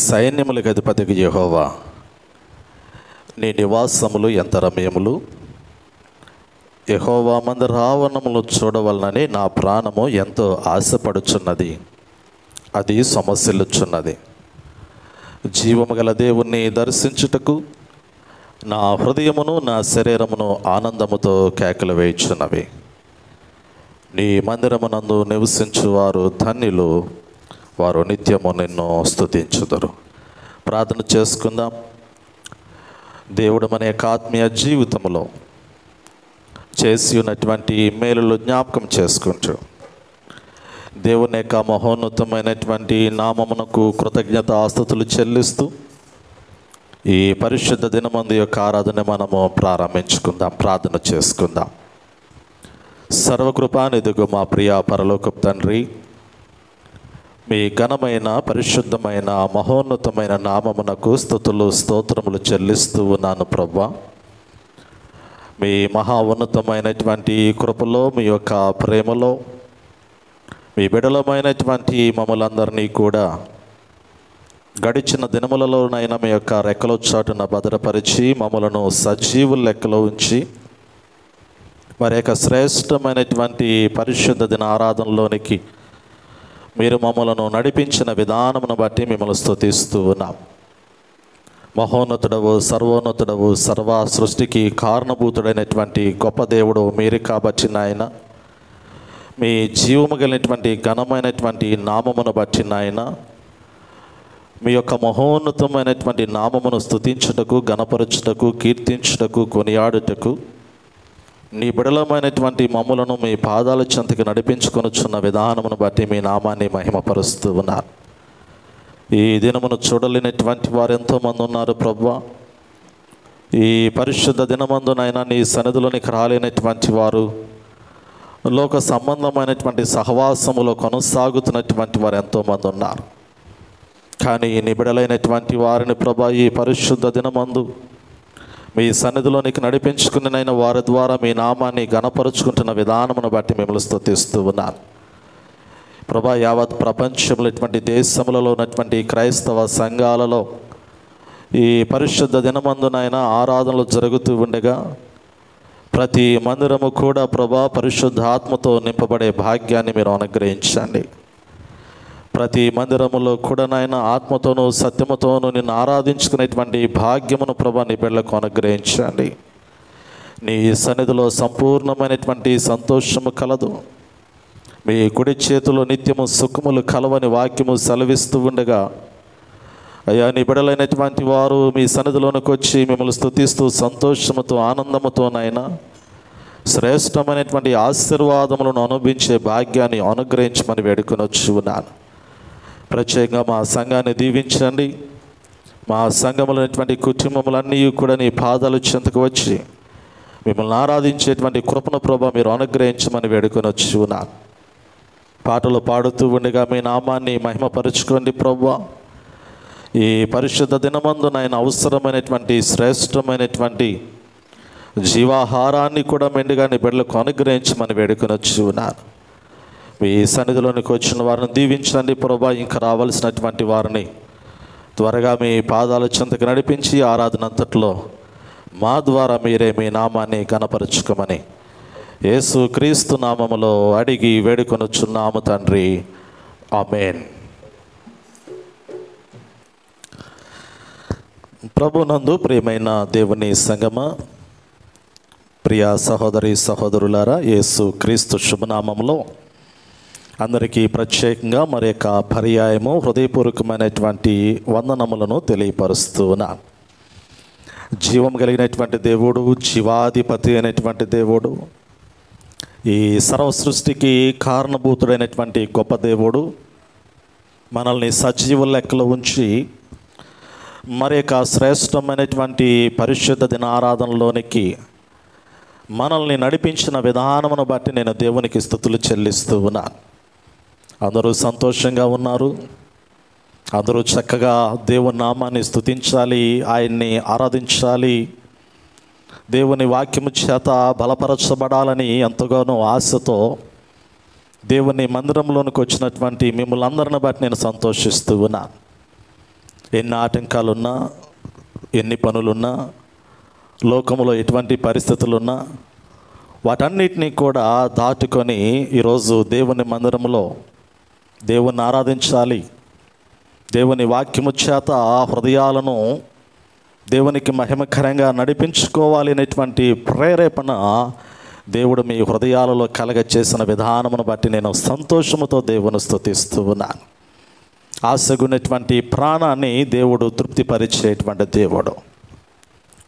సైన్యములకు అధిపతికి యెహోవా, నీ నివాసములు ఎంత రమ్యములు. యెహోవా మందిరావరణములు చూడవలనని నా ప్రాణము ఎంతో ఆశపడుచున్నది, అది సొమసిల్లుచున్నది. జీవము గల దేవుణ్ణి దర్శించుటకు నా హృదయమును నా శరీరమును ఆనందముతో కేకలు వేయుచున్నవి. నీ మందిరమునందు నివసించువారు ధన్యులు, వారు నిత్యము నిన్ను స్తుతించుదురు. ప్రార్థన చేసుకుందాం. దేవుడు మన యొక్క ఆత్మీయ జీవితంలో చేసి ఉన్నటువంటి మేలులు జ్ఞాపకం చేసుకుంటూ దేవుని యొక్క మహోన్నతమైనటువంటి నామమునకు కృతజ్ఞతాస్తుతులు చెల్లిస్తూ ఈ పరిశుద్ధ దినమందు యొక్క ఆరాధన మనము ప్రారంభించుకుందాం. ప్రార్థన చేసుకుందాం. సర్వకృపానిధిగు మా ప్రియ పరలోకపు తండ్రి, మీ ఘనమైన పరిశుద్ధమైన మహోన్నతమైన నామమునకు స్తుతులు స్తోత్రములు చెల్లిస్తూ ఉన్నాను ప్రభువా. మీ మహా ఉన్నతమైనటువంటి కృపలో, మీ యొక్క ప్రేమలో, మీ బిడలమైనటువంటి మమ్మలందరినీ కూడా గడిచిన దినములలోనైనా మీ యొక్క రెక్కల చాటున భద్రపరిచి మమ్మలను సజీవుల లెక్కలో ఉంచి మరి యొక్క శ్రేష్టమైనటువంటి పరిశుద్ధ దిన ఆరాధనలోనికి మీరు మమ్మలను నడిపించిన విధానమును బట్టి మిమ్మల్ని స్తుతిస్తూ ఉన్నాం. మహోన్నతుడవు, సర్వోన్నతుడవు, సర్వ సృష్టికి కారణభూతుడైనటువంటి గొప్ప దేవుడు మీరు కాబట్టి నాయన, మీ జీవము కలిగినటువంటి ఘనమైనటువంటి నామమును బట్టి నాయన, మీ యొక్క మహోన్నతమైనటువంటి నామమును స్తుతించుటకు, గణపరచుటకు, కీర్తించుటకు, కొనియాడుటకు నీ బిడలమైనటువంటి మమ్ములను మీ పాదాల చెంతకు నడిపించుకొనుచున్న విధానమును బట్టి మీ నామాన్ని మహిమపరుస్తూ ఉన్నారు. ఈ దినమును చూడలేనటువంటి వారు ఎంతోమంది ఉన్నారు ప్రభువా. ఈ పరిశుద్ధ దినమందునైనా నీ సన్నిధిలోనికి రాలేనటువంటి వారు, లోక సంబంధమైనటువంటి సహవాసములో కొనసాగుతున్నటువంటి వారు ఎంతోమంది ఉన్నారు. కానీ నీ బిడలైనటువంటి వారిని ప్రభా ఈ పరిశుద్ధ దినమందు మీ సన్నిధిలోనికి నడిపించుకున్న వారి ద్వారా మీ నామాన్ని గణపరుచుకుంటున్న విధానమును బట్టి మిమ్మల్ని స్తుతిస్తూ ఉన్నాను ప్రభా. యావత్ ప్రపంచంలో ఇటువంటి దేశములలో ఉన్నటువంటి క్రైస్తవ సంఘాలలో ఈ పరిశుద్ధ దినమందునైనా ఆరాధనలు జరుగుతూ ఉండగా ప్రతి మందిరము కూడా ప్రభా పరిశుద్ధాత్మతో నింపబడే భాగ్యాన్ని మీరు అనుగ్రహించండి. ప్రతి మందిరములో కూడా నాయన ఆత్మతోనూ సత్యముతోనూ నిన్ను ఆరాధించుకునేటువంటి భాగ్యమును ప్రభా నీ బిడ్డలకు అనుగ్రహించండి. నీ సన్నిధిలో సంపూర్ణమైనటువంటి సంతోషము కలదు. మీ కుడి చేతిలో నిత్యము సుఖములు కలవని వాక్యము సెలవిస్తూ ఉండగా అయ్యా నీ బిడ్డలైనటువంటి వారు మీ సన్నిధిలోనికి వచ్చి మిమ్మల్ని స్తుతిస్తూ సంతోషముతో ఆనందముతోనైనా శ్రేష్టమైనటువంటి ఆశీర్వాదములను అనుభవించే భాగ్యాన్ని అనుగ్రహించమని వేడుకొనొచ్చు ఉన్నాను. ప్రత్యేకంగా మా సంఘాన్ని దీవించండి. మా సంఘములో ఉన్నటువంటి కుటుంబములన్నీ కూడా నీ పాదాల చెంతకు వచ్చి మిమ్మల్ని ఆరాధించేటువంటి కృపణ ప్రభ మీరు అనుగ్రహించమని వేడుకొనొచ్చు ఉన్నాను. పాటలు పాడుతూ ఉండగా మీ నామాన్ని మహిమపరుచుకోండి ప్రభువా. ఈ పరిశుద్ధ దినమందునైనా అవసరమైనటువంటి శ్రేష్టమైనటువంటి జీవాహారాన్ని కూడా మెండుగా నీ బిడ్డలకు అనుగ్రహించమని వేడుకొనొచ్చు ఉన్నాను. మీ సన్నిధిలోనికి వచ్చిన వారిని దీవించండి ప్రభా. ఇంకా రావాల్సినటువంటి వారిని త్వరగా మీ పాదాల చెంతకు నడిపించి ఆరాధన అంతట్లో మా ద్వారా మీరే మీ నామాన్ని కనపరుచుకోమని యేసు క్రీస్తు నామములో అడిగి వేడుకొనుచున్నాము తండ్రి, ఆమేన్. ప్రభునందు ప్రియమైన దేవుని సంగమా, ప్రియ సహోదరి సహోదరులారా, యేసు క్రీస్తు శుభనామంలో అందరికీ ప్రత్యేకంగా మరి యొక్క పర్యాయము హృదయపూర్వకమైనటువంటి వందనములను తెలియపరుస్తూ ఉన్నాను. జీవం కలిగినటువంటి దేవుడు, జీవాధిపతి అయినటువంటి దేవుడు, ఈ సర్వ సృష్టికి కారణభూతుడైనటువంటి గొప్ప దేవుడు మనల్ని సజీవుల లెక్కలో ఉంచి మరి యొక్క శ్రేష్టమైనటువంటి పరిశుద్ధ దిన ఆరాధనలోనికి మనల్ని నడిపించిన విధానమును బట్టి నేను దేవునికి స్తుతులు చెల్లిస్తూ ఉన్నాను. అందరూ సంతోషంగా ఉన్నారు. అందరూ చక్కగా దేవుని నామాన్ని స్తుతించాలి, ఆయన్ని ఆరాధించాలి, దేవుని వాక్యము చేత బలపరచబడాలని ఎంతగానో ఆశతో దేవుని మందిరంలోనికి వచ్చినటువంటి మిమ్మల్ని అందరిని బట్టి నేను సంతోషిస్తూ ఉన్నాను. ఎన్ని ఆటంకాలున్నా, ఎన్ని పనులున్నా, లోకంలో ఎటువంటి పరిస్థితులున్నా వాటన్నిటినీ కూడా దాటుకొని ఈరోజు దేవుని మందిరంలో దేవుణ్ణి ఆరాధించాలి, దేవుని వాక్యము చేత హృదయాలను దేవునికి మహిమకరంగా నడిపించుకోవాలి అనేటువంటి ప్రేరేపణ దేవుడు మీ హృదయాలలో కలగచేసిన విధానమును బట్టి నేను సంతోషముతో దేవుని స్తుతిస్తూ ఉన్నాను. ఆశగున్నటువంటి ప్రాణాన్ని దేవుడు తృప్తిపరిచేటువంటి దేవుడు.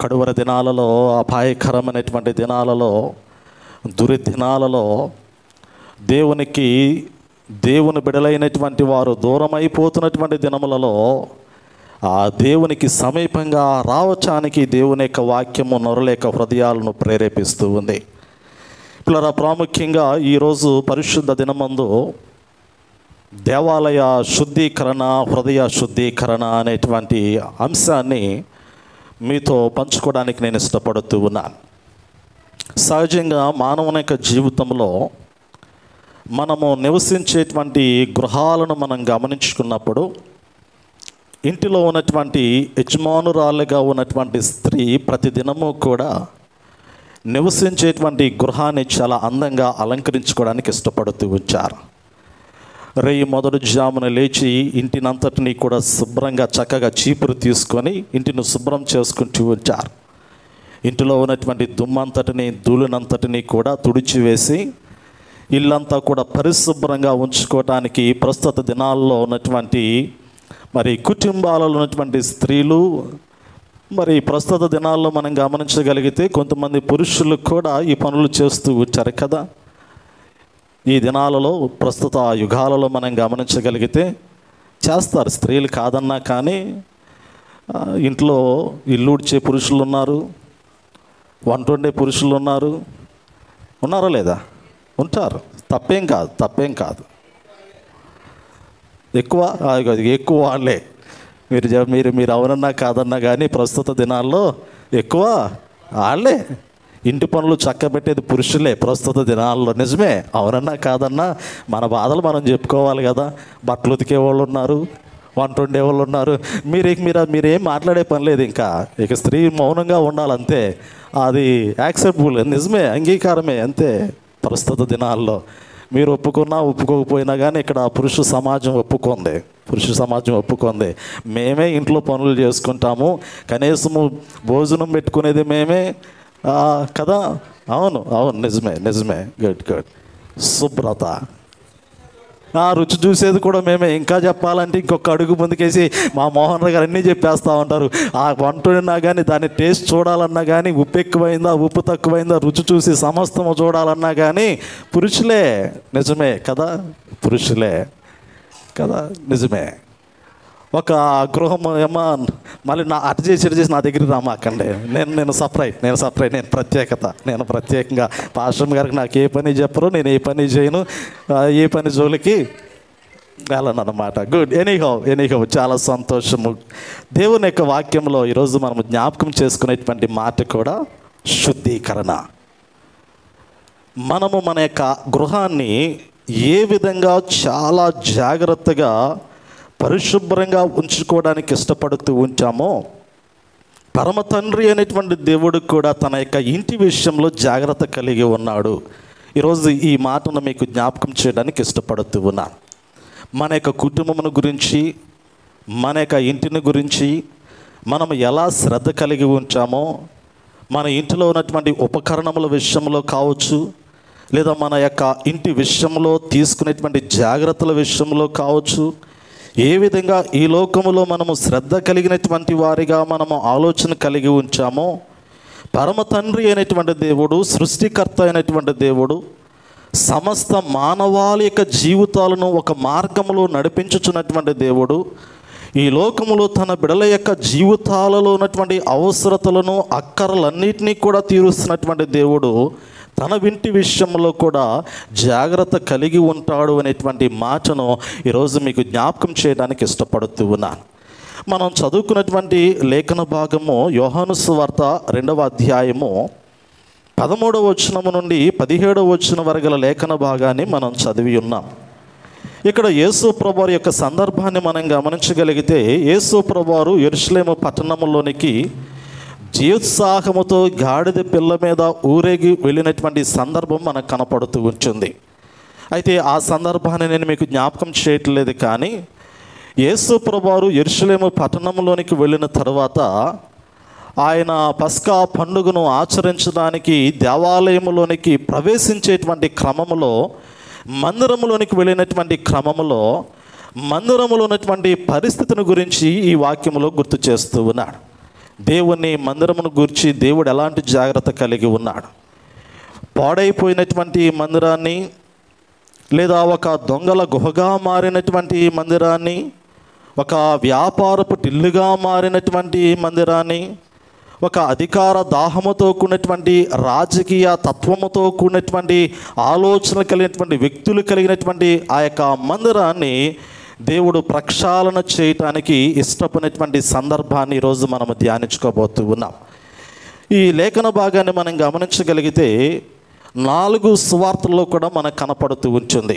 కడువర దినాలలో, అపాయకరమైనటువంటి దినాలలో, దుర్దినాలలో దేవుని బిడలైనటువంటి వారు దూరమైపోతున్నటువంటి దినములలో ఆ దేవునికి సమీపంగా రావటానికి దేవుని యొక్క వాక్యము నొరలేక హృదయాలను ప్రేరేపిస్తూ ఉంది. పిల్లరా, ప్రాముఖ్యంగా ఈరోజు పరిశుద్ధ దినమందు దేవాలయ శుద్ధీకరణ, హృదయ శుద్ధీకరణ అనేటువంటి అంశాన్ని మీతో పంచుకోవడానికి నేను ఇష్టపడుతూ ఉన్నాను. సహజంగా మానవుని యొక్క జీవితంలో మనము నివసించేటువంటి గృహాలను మనం గమనించుకున్నప్పుడు ఇంటిలో ఉన్నటువంటి యజమానురాలుగా ఉన్నటువంటి స్త్రీ ప్రతిదినము కూడా నివసించేటువంటి గృహాన్ని చాలా అందంగా అలంకరించుకోవడానికి ఇష్టపడుతూ వచ్చారు. మొదటి జామున లేచి ఇంటినంతటినీ కూడా శుభ్రంగా చక్కగా చీపురు తీసుకొని ఇంటిని శుభ్రం చేసుకుంటూ వచ్చారు. ఇంటిలో ఉన్నటువంటి దుమ్మంతటిని, ధూళినంతటినీ కూడా తుడిచివేసి ఇల్లంతా కూడా పరిశుభ్రంగా ఉంచుకోవటానికి ప్రస్తుత దినాల్లో ఉన్నటువంటి కుటుంబాలలో ఉన్నటువంటి స్త్రీలు, ప్రస్తుత దినాల్లో మనం గమనించగలిగితే కొంతమంది పురుషులు కూడా ఈ పనులు చేస్తూ వచ్చారు కదా. ఈ దినాలలో, ప్రస్తుత యుగాలలో మనం గమనించగలిగితే చేస్తారు. స్త్రీలు కాదన్నా కానీ ఇంట్లో ఇల్లు ఊడ్చే పురుషులు ఉన్నారు, వంట వండే పురుషులు ఉన్నారా లేదా? ఉంటారు. తప్పేం కాదు. ఎక్కువ వాళ్ళే. మీరు అవునన్నా కాదన్నా కానీ ప్రస్తుత దినాల్లో ఎక్కువ వాళ్ళే. ఇంటి పనులు చక్కబెట్టేది పురుషులే ప్రస్తుత దినాల్లో. నిజమే, అవునన్నా కాదన్నా మన బాధలు మనం చెప్పుకోవాలి కదా. బట్టలు ఉతికే వాళ్ళు ఉన్నారు, వంట వండే వాళ్ళు ఉన్నారు. మీరేం మాట్లాడే పని లేదు. ఇక స్త్రీ మౌనంగా ఉండాలంతే. అది యాక్సెప్టబుల్, నిజమే, అంగీకారమే, అంతే. ప్రస్తుత దినాల్లో మీరు ఒప్పుకున్నా ఒప్పుకోకపోయినా కానీ ఇక్కడ పురుష సమాజం ఒప్పుకుంది. మేమే ఇంట్లో పనులు చేసుకుంటాము, కనీసము భోజనం పెట్టుకునేది మేమే కదా. అవును, నిజమే. గుడ్. శుభ్రత, రుచి చూసేది కూడా మేమే. ఇంకా చెప్పాలంటే ఇంకొక అడుగు ముందుకేసి మా మోహన్ గారు అన్నీ చెప్పేస్తూ ఉంటారు. ఆ వంట వండినా కానీ దాన్ని టేస్ట్ చూడాలన్నా కానీ, ఉప్పు ఎక్కువైందా, ఉప్పు తక్కువైందా, రుచి చూసి సమస్తము చూడాలన్నా కానీ పురుషులే. నిజమే కదా, పురుషులే కదా, నిజమే. ఒక గృహం ఏమో మళ్ళీ అటు చేసి నా దగ్గరికి రామాకండి. నేను సపరేట్, నేను ప్రత్యేకంగా పాస్టర్ గారికి నాకు ఏ పని చెప్పరు, నేను ఏ పని చేయను, ఏ పని జోలికి వెళ్ళను అన్నమాట. గుడ్. ఎనీహౌ చాలా సంతోషము. దేవుని యొక్క వాక్యంలో ఈరోజు మనము జ్ఞాపకం చేసుకునేటువంటి మాట కూడా శుద్ధీకరణ. మనము మన యొక్క గృహాన్ని ఏ విధంగా చాలా జాగ్రత్తగా పరిశుభ్రంగా ఉంచుకోవడానికి ఇష్టపడుతూ ఉంటామో, పరమ తండ్రి అనేటువంటి దేవుడు కూడా తన యొక్క ఇంటి విషయంలో జాగ్రత్త కలిగి ఉన్నాడు. ఈరోజు ఈ మాటను మీకు జ్ఞాపకం చేయడానికి ఇష్టపడుతూ ఉన్నాను. మన యొక్క కుటుంబమును గురించి, మన యొక్క ఇంటిని గురించి మనం ఎలా శ్రద్ధ కలిగి ఉంచామో, మన ఇంటిలో ఉన్నటువంటి ఉపకరణముల విషయంలో కావచ్చు, లేదా మన యొక్క ఇంటి విషయంలో తీసుకునేటువంటి జాగ్రత్తల విషయంలో కావచ్చు, ఏ విధంగా ఈ లోకములో మనము శ్రద్ధ కలిగినటువంటి వారిగా మనము ఆలోచన కలిగి ఉంచామో, పరమ తండ్రి అయినటువంటి దేవుడు, సృష్టికర్త అయినటువంటి దేవుడు సమస్త మానవాళి యొక్క జీవితాలను ఒక మార్గంలో నడిపించుచున్నటువంటి దేవుడు, ఈ లోకములో తన బిడల యొక్క జీవితాలలో ఉన్నటువంటి అవసరతలను, అక్కరలన్నిటినీ కూడా తీరుస్తున్నటువంటి దేవుడు తన ఇంటి విషయంలో కూడా జాగ్రత్త కలిగి ఉంటాడు అనేటువంటి మాటను ఈరోజు మీకు జ్ఞాపకం చేయడానికి ఇష్టపడుతూ ఉన్నాను. మనం చదువుకున్నటువంటి లేఖన భాగము యోహాను సువార్త 2వ అధ్యాయము 13వ వచనము నుండి 17వ వచనం వరకు లేఖన భాగాన్ని మనం చదివి ఉన్నాం. ఇక్కడ యేసు ప్రభువారి యొక్క సందర్భాన్ని మనం గమనించగలిగితే, యేసు ప్రభువారు యెరూషలేము పట్టణంలోనికి జీవోత్సాహముతో గాడిద పిల్ల మీద ఊరేగి వెళ్ళినటువంటి సందర్భం మనకు కనపడుతూ ఉంటుంది. అయితే ఆ సందర్భాన్ని నేను మీకు జ్ఞాపకం చేయట్లేదు, కానీ యేసు ప్రభువారు యెరూషలేము పట్టణంలోనికి వెళ్ళిన తర్వాత ఆయన పస్కా పండుగను ఆచరించడానికి దేవాలయంలోనికి ప్రవేశించేటువంటి క్రమంలో, మందిరంలోనికి వెళ్ళినటువంటి క్రమంలో మందిరంలో ఉన్నటువంటి పరిస్థితిని గురించి ఈ వాక్యములో గుర్తు చేస్తూ ఉన్నాడు. దేవుని మందిరమును గురించి దేవుడు ఎలాంటి జాగ్రత్త కలిగి ఉన్నాడు. పాడైపోయినటువంటి మందిరాన్ని, లేదా ఒక దొంగల గుహగా మారినటువంటి మందిరాన్ని, ఒక వ్యాపారపు టిల్లుగా మారినటువంటి మందిరాన్ని, ఒక అధికార దాహముతో కూడినటువంటి రాజకీయ తత్వముతో కూడినటువంటి ఆలోచన కలిగినటువంటి వ్యక్తులు కలిగినటువంటి ఆ యొక్క మందిరాన్ని దేవుడు ప్రక్షాళన చేయటానికి ఇష్టపడినటువంటి సందర్భాన్ని ఈరోజు మనము ధ్యానించుకోబోతూ ఉన్నాం. ఈ లేఖన భాగాన్ని మనం గమనించగలిగితే 4 సువార్తల్లో కూడా మనకు కనపడుతూ ఉంటుంది.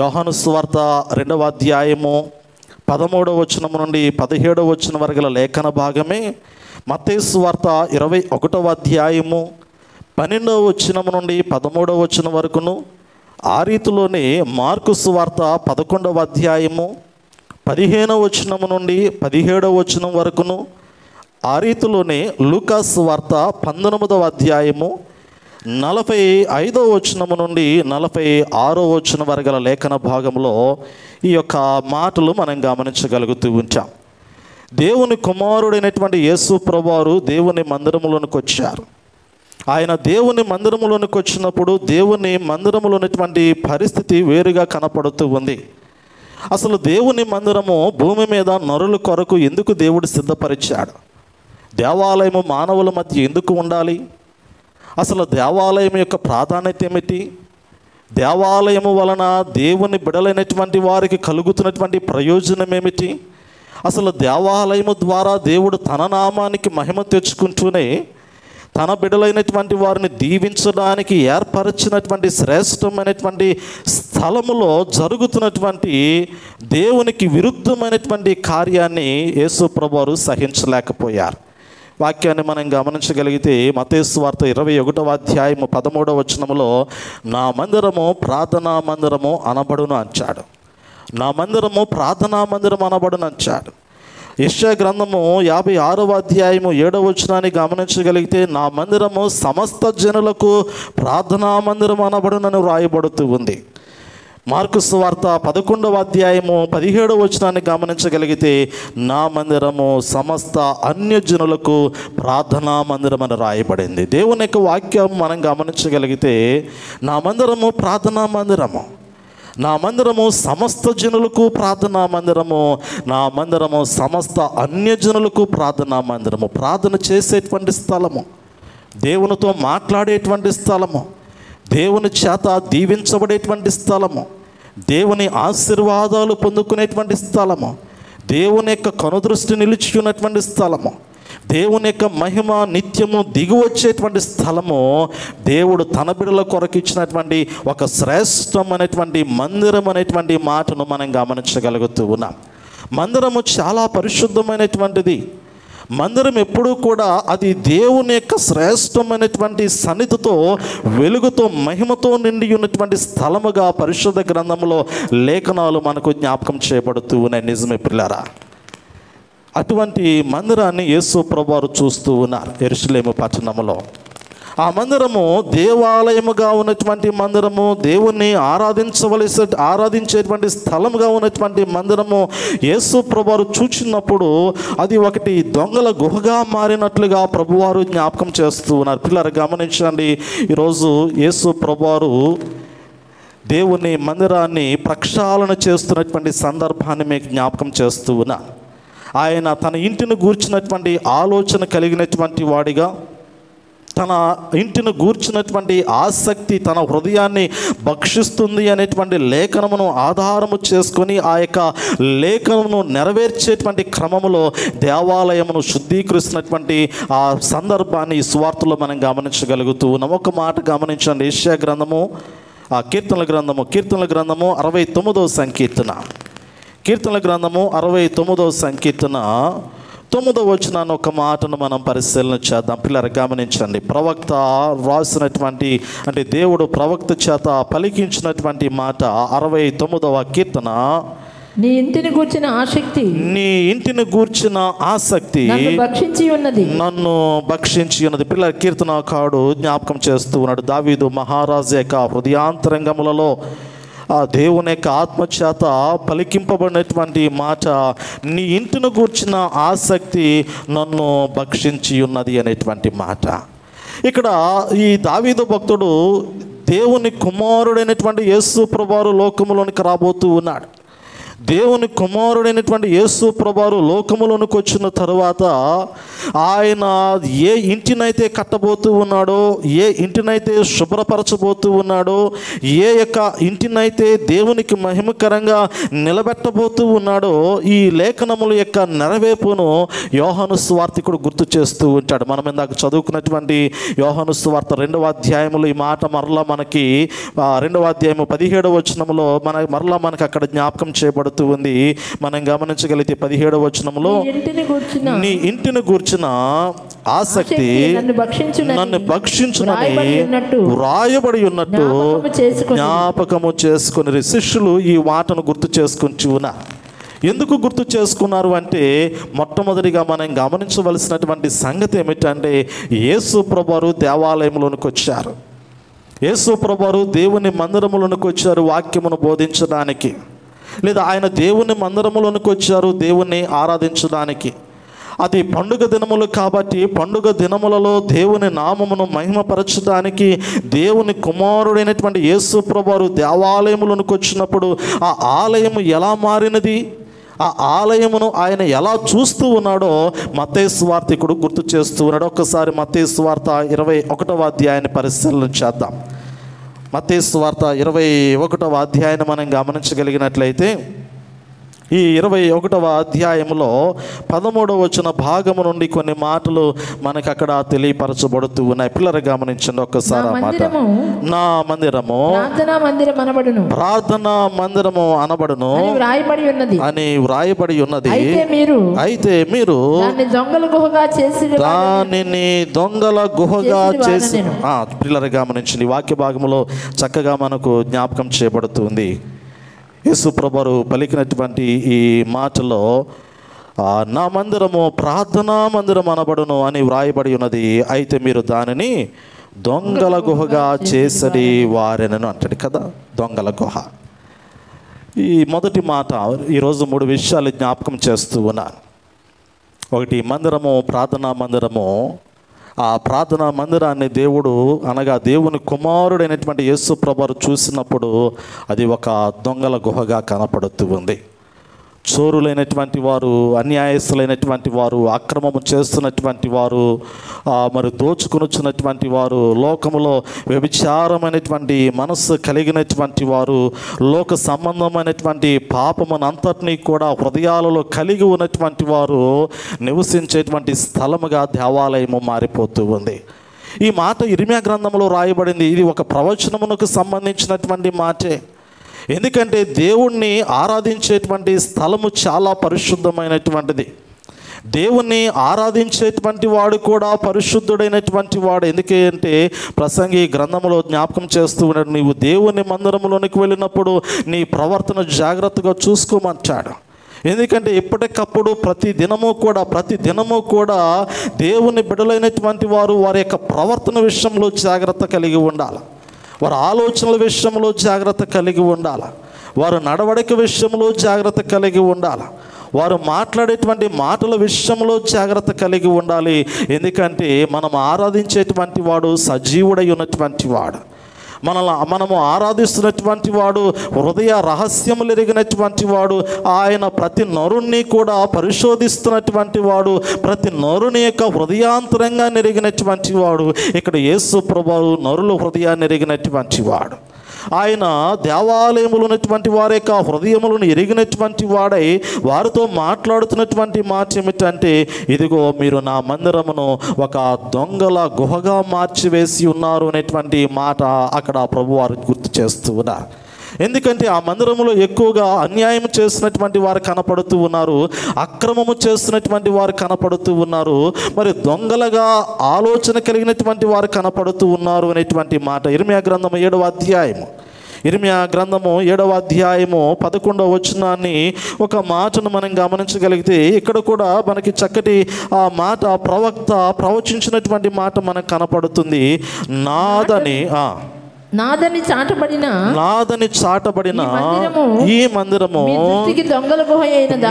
యోహాను సువార్త 2వ అధ్యాయము 13వ వచనం నుండి 17వ వచనం వరకు లేఖన భాగమే. మత్తయి సువార్త 21వ అధ్యాయము 12వ వచనం నుండి 13వ వచనం వరకును, ఆ రీతిలోనే మార్కు సువార్త 11వ అధ్యాయము 15వ వచనం నుండి 17వ వచనం వరకును, ఆ రీతిలోనే లూకా సువార్త 19వ అధ్యాయము 45వ వచనం నుండి 46వ వచనం వరకు లేఖన భాగంలో ఈ యొక్క మాటలు మనం గమనించగలుగుతూ ఉంటాం. దేవుని కుమారుడైనటువంటి యేసు ప్రభువారు దేవుని మందిరంలోనికి వచ్చారు. ఆయన దేవుని మందిరంలోనికి వచ్చినప్పుడు దేవుని మందిరంలో ఉన్నటువంటి పరిస్థితి వేరుగా కనపడుతూ ఉంది. అసలు దేవుని మందిరము భూమి మీద నరుల కొరకు ఎందుకు దేవుడు సిద్ధపరిచాడు? దేవాలయము మానవుల మధ్య ఎందుకు ఉండాలి? అసలు దేవాలయం యొక్క ప్రాధాన్యత ఏమిటి? దేవాలయము వలన దేవుని బిడలైనటువంటి వారికి కలుగుతున్నటువంటి ప్రయోజనం ఏమిటి? అసలు దేవాలయము ద్వారా దేవుడు తన నామానికి మహిమ తెచ్చుకుంటూనే తన బిడ్డలైనటువంటి వారిని దీవించడానికి ఏర్పరిచినటువంటి శ్రేష్టమైనటువంటి స్థలములో జరుగుతున్నటువంటి దేవునికి విరుద్ధమైనటువంటి కార్యాన్ని యేసు ప్రభువారు సహించలేకపోయారు. వాక్యాన్ని మనం గమనించగలిగితే మత్తయి సువార్త 21వ అధ్యాయము 13వ వచనములో నా మందిరము ప్రార్థనా మందిరము అనబడును అంచాడు. నా మందిరము ప్రార్థనా మందిరం అనబడును అంచాడు. యెషయా గ్రంథము 56వ అధ్యాయము 7వ వచనాన్ని గమనించగలిగితే నా మందిరము సమస్త జనులకు ప్రార్థనా మందిరం అనబడునని వ్రాయబడుతూ ఉంది. మార్కు సువార్త 11వ అధ్యాయము 17వ వచనాన్ని గమనించగలిగితే నా మందిరము సమస్త అన్యజనులకు ప్రార్థనా మందిరం అని రాయబడింది. దేవుని యొక్క వాక్యం మనం గమనించగలిగితే నా మందిరము ప్రార్థనా మందిరము, నా మందిరము సమస్త జనులకు ప్రార్థనా మందిరము, నా మందిరము సమస్త అన్యజనులకు ప్రార్థనా మందిరము. ప్రార్థన చేసేటువంటి స్థలము, దేవునితో మాట్లాడేటువంటి స్థలము, దేవుని చేత దీవించబడేటువంటి స్థలము, దేవుని ఆశీర్వాదాలు పొందుకునేటువంటి స్థలము, దేవుని యొక్క కనుదృష్టి నిలిచి ఉన్నటువంటి స్థలము, దేవుని యొక్క మహిమ నిత్యము దిగి వచ్చేటువంటి స్థలము, దేవుడు తన బిడ్డల కొరకు ఇచ్చినటువంటి ఒక శ్రేష్టమైనటువంటి మందిరం అనేటువంటి మాటను మనం గమనించగలుగుతూ ఉన్నాం. మందిరము చాలా పరిశుద్ధమైనటువంటిది. మందిరం ఎప్పుడూ కూడా అది దేవుని యొక్క శ్రేష్టమైనటువంటి సన్నిధితో, వెలుగుతో, మహిమతో నిండి ఉన్నటువంటి స్థలముగా పరిశుద్ధ గ్రంథంలో లేఖనాలు మనకు జ్ఞాపకం చేయబడుతూ ఉన్నాయి. నిజమే ప్రియులారా, అటువంటి మందిరాన్ని యేసు ప్రభువారు చూస్తూ ఉన్నారు యెరూషలేము పట్టణములో. ఆ మందిరము దేవాలయముగా ఉన్నటువంటి మందిరము, దేవుణ్ణి ఆరాధించేటువంటి స్థలముగా ఉన్నటువంటి మందిరము యేసు ప్రభువారు చూచినప్పుడు అది ఒకటి దొంగల గుహగా మారినట్లుగా ప్రభువారు జ్ఞాపకం చేస్తూ ఉన్నారు. పిల్లలు గమనించండి, ఈరోజు యేసు ప్రభువారు దేవుని మందిరాన్ని ప్రక్షాళన చేస్తున్నటువంటి సందర్భాన్ని మీకు జ్ఞాపకం చేస్తూ ఉన్నా. ఆయన తన ఇంటిని గూర్చినటువంటి ఆలోచన కలిగినటువంటి వాడిగా, తన ఇంటిని గూర్చినటువంటి ఆసక్తి తన హృదయాన్ని భక్షిస్తుంది అనేటువంటి లేఖనమును ఆధారము చేసుకొని ఆ యొక్క లేఖనమును నెరవేర్చేటువంటి క్రమములో దేవాలయమును శుద్ధీకరిస్తున్నటువంటి ఆ సందర్భాన్ని ఈ సువార్తలో మనం గమనించగలుగుతూ ఉన్నాం. ఒక మాట గమనించండి, యెషయా గ్రంథము ఆ కీర్తనల గ్రంథము 69వ సంకీర్తన, కీర్తనల గ్రంథము 69వ సంకీర్తన 9వ వచనాన్ని ఒక మాటను మనం పరిశీలన చేద్దాం. పిల్లలు గమనించండి. ప్రవక్త రాసినటువంటి, అంటే దేవుడు ప్రవక్త చేత పలికించినటువంటి మాట 69వ కీర్తన. నీ ఇంటిని గూర్చిన ఆసక్తి, నీ ఇంటిని గూర్చిన ఆసక్తి నన్ను భక్షించి ఉన్నది. పిల్లల కీర్తనకారుడు జ్ఞాపకం చేస్తూ ఉన్నాడు. దావీదు మహారాజు యొక్క హృదయాంతరంగములలో ఆ దేవుని యొక్క ఆత్మచేత పలికింపబడినటువంటి మాట, నీ ఇంటిని గూర్చిన ఆసక్తి నన్ను భక్షించి ఉన్నది అనేటువంటి మాట. ఇక్కడ ఈ దావీదు భక్తుడు దేవుని కుమారుడైనటువంటి యేసు ప్రభువారు లోకములోనికి రాబోతూ ఉన్నాడు. దేవుని కుమారుడైనటువంటి యేసు ప్రభువారు లోకములోనికి వచ్చిన తరువాత ఆయన ఏ ఇంటినైతే కట్టబోతూ ఉన్నాడో, ఏ ఇంటినైతే శుభ్రపరచబోతూ ఉన్నాడో, ఏ యొక్క ఇంటినైతే దేవునికి మహిమకరంగా నిలబెట్టబోతూ ఉన్నాడో, ఈ లేఖనముల యొక్క నెరవేర్పును యోహాను సువార్తికుడు గుర్తు చేస్తూ ఉంటాడు. మనం ఇందాక చదువుకున్నటువంటి యోహాను సువార్త 2వ అధ్యాయములో ఈ మాట మరలా మనకి 2వ అధ్యాయము 17వ వచనములో మరలా మనకు అక్కడ జ్ఞాపకం చేయబడుతుంది. మనం గమనించగలిగితే 17వ వచనంలో, నీ ఇంటిని గూర్చిన ఆసక్తి నన్ను భక్షించునని వ్రాయబడి ఉన్నట్టు జ్ఞాపకము చేసుకుని. శిష్యులు ఈ మాటను గుర్తు చేసుకుని ఉన్నారు. ఎందుకు గుర్తు చేసుకున్నారు అంటే, మొట్టమొదటిగా మనం గమనించవలసినటువంటి సంగతి ఏమిటంటే, యేసు ప్రభువారు దేవాలయంలోనికి వచ్చారు. యేసు ప్రభువారు దేవుని మందిరములోనికి వచ్చారు వాక్యమును బోధించడానికి, లేదా ఆయన దేవుని మందిరములోనికి వచ్చారు దేవుణ్ణి ఆరాధించడానికి. అది పండుగ దినములు కాబట్టి పండుగ దినములలో దేవుని నామమును మహిమపరచడానికి దేవుని కుమారుడైనటువంటి యేసు ప్రభువారు దేవాలయములోనికి వచ్చినప్పుడు ఆ ఆలయము ఎలా మారినది, ఆ ఆలయమును ఆయన ఎలా చూస్తూ ఉన్నాడో మత్తయి సువార్తికుడు గుర్తు చేస్తూ ఉన్నాడు. ఒక్కసారి మత్తయి సువార్త 21వ అధ్యాయాన్ని పరిశీలన చేద్దాం. మత్తయి సువార్త 21వ అధ్యాయాన్ని మనం గమనించగలిగినట్లయితే, ఈ 21వ అధ్యాయంలో 13వ వచన భాగము నుండి కొన్ని మాటలు మనకు అక్కడ తెలియపరచబడుతూ ఉన్నాయి. పిల్లలు గమనించండి ఒక్కసారి ఆ మాట. నా మందిరము ప్రార్థనా మందిరము అనబడును అని వ్రాయబడి ఉన్నది. అయితే మీరు దానిని దొంగల గుహగా చేసి. పిల్లలు గమనించండి, వాక్య భాగంలో చక్కగా మనకు జ్ఞాపకం చేయబడుతుంది. యేసు ప్రభువారు పలికినటువంటి ఈ మాటలో నా మందిరము ప్రార్థనా మందిరం అనబడును అని వ్రాయబడి ఉన్నది. అయితే మీరు దానిని దొంగల గుహగా చేసడి వారెనను అంటాడు కదా. దొంగల గుహ. ఈ మొదటి మాట ఈరోజు 3 విషయాలు జ్ఞాపకం చేస్తూ ఉన్నాను. ఒకటి, మందిరము ప్రార్థనా మందిరము. ఆ ప్రార్థనా మందిరాన్ని దేవుడు అనగా దేవుని కుమారుడైనటువంటి యేసు ప్రభువారు చూసినప్పుడు అది ఒక దొంగల గుహగా కనపడుతూ ఉంది. చోరులైనటువంటి వారు, అన్యాయస్తులైనటువంటి వారు, అక్రమము చేస్తున్నటువంటి వారు, మరి దోచుకొనుచున్నటువంటి వారు, లోకములో వ్యభిచారమైనటువంటి మనస్సు కలిగినటువంటి వారు, లోక సంబంధమైనటువంటి పాపమునంతటినీ కూడా హృదయాలలో కలిగి ఉన్నటువంటి వారు నివసించేటువంటి స్థలముగా దేవాలయము మారిపోతూ ఉంది. ఈ మాట ఇర్మియా గ్రంథంలో రాయబడింది. ఇది ఒక ప్రవచనమునకు సంబంధించినటువంటి మాటే. ఎందుకంటే దేవుణ్ణి ఆరాధించేటువంటి స్థలము చాలా పరిశుద్ధమైనటువంటిది. దేవుణ్ణి ఆరాధించేటువంటి వాడు కూడా పరిశుద్ధుడైనటువంటి వాడు. ఎందుకంటే ప్రసంగి గ్రంథంలో జ్ఞాపకం చేస్తూ ఉన్నాడు, నీవు దేవుని మందిరంలోనికి వెళ్ళినప్పుడు నీ ప్రవర్తన జాగ్రత్తగా చూసుకోమంటాడు. ఎందుకంటే ఎప్పటికప్పుడు ప్రతి దినము కూడా దేవుని బిడ్డలైనటువంటి వారు వారి యొక్క ప్రవర్తన విషయంలో జాగ్రత్త కలిగి ఉండాలి. వారి ఆలోచనల విషయంలో జాగ్రత్త కలిగి ఉండాలి. వారు నడవడిక విషయంలో జాగ్రత్త కలిగి ఉండాలి. వారు మాట్లాడేటువంటి మాటల విషయంలో జాగ్రత్త కలిగి ఉండాలి. ఎందుకంటే మనం ఆరాధించేటువంటి వాడు సజీవుడై ఉన్నటువంటి వాడు. మనము ఆరాధిస్తున్నటువంటి వాడు హృదయ రహస్యములు ఎరిగినటువంటి వాడు. ఆయన ప్రతి నరుణ్ణి కూడా పరిశోధిస్తున్నటువంటి వాడు, ప్రతి నరుని యొక్క హృదయాంతరంగా ఎరిగినటువంటి వాడు. ఇక్కడ యేసు ప్రభువు నరుల హృదయాన్ని ఎరిగినటువంటి వాడు. ఆయన దేవాలయములు ఉన్నటువంటి వారి యొక్క హృదయములను ఎరిగినటువంటి వాడై వారితో మాట్లాడుతున్నటువంటి మాట ఏమిటంటే, ఇదిగో మీరు నా మందిరమును ఒక దొంగల గుహగా మార్చివేసి ఉన్నారు అనేటువంటి మాట అక్కడ ప్రభువారు గుర్తు చేస్తూ ఉన్నారు. ఎందుకంటే ఆ మందిరంలో ఎక్కువగా అన్యాయం చేసినటువంటి వారు కనపడుతూ ఉన్నారు, అక్రమము చేస్తున్నటువంటి వారు కనపడుతూ ఉన్నారు, మరి దొంగలుగా ఆలోచన కలిగినటువంటి వారు కనపడుతూ ఉన్నారు అనేటువంటి మాట. ఇర్మియా గ్రంథము 7వ అధ్యాయము, ఇర్మియా గ్రంథము 7వ అధ్యాయము 11వ వచనాన్ని ఒక మాటను మనం గమనించగలిగితే ఇక్కడ కూడా మనకి చక్కటి ఆ మాట ప్రవక్త ప్రవచించినటువంటి మాట మనకు కనపడుతుంది. నాదని చాటబడిన ఈ మందిరము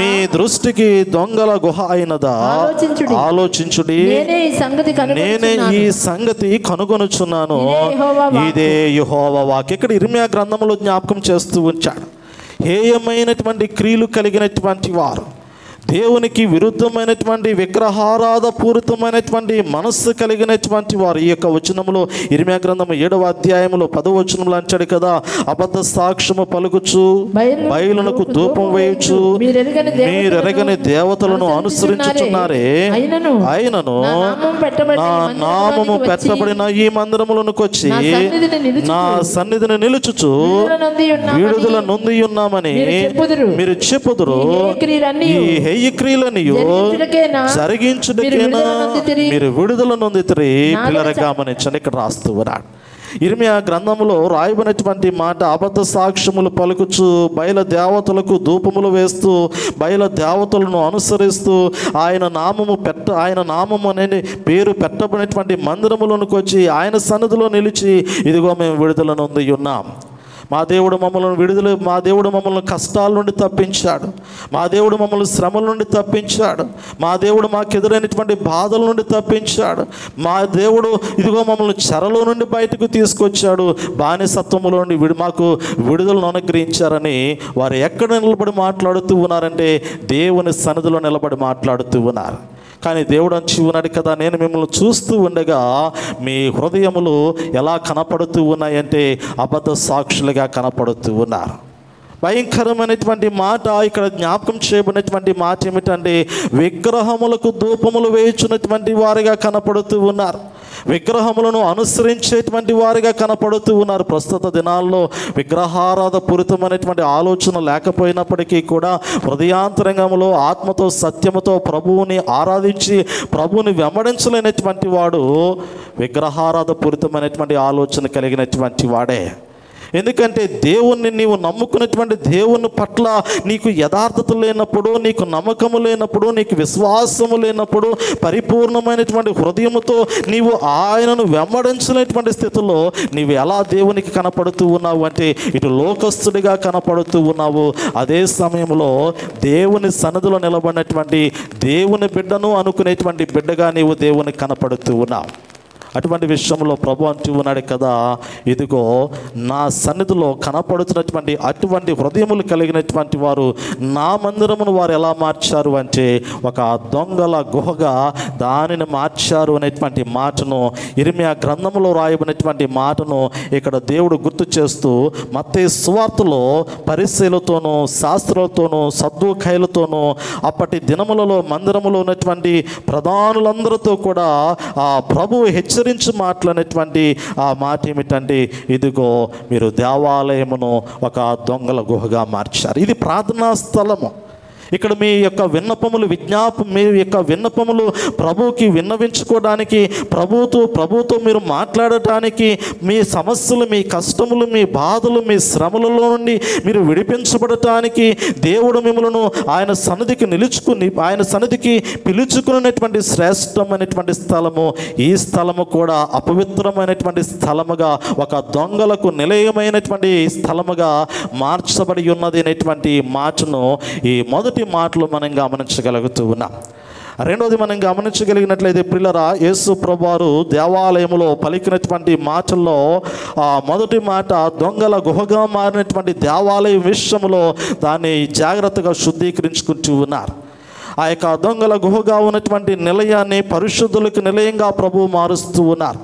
మీ దృష్టికి దొంగల గుహ అయినదా? ఆలోచించుడి, నేనే ఈ సంగతి కనుగొనుచున్నాను. ఇదే యెహోవా వాక్కు. ఇక్కడ ఇర్మియా గ్రంథంలో జ్ఞాపకం చేస్తూ ఉంచాడు. హేయమైనటువంటి క్రియలు కలిగినటువంటి వారు, దేవునికి విరుద్ధమైనటువంటి విగ్రహారాధ పూరితమైనటువంటి మనస్సు కలిగినటువంటి వారు. ఈ యొక్క వచనంలో ఇర్మియా గ్రంథము 7వ అధ్యాయంలో 10వ వచనంలో అంటాడు కదా, అబద్ధ సాక్ష్యము పలుకుచు బయలునకు ధూపం వేయుచు మీరెరగని దేవతలను అనుసరించుచున్నారే, అయినను నా నామము పెట్టబడిన ఈ మందిరములకు వచ్చి నా సన్నిధిని నిలుచుచు విడుదల నొంది ఉన్నామని మీరు చెప్పుదురు. ఈ క్రియలనియు జరిగించుటకేనా మీరు విడుదల నొందితిరి. పిల్లర గమనించండి, ఇక్కడ రాస్తూ ఉన్నాడు. ఇర్మియా గ్రంథంలో రాయబడినటువంటి మాట, అబద్ధ సాక్ష్యములు పలుకుచు బయల దేవతలకు ధూపములు వేస్తూ బయల దేవతలను అనుసరిస్తూ ఆయన నామము అనే పేరు పెట్టబడినటువంటి మందిరములకు వచ్చి ఆయన సన్నిధిలో నిలిచి ఇదిగో మేము విడుదల నొంది ఉన్నాం, మా దేవుడు మమ్మల్ని కష్టాల నుండి తప్పించాడు, మా దేవుడు మమ్మల్ని శ్రమల నుండి తప్పించాడు, మా దేవుడు మాకు ఎదురైనటువంటి బాధల నుండి తప్పించాడు, మా దేవుడు ఇదిగో మమ్మల్ని చెరలో నుండి బయటకు తీసుకొచ్చాడు, బానిసత్వములో నుండి మాకు విడుదలను అనుగ్రహించారని వారు ఎక్కడ నిలబడి మాట్లాడుతూ ఉన్నారంటే దేవుని సన్నిధిలో నిలబడి మాట్లాడుతూ ఉన్నారు. కానీ దేవుడు అంచి ఉన్నాడు కదా, నేను మిమ్మల్ని చూస్తూ ఉండగా మీ హృదయములు ఎలా కనపడుతూ ఉన్నాయంటే అబద్ధ సాక్షులుగా కనపడుతూ ఉన్నారు. భయంకరమైనటువంటి మాట ఇక్కడ జ్ఞాపకం చేయబడినటువంటి మాట ఏమిటంటే, విగ్రహములకు ధూపములు వేయుచున్నటువంటి వారిగా కనపడుతూ ఉన్నారు, విగ్రహములను అనుసరించేటువంటి వారిగా కనపడుతూ ఉన్నారు. ప్రస్తుత దినాల్లో విగ్రహారాధ పూరితమైనటువంటి ఆలోచన లేకపోయినప్పటికీ కూడా హృదయాంతరంగంలో ఆత్మతో సత్యముతో ప్రభువుని ఆరాధించి ప్రభువుని వెంబడించలేనటువంటి వాడు విగ్రహారాధ పూరితమైనటువంటి ఆలోచన కలిగినటువంటి వాడే. ఎందుకంటే దేవుణ్ణి నీవు నమ్ముకున్నటువంటి దేవుని పట్ల నీకు యథార్థత లేనప్పుడు, నీకు నమ్మకము లేనప్పుడు, నీకు విశ్వాసము లేనప్పుడు, పరిపూర్ణమైనటువంటి హృదయముతో నీవు ఆయనను వెంబడించినటువంటి స్థితిలో నీవు ఎలా దేవునికి కనపడుతూ ఉన్నావు అంటే ఇటు లోకస్తుడిగా కనపడుతూ ఉన్నావు, అదే సమయంలో దేవుని సన్నిధిలో నిలబడినటువంటి దేవుని బిడ్డను అనుకునేటువంటి బిడ్డగా నీవు దేవునికి కనపడుతూ ఉన్నావు. అటువంటి విషయంలో ప్రభు అంటూ ఉన్నాడు కదా, ఇదిగో నా సన్నిధిలో కనపడుతున్నటువంటి అటువంటి హృదయములు కలిగినటువంటి వారు నా మందిరమును వారు ఎలా మార్చారు అంటే ఒక దొంగల గుహగా దానిని మార్చారు అనేటువంటి మాటను, ఇర్మియా గ్రంథంలో రాయబడినటువంటి మాటను ఇక్కడ దేవుడు గుర్తు చేస్తూ మత్తయి సువార్తలో పరిసయ్యులతోనూ శాస్త్రులతోనూ సద్దూకయ్యులతోనూ అప్పటి దినములలో మందిరములో ఉన్నటువంటి ప్రధానులందరితో కూడా ఆ ప్రభువు హెచ్చరించి మాట్లాడినటువంటి ఆ మాట ఏమిటంటే, ఇదిగో మీరు దేవాలయమును ఒక దొంగల గుహగా మార్చారు. ఇది ప్రార్థనా స్థలము. ఇక్కడ మీ యొక్క విన్నపములు ప్రభువుకి విన్నవించుకోవడానికి, ప్రభుతో మీరు మాట్లాడటానికి, మీ సమస్యలు, మీ కష్టములు, మీ బాధలు, మీ శ్రమలలో నుండి మీరు విడిపించబడటానికి దేవుడు మిమ్మలను ఆయన సన్నిధికి పిలుచుకున్నటువంటి శ్రేష్టమైనటువంటి స్థలము. ఈ స్థలము కూడా అపవిత్రమైనటువంటి స్థలముగా, ఒక దొంగలకు నిలయమైనటువంటి స్థలముగా మార్చబడి ఉన్నది అనేటువంటి మాటను ఈ మొదటి మాటలు మనం గమనించగలుగుతూ ఉన్నాం. రెండవది మనం గమనించగలిగినట్లయితే ప్రియులారా, యేసు ప్రభువారు దేవాలయంలో పలికినటువంటి మాటల్లో మొదటి మాట దొంగల గుహగా మారినటువంటి దేవాలయం విషయంలో దాన్ని జాగ్రత్తగా శుద్ధీకరించుకుంటూ ఉన్నారు. ఆ యొక్క దొంగల గుహగా ఉన్నటువంటి నిలయాన్ని పరిశుద్ధులకు నిలయంగా ప్రభువు మారుస్తూ ఉన్నారు.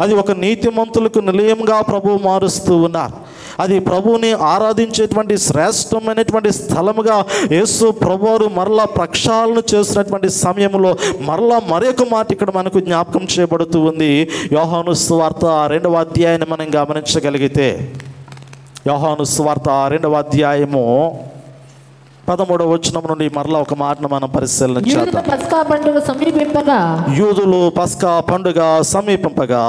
అది ఒక నీతిమంతులకు నిలయంగా ప్రభువు మారుస్తూ ఉన్నారు. అది ప్రభువుని ఆరాధించేటువంటి శ్రేష్టమైనటువంటి స్థలముగా యేసు ప్రభువారు మరలా ప్రక్షాళన చేసినటువంటి సమయంలో మరలా మరొక మాట ఇక్కడ మనకు జ్ఞాపకం చేయబడుతూ ఉంది. యోహాను సువార్త 2వ అధ్యాయాన్ని మనం గమనించగలిగితే, యోహాను సువార్త 2వ అధ్యాయము 13వ వచనం నుండి మరలా ఒక మాటను మనం పరిశీలన చేద్దాం. యూదులు పస్కా పండుగ సమీపింపగా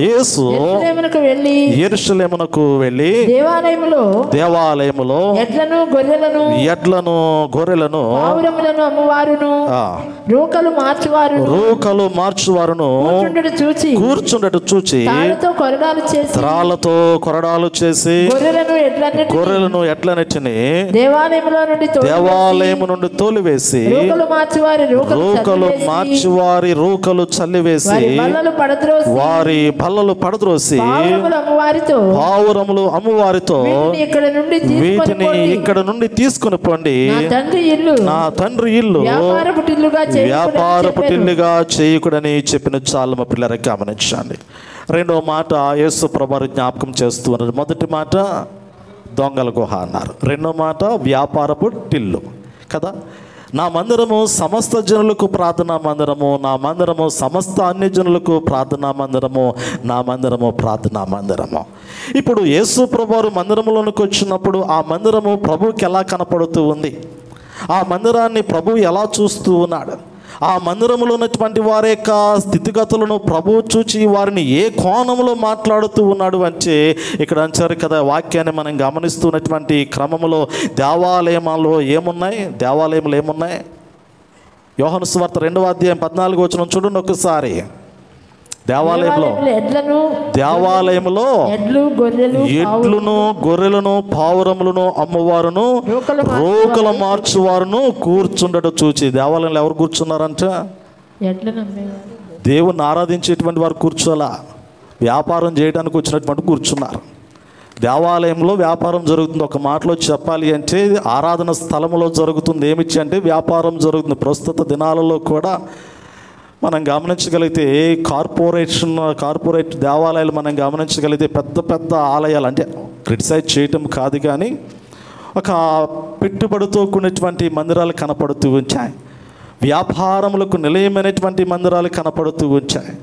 యేసు యెరూషలేమునకు వెళ్ళి దేవాలయములో ఎడ్లను గొర్రెలను రూకలు మార్చువారును కూర్చుండట చూచి త్రాళ్లతో కొరడాలు చేసి గొర్రెలను ఎడ్లనెట్టిని దేవాలయము నుండి తోలివేసి రూకలు మార్చివారి రూకలు చల్లివేసి వారి బల్లలు పడద్రోసి పావురములు అమ్మువారితో వీటిని ఇక్కడ నుండి తీసుకుని పోండి, నా తండ్రి ఇల్లు వ్యాపారపు టిల్లుగా చేయకుడని చెప్పిన చాలు మా పిల్లలకి గమనించండి. రెండవ మాట యేసు ప్రభువు జ్ఞాపకం చేస్తూ ఉన్నారు. మొదటి మాట దొంగల గుహ అన్నారు, రెండో మాట వ్యాపారపు టిల్లు కదా. నా మందిరము సమస్త జనులకు ప్రార్థనా మందిరము, నా మందిరము సమస్త అన్య జనులకు ప్రార్థనా మందిరము, నా మందిరము ప్రార్థనా మందిరము. ఇప్పుడు యేసు ప్రభువారు మందిరంలోనికి వచ్చినప్పుడు ఆ మందిరము ప్రభువుకి ఎలా కనపడుతూ ఉంది, ఆ మందిరాన్ని ప్రభువు ఎలా చూస్తూ ఉన్నాడు, ఆ మందిరంలో ఉన్నటువంటి వారి యొక్క స్థితిగతులను ప్రభువు చూచి వారిని ఏ కోణంలో మాట్లాడుతూ ఉన్నాడు అంటే ఇక్కడ అంటారు కదా. వాక్యాన్ని మనం గమనిస్తున్నటువంటి క్రమంలో దేవాలయంలో ఏమున్నాయి? యోహాను సువార్త 2వ అధ్యాయం 14వ వచనం చూడండి ఒకసారి. దేవాలయంలో ఎడ్లును గొర్రెలను పావురములను అమ్మవారును రూకలు మార్చువారును కూర్చుండట చూచి. దేవాలయంలో ఎవరు కూర్చున్నారంట? దేవుణ్ణి ఆరాధించేటువంటి వారు కూర్చోలా, వ్యాపారం చేయడానికి వచ్చినటువంటి కూర్చున్నారు. దేవాలయంలో వ్యాపారం జరుగుతుంది. ఒక మాటలో చెప్పాలి అంటే ఆరాధన స్థలంలో జరుగుతుంది ఏమిచ్చి అంటే వ్యాపారం జరుగుతుంది. ప్రస్తుత దినాలలో కూడా మనం గమనించగలిగితే కార్పొరేట్ దేవాలయాలు మనం గమనించగలిగితే పెద్ద పెద్ద ఆలయాలు, అంటే క్రిటిసైజ్ చేయటం కాదు కానీ ఒక పెట్టుబడితో కూడినటువంటి మందిరాలు కనపడుతూ వచ్చాయి, వ్యాపారములకు నిలయమైనటువంటి మందిరాలు కనపడుతూ వచ్చాయి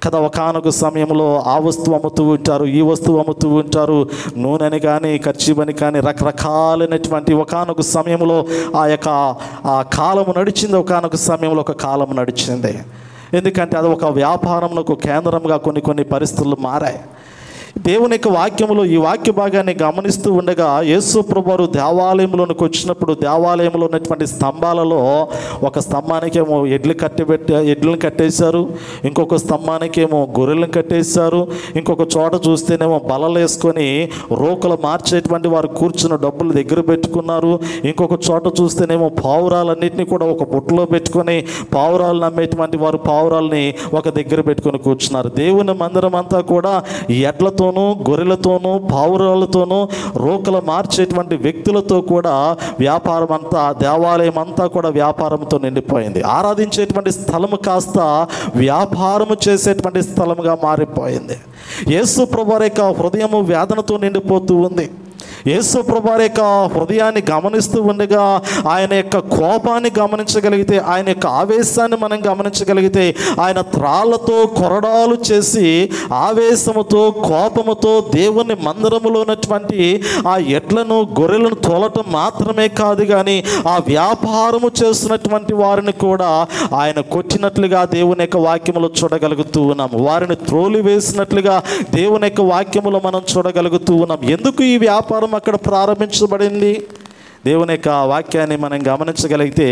కదా. ఒకానొక సమయంలో ఆ వస్తువు అమ్ముతూ ఉంటారు, ఈ వస్తువు అమ్ముతూ ఉంటారు, నూనెని కానీ ఖర్చీబని కానీ రకరకాలైనటువంటి ఒకానొక సమయంలో ఆ కాలము నడిచింది. ఒకానొక సమయంలో ఒక కాలము నడిచింది. ఎందుకంటే అది ఒక వ్యాపారంలో కేంద్రంగా కొన్ని పరిస్థితులు మారాయి. దేవుని యొక్క వాక్యములో ఈ వాక్య భాగాన్ని గమనిస్తూ ఉండగా యేసు ప్రభువారు దేవాలయంలోనికి వచ్చినప్పుడు దేవాలయంలో ఉన్నటువంటి స్తంభాలలో ఒక స్తంభానికేమో ఎడ్లను కట్టేశారు, ఇంకొక స్తంభానికేమో గొర్రెలను కట్టేశారు, ఇంకొక చోట చూస్తేనేమో బలలు వేసుకొని రోకలు మార్చేటువంటి వారు కూర్చున్న డబ్బులు దగ్గర పెట్టుకున్నారు, ఇంకొక చోట చూస్తేనేమో పావురాలన్నింటినీ కూడా ఒక బుట్టలో పెట్టుకొని పావురాలు నమ్మేటువంటి వారు పావురాలని ఒక దగ్గర పెట్టుకొని కూర్చున్నారు. దేవుని మందిరం అంతా కూడా ఎడ్లతో గొర్రెలతోనూ పావురాలతోనూ రోకలు మార్చేటువంటి వ్యక్తులతో కూడా వ్యాపారం అంతా, దేవాలయం అంతా కూడా వ్యాపారంతో నిండిపోయింది. ఆరాధించేటువంటి స్థలము కాస్త వ్యాపారము చేసేటువంటి స్థలముగా మారిపోయింది. యేసు ప్రభువారి యొక్క హృదయము వేదనతో నిండిపోతూ ఉంది. యేసు ప్రభువారి యొక్క హృదయాన్ని గమనిస్తూ ఉండగా ఆయన యొక్క కోపాన్ని గమనించగలిగితే, ఆయన యొక్క ఆవేశాన్ని మనం గమనించగలిగితే, ఆయన త్రాళ్లతో కొరడాలు చేసి ఆవేశముతో కోపముతో దేవుని మందిరములో ఉన్నటువంటి ఆ ఎడ్లను గొర్రెలను తోలటం మాత్రమే కాదు కానీ ఆ వ్యాపారము చేస్తున్నటువంటి వారిని కూడా ఆయన కొట్టినట్లుగా దేవుని యొక్క వాక్యములో చూడగలుగుతూ ఉన్నాం. వారిని త్రోలి వేసినట్లుగా దేవుని యొక్క వాక్యములో మనం చూడగలుగుతూ ఉన్నాం. ఎందుకు ఈ వ్యాపారం అక్కడ ప్రారంభించబడింది? దేవుని యొక్క వాక్యాన్ని మనం గమనించగలిగితే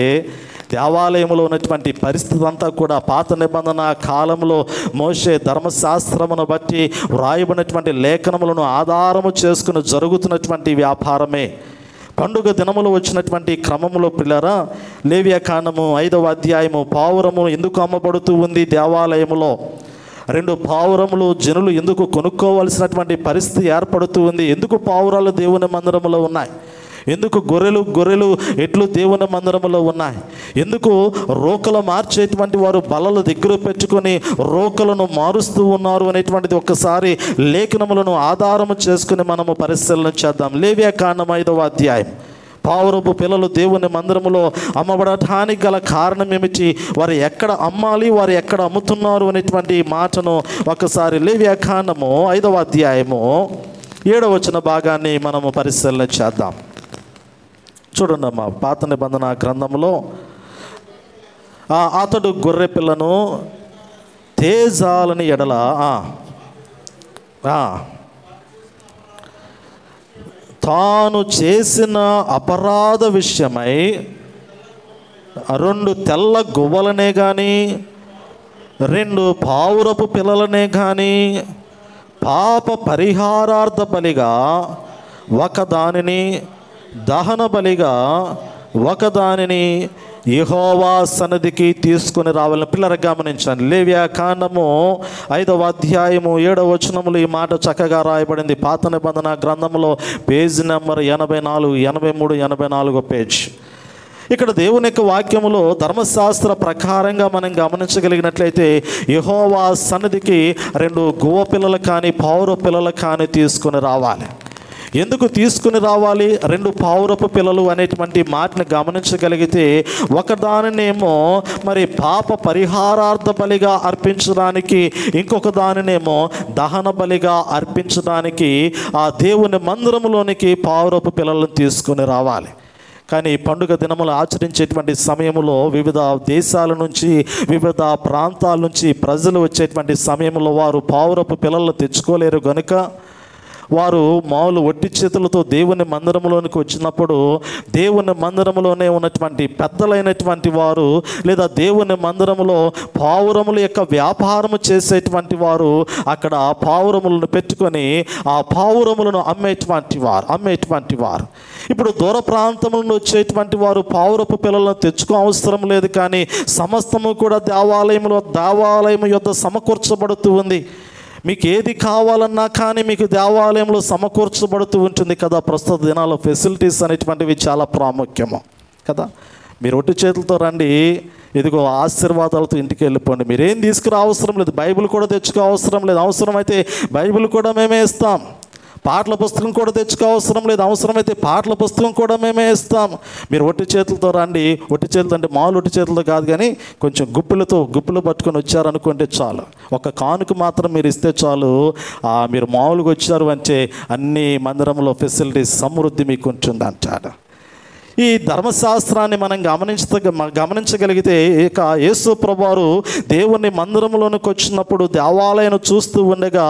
దేవాలయంలో ఉన్నటువంటి పరిస్థితి అంతా కూడా పాత నిబంధన కాలంలో మోషే ధర్మశాస్త్రమును బట్టి వ్రాయబడినటువంటి లేఖనములను ఆధారము చేసుకుని జరుగుతున్నటువంటి వ్యాపారమే. పండుగ దినములు వచ్చినటువంటి క్రమంలో పిల్లరా, లేవియాకాండము 5వ అధ్యాయము పావురము ఎందుకు అమ్మబడుతూ ఉంది దేవాలయములో, 2 పావురములు జనులు ఎందుకు కొనుక్కోవలసినటువంటి పరిస్థితి ఏర్పడుతూ ఉంది, ఎందుకు పావురాలు దేవుని మందిరంలో ఉన్నాయి, ఎందుకు గొర్రెలు ఎట్లు దేవుని మందిరములో ఉన్నాయి? ఎందుకు రోకలు మార్చేటువంటి వారు బలలు దగ్గర పెట్టుకొని రోకలను మారుస్తూ ఉన్నారు అనేటువంటిది ఒక్కసారి లేఖనములను ఆధారము చేసుకుని మనము పరిశీలన చేద్దాం. లేవ్యాకాండం 5వ అధ్యాయం. పావురపు పిల్లలు దేవుని మందిరములో అమ్మబడటానికి గల కారణం ఏమిటి? వారు ఎక్కడ అమ్మాలి, వారు ఎక్కడ అమ్ముతున్నారు అనేటువంటి మాటను ఒకసారి లేవ్యాకాండము 5వ అధ్యాయము 7వ వచన భాగాన్ని మనము పరిశీలన చేద్దాం. చూడండి అమ్మా, పాత నిబంధన గ్రంథంలో అతడు గొర్రె పిల్లను తేజాలని ఎడల తాను చేసిన అపరాధ విషయమై 2 తెల్ల గువ్వలనే కానీ 2 పావురపు పిల్లలనే కానీ పాప పరిహారార్థ బలిగా ఒకదానిని, దహన బలిగా ఒకదానిని యెహోవా సన్నిధికి తీసుకుని రావాలని. పిల్లలు గమనించండి, లేవ్యాకాండము 5వ అధ్యాయము 7వ వచనములు ఈ మాట చక్కగా రాయబడింది. పాత నిబంధన గ్రంథంలో పేజీ నెంబర్ 84, 83, 84 పేజ్. ఇక్కడ దేవుని యొక్క వాక్యములో ధర్మశాస్త్ర ప్రకారంగా మనం గమనించగలిగినట్లయితే యెహోవా సన్నిధికి 2 గువ్వ పిల్లలు కానీ పావుర పిల్లలు కానీ తీసుకుని రావాలి. ఎందుకు తీసుకుని రావాలి? 2 పావురపు పిల్లలు అనేటువంటి మాటను గమనించగలిగితే ఒకదానినేమో మరి పాప పరిహారార్థ బలిగా అర్పించడానికి, ఇంకొక దానినేమో దహన బలిగా అర్పించడానికి ఆ దేవుని మందిరంలోనికి పావురపు పిల్లలను తీసుకుని రావాలి. కానీ పండుగ దినములు ఆచరించేటువంటి సమయంలో వివిధ దేశాల నుంచి, వివిధ ప్రాంతాల నుంచి ప్రజలు వచ్చేటువంటి సమయంలో వారు పావురపు పిల్లలను తెచ్చుకోలేరు కనుక వారు మామూలు ఒట్టి చేతులతో దేవుని మందిరంలోనికి వచ్చినప్పుడు దేవుని మందిరంలోనే ఉన్నటువంటి పెద్దలైనటువంటి వారు లేదా దేవుని మందిరంలో పావురముల యొక్క వ్యాపారము చేసేటువంటి వారు అక్కడ పావురములను పెట్టుకొని ఆ పావురములను అమ్మేటువంటి వారు. ఇప్పుడు దూర ప్రాంతములను వచ్చేటువంటి వారు పావురపు పిల్లలను తెచ్చుకో అవసరం లేదు, కానీ సమస్తము కూడా దేవాలయం యొద్ద సమకూర్చబడుతూ ఉంది. మీకు ఏది కావాలన్నా కానీ మీకు దేవాలయంలో సమకూర్చబడుతూ ఉంటుంది కదా. ప్రస్తుత దినాల్లో ఫెసిలిటీస్ అనేటువంటివి చాలా ప్రాముఖ్యము కదా. మీరు ఒట్టి చేతులతో రండి, ఇదిగో ఆశీర్వాదాలతో ఇంటికి వెళ్ళిపోండి. మీరేం తీసుకురా అవసరం లేదు, బైబిల్ కూడా తెచ్చుకో అవసరం లేదు. అవసరమైతే బైబిల్ కూడా మేమే ఇస్తాం. పాటల పుస్తకం కూడా తెచ్చుకో అవసరం లేదు, అవసరమైతే పాటల పుస్తకం కూడా మేమే ఇస్తాం. మీరు ఒట్టి చేతులతో రండి. ఒట్టి చేతులు అంటే మామూలు ఒట్టి చేతులతో కాదు, కానీ కొంచెం గుప్పులు పట్టుకొని వచ్చారనుకుంటే చాలు. ఒక కానుక మాత్రం మీరు ఇస్తే చాలు. మీరు మామూలుగా వచ్చారు అంటే అన్ని మందిరంలో ఫెసిలిటీస్ సమృద్ధి మీకు ఉంటుంది అంటాడు. ఈ ధర్మశాస్త్రాన్ని మనం గమనించగలిగితే ఇక యేసు ప్రభువారు దేవుని మందిరంలోనికి వచ్చినప్పుడు దేవాలయం చూస్తూ ఉండగా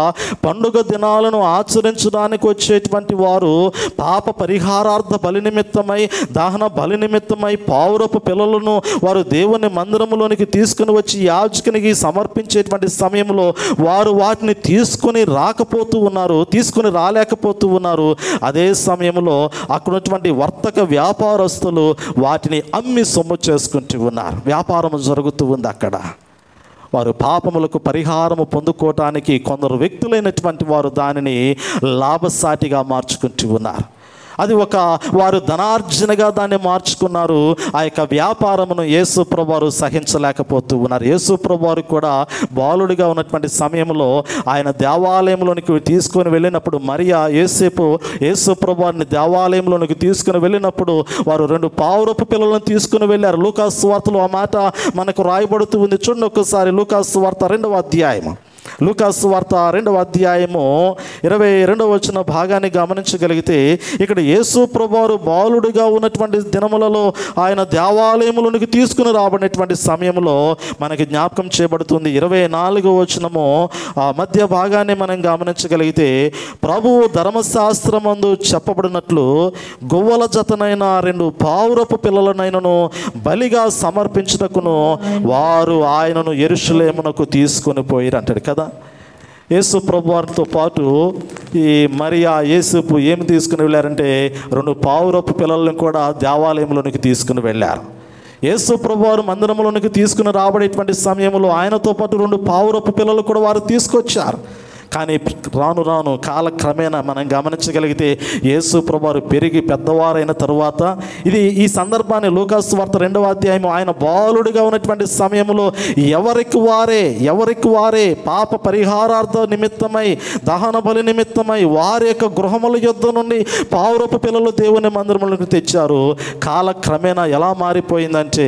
పండుగ దినాలను ఆచరించడానికి వచ్చేటువంటి వారు పాప పరిహారార్థ బలి నిమిత్తమై, దహన బలి నిమిత్తమై పావురపు పిల్లలను వారు దేవుని మందిరంలోనికి తీసుకుని వచ్చి యాజకునికి సమర్పించేటువంటి సమయంలో వారు వాటిని తీసుకుని రాలేకపోతూ ఉన్నారు. అదే సమయంలో అక్కడున్నటువంటి వర్తక వ్యాపారస్తులు వాటిని అమ్మి సొమ్ము చేసుకుంటూ ఉన్నారు. వ్యాపారం జరుగుతూ ఉంది అక్కడ. వారు పాపములకు పరిహారము పొందుకోవటానికి కొందరు వ్యక్తులైనటువంటి వారు దానిని లాభసాటిగా మార్చుకుంటూ ఉన్నారు. అది వారు ధనార్జనగా దాన్ని మార్చుకున్నారు. ఆ యొక్క వ్యాపారమును యేసు ప్రభువారు సహించలేకపోతూ ఉన్నారు. యేసు ప్రభువారు కూడా బాలుడిగా ఉన్నటువంటి సమయంలో ఆయన దేవాలయంలోనికి తీసుకొని వెళ్ళినప్పుడు మరియా యేసు ప్రభువారిని దేవాలయంలోనికి తీసుకుని వెళ్ళినప్పుడు వారు 2 పావురపు పిల్లలను తీసుకుని వెళ్ళారు. లూకాసు సువార్తలో ఆ మాట మనకు రాయబడుతూ ఉంది. చూడండి ఒకసారి లూకాసు సువార్త 2వ అధ్యాయము. లూకాసు వార్త 2వ అధ్యాయము 22వ వచన భాగాన్ని గమనించగలిగితే ఇక్కడ యేసు ప్రభువారు బాలుడిగా ఉన్నటువంటి దినములలో ఆయన దేవాలయములోనికి తీసుకుని రాబడినటువంటి సమయంలో మనకి జ్ఞాపకం చేయబడుతుంది. 24వ వచనము ఆ మధ్య భాగాన్ని మనం గమనించగలిగితే ప్రభువు ధర్మశాస్త్రమందు చెప్పబడినట్లు గువ్వల జతనైన 2 పావురపు పిల్లలనైనను బలిగా సమర్పించుటకును వారు ఆయనను యెరూషలేమునకు తీసుకొని పోయిరు అంటాడు కదా. యేసు ప్రభువారితో పాటు ఈ మరియా యేసుపు ఏమి తీసుకుని వెళ్ళారంటే 2 పావురపు పిల్లలను కూడా దేవాలయంలోనికి తీసుకుని వెళ్ళారు. యేసు ప్రభువారు మందిరంలోనికి తీసుకుని రాబడేటువంటి సమయంలో ఆయనతో పాటు 2 పావురపు పిల్లలు కూడా వారు తీసుకొచ్చారు. కానీ రాను రాను కాలక్రమేణా మనం గమనించగలిగితే యేసు ప్రభువారు పెరిగి పెద్దవారైన తరువాత ఈ సందర్భాన్ని లూకాసు వార్త 2వ అధ్యాయం ఆయన బాలుడిగా ఉన్నటువంటి సమయంలో ఎవరికి వారే పాప పరిహారార్థ నిమిత్తమై దహన బలి నిమిత్తమై వారి యొక్క గృహముల యొద్ద నుండి పావురపు పిల్లలు దేవుని మందిరములకు తెచ్చారు. కాలక్రమేణా ఎలా మారిపోయిందంటే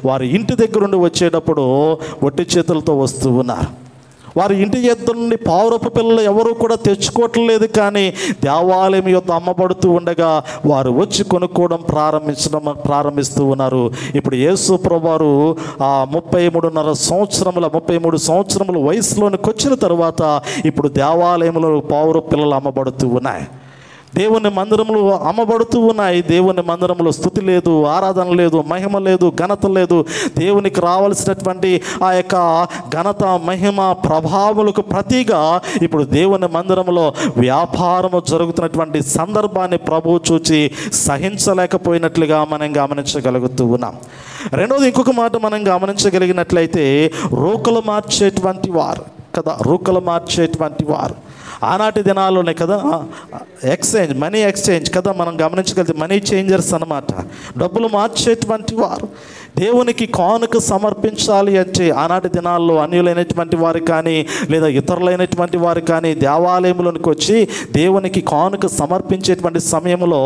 వారి ఇంటి దగ్గర నుండి వచ్చేటప్పుడు ఒట్టి చేతులతో వస్తూ ఉన్నారు. వారి ఇంటి యొద్ద నుండి పావురపు పిల్లలు ఎవరు కూడా తెచ్చుకోవట్లేదు, కానీ దేవాలయం యొద్ద అమ్మబడుతూ ఉండగా వారు వచ్చి కొనుక్కోవడం ప్రారంభిస్తూ ఉన్నారు. ఇప్పుడు యేసు ప్రభువారు 33 సంవత్సరముల వయసులోనికి వచ్చిన తర్వాత ఇప్పుడు దేవాలయంలో పావురపు పిల్లలు అమ్మబడుతూ ఉన్నాయి. దేవుని మందిరములు అమ్మబడుతూ ఉన్నాయి. దేవుని మందిరములో స్తుతి లేదు, ఆరాధన లేదు, మహిమ లేదు, ఘనత లేదు. దేవునికి రావాల్సినటువంటి ఆ యొక్క ఘనత, మహిమ, ప్రభావములకు ప్రతిగా ఇప్పుడు దేవుని మందిరంలో వ్యాపారము జరుగుతున్నటువంటి సందర్భాన్ని ప్రభువు చూచి సహించలేకపోయినట్లుగా మనం గమనించగలుగుతూ ఉన్నాం. రెండవది, ఇంకొక మాట మనం గమనించగలిగినట్లయితే రూకలు మార్చేటువంటి వారు ఆనాటి దినాల్లోనే కదా మనీ ఎక్స్చేంజ్ కదా మనం గమనించగలిగితే మనీ చేంజర్స్ అన్నమాట. డబ్బులు మార్చేటువంటి వారు. దేవునికి కానుక సమర్పించాలి అంటే ఆనాటి దినాల్లో అన్యులైనటువంటి వారు కానీ లేదా ఇతరులైనటువంటి వారు కానీ దేవాలయంలోనికి వచ్చి దేవునికి కానుక సమర్పించేటువంటి సమయంలో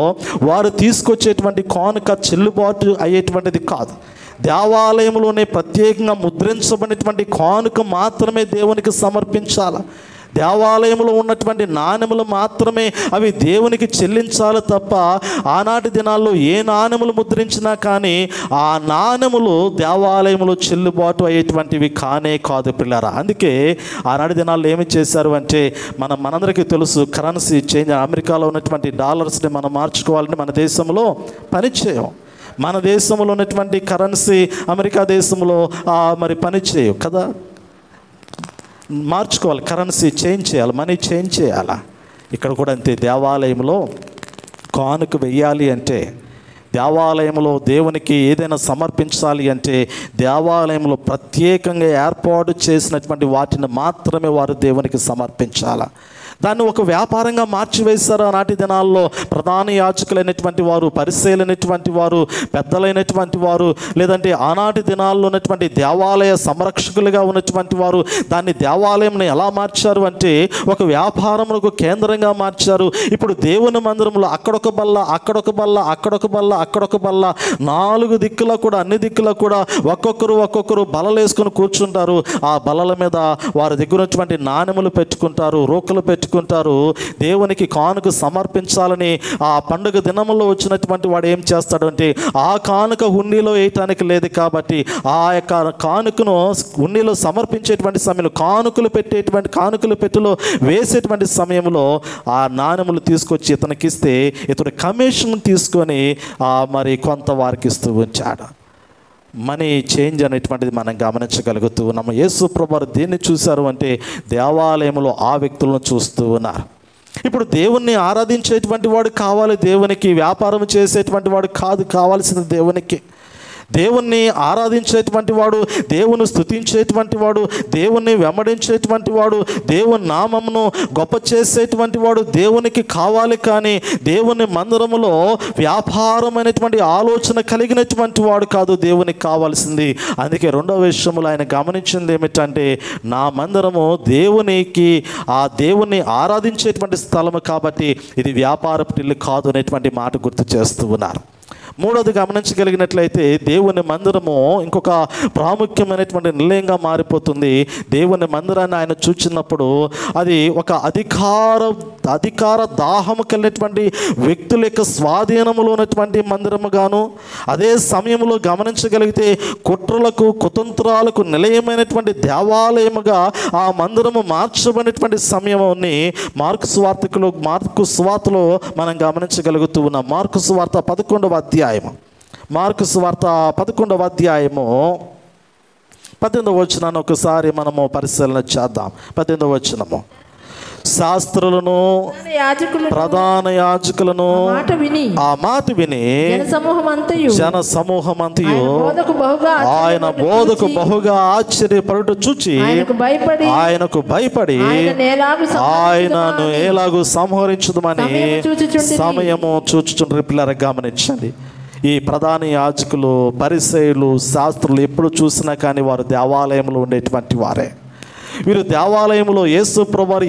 వారు తీసుకొచ్చేటువంటి కానుక చెల్లుబాటు అయ్యేటువంటిది కాదు. దేవాలయంలోనే ప్రత్యేకంగా ముద్రించబడినటువంటి కానుక మాత్రమే దేవునికి సమర్పించాలి. దేవాలయంలో ఉన్నటువంటి నాణెములు మాత్రమే అవి దేవునికి చెల్లించాలి తప్ప ఆనాటి దినాల్లో ఏ నాణెములు ముద్రించినా కానీ ఆ నాణెములు దేవాలయంలో చెల్లుబాటు అయ్యేటువంటివి కాదు పిల్లరా. అందుకే ఆనాటి దినాల్లో ఏమి చేశారు అంటే మనందరికీ తెలుసు, కరెన్సీ చేంజ్. అమెరికాలో ఉన్నటువంటి డాలర్స్ని మనం మార్చుకోవాలంటే మన దేశంలో పనిచేయం. మన దేశంలో ఉన్నటువంటి కరెన్సీ అమెరికా దేశంలో మరి పనిచేయవు కదా. మార్చుకోవాలి, కరెన్సీ చేంజ్ చేయాలి, మనీ చేంజ్ చేయాలా. ఇక్కడ కూడా అంతే. దేవాలయంలో కానుక వెయ్యాలి అంటే, దేవాలయంలో దేవునికి ఏదైనా సమర్పించాలి అంటే దేవాలయంలో ప్రత్యేకంగా ఏర్పాటు చేసినటువంటి వాటిని మాత్రమే వారు దేవునికి సమర్పించాలి. దాన్ని ఒక వ్యాపారంగా మార్చివేశారు ఆనాటి దినాల్లో. ప్రధాన యాజకులైనటువంటి వారు, పరిసయ్యులైనటువంటి వారు, పెద్దలైనటువంటి వారు, లేదంటే ఆనాటి దినాల్లో ఉన్నటువంటి దేవాలయ సంరక్షకులుగా ఉన్నటువంటి వారు దాన్ని దేవాలయంని ఎలా మార్చారు అంటే ఒక వ్యాపారములకు కేంద్రంగా మార్చారు. ఇప్పుడు దేవుని మందిరంలో అక్కడొక బల్ల, అక్కడొక బల్ల, అక్కడొక బల్ల, అక్కడొక బల్ల, 4 దిక్కులా కూడా అన్ని దిక్కులా కూడా ఒక్కొక్కరు బల్లలు వేసుకొని కూర్చుంటారు. ఆ బల్లల మీద వారి దగ్గర ఉన్నటువంటి నాణెములు పెట్టుకుంటారు, రోకలు పెట్టుకుంటారు. దేవునికి కానుక సమర్పించాలని ఆ పండుగ దినములో వచ్చినటువంటి వాడు ఏం చేస్తాడు అంటే ఆ కానుక హుండీలో వేయటానికి లేదు కాబట్టి ఆ యొక్క కానుకను హుండీలో సమర్పించేటువంటి సమయంలో కానుకలు పెట్టెలో వేసేటువంటి సమయంలో ఆ నాణెములు తీసుకొచ్చి ఇతనికిస్తే ఇతడు కమిషన్ తీసుకొని మరి కొంత వారికి ఇస్తూ ఉంచాడు. మనీ చేంజ్ అనేటువంటిది మనం గమనించగలుగుతూ ఉన్నాము. యేసు ప్రభువారు దేన్ని చూశారు అంటే దేవాలయంలో ఆ వ్యక్తులను చూస్తూ ఉన్నారు. ఇప్పుడు దేవుణ్ణి ఆరాధించేటువంటి వాడు కావాలి, దేవునికి వ్యాపారం చేసేటువంటి వాడు కావాల్సింది దేవునికి. దేవుణ్ణి ఆరాధించేటువంటి వాడు, దేవుని స్తుతించేటువంటి వాడు, దేవుణ్ణి వెంబడించేటువంటి వాడు, దేవుని నామమును గొప్ప చేసేటువంటి వాడు దేవునికి కావాలి. కానీ దేవుని మందిరములో వ్యాపారమైనటువంటి ఆలోచన కలిగినటువంటి వాడు కాదు దేవునికి కావాల్సింది. అందుకే రెండవ విషయంలో ఆయన గమనించింది ఏమిటంటే నా మందిరము దేవుని ఆరాధించేటువంటి స్థలము కాబట్టి ఇది వ్యాపారపు ఇల్లు కాదు అనేటువంటి మాట గుర్తు చేస్తూ ఉన్నారు. మూడోది గమనించగలిగినట్లయితే దేవుని మందిరము ఇంకొక ప్రాముఖ్యమైనటువంటి నిలయంగా మారిపోతుంది. దేవుని మందిరాన్ని ఆయన చూచినప్పుడు అది ఒక అధికార దాహము కలిగినటువంటి వ్యక్తుల యొక్క స్వాధీనములో ఉన్నటువంటి మందిరముగాను, అదే సమయంలో గమనించగలిగితే కుట్రలకు కుతంత్రాలకు నిలయమైనటువంటి దేవాలయముగా ఆ మందిరము మార్చబడినటువంటి సమయాన్ని మార్కు సువార్తలో మనం గమనించగలుగుతూ ఉన్నాం. మార్కు సువార్త 11వ అధ్యాయము, మార్కు సువార్త 11వ అధ్యాయము 18వ వచనాన్ని ఒకసారి మనము పరిశీలన చేద్దాం. 18వ వచనము, శాస్త్రులను ప్రధాన యాజకులను ఆ మాట విని జన సమూహమంతయు ఆయన బోధకు బహుగా ఆశ్చర్యపడుట చూచి ఆయనకు భయపడి ఆయనను ఎలాగూ సంహరించుదమని సమయము చూచుచుండ్రి. పిల్లలు గమనించండి, ఈ ప్రధాన యాజకులు, పరిసయ్యులు, శాస్త్రులు ఎప్పుడు చూసినా కానీ వారు దేవాలయంలో ఉండేటువంటి వారే. వీరు దేవాలయంలో యేసు ప్రభువారు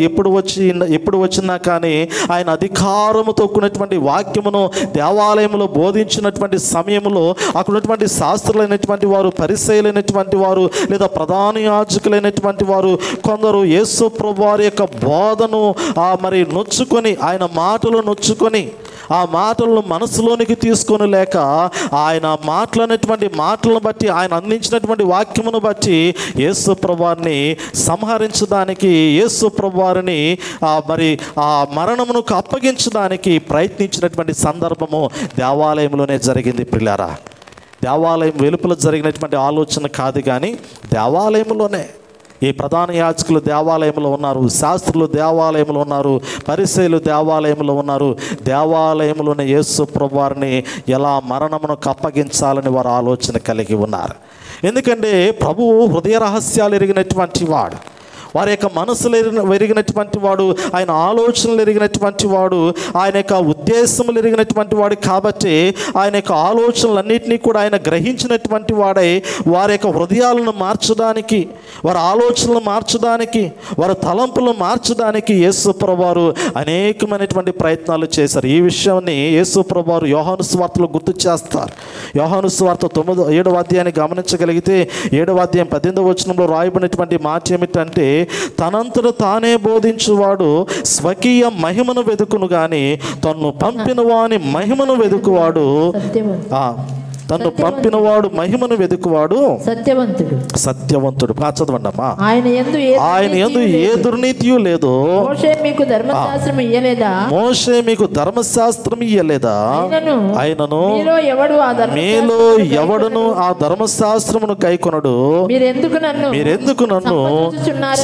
ఎప్పుడు వచ్చినా కానీ ఆయన అధికారముతో కూడినటువంటి వాక్యమును దేవాలయంలో బోధించినటువంటి సమయంలో అక్కడ ఉన్నటువంటి శాస్త్రులైనటువంటి వారు, పరిసయ్యులైనటువంటి వారు, లేదా ప్రధాన యాజకులైనటువంటి వారు కొందరు యేసు ప్రభువారి యొక్క బోధను మరి నొచ్చుకొని, ఆయన మాటలు నొచ్చుకొని ఆ మాటలను మనసులోనికి తీసుకొని లేక ఆయన మాటలనేటువంటి మాటలను బట్టి, ఆయన అందించినటువంటి వాక్యమును బట్టి యేసు ప్రభువారిని సంహరించడానికి, యేసు ప్రభువారిని మరి ఆ మరణమునకు అప్పగించడానికి ప్రయత్నించినటువంటి సందర్భము దేవాలయంలోనే జరిగింది. ప్రియులారా, దేవాలయం వెలుపల జరిగినటువంటి ఆలోచన కాదు, కానీ దేవాలయంలోనే ఈ ప్రధాన యాజకులు దేవాలయంలో ఉన్నారు, శాస్త్రులు దేవాలయంలో ఉన్నారు, పరిసయ్యులు దేవాలయంలో ఉన్నారు. దేవాలయంలోనే యేసు ప్రభువారిని ఎలా మరణమునకు అప్పగించాలని వారు ఆలోచన కలిగి ఉన్నారు. ఎందుకంటే ప్రభువు హృదయ రహస్యాలు ఎరిగినటువంటి వాడు, వారి యొక్క మనసులు ఎరిగినటువంటి వాడు, ఆయన ఆలోచనలు ఎరిగినటువంటి వాడు, ఆయన యొక్క ఉద్దేశములు ఎరిగినటువంటి వాడు. కాబట్టి ఆయన యొక్క ఆలోచనలన్నింటినీ కూడా ఆయన గ్రహించినటువంటి వాడై వారి యొక్క హృదయాలను మార్చడానికి, వారి ఆలోచనలు మార్చడానికి, వారి తలంపులను మార్చడానికి యేసు ప్రభువారు అనేకమైనటువంటి ప్రయత్నాలు చేశారు. ఈ విషయాన్ని యేసు ప్రభువారు యోహాను సువార్తలో గుర్తు చేస్తారు. యోహాను సువార్త 7వ అధ్యాయాన్ని గమనించగలిగితే 7వ అధ్యాయం 18వ వచనంలో రాయబడినటువంటి మాట ఏమిటంటే, తనంతట తానే బోధించువాడు స్వకీయ మహిమను వెదుకును గాని తన్ను పంపిన వాని మహిమను వెదుకువాడు, తన్ను పంపినవాడు మహిమను వెదుకువాడు సత్యవంతుడు. చదవండమ్మా. ఆయన యందు ఏ దుర్నీతియు లేదు. మోషే మీకు ధర్మశాస్త్రం ఇయ్యలేదా? ఆయనను మీలో ఎవడును ఆ ధర్మశాస్త్రమును కైకొనడు. మీరెందుకు నన్ను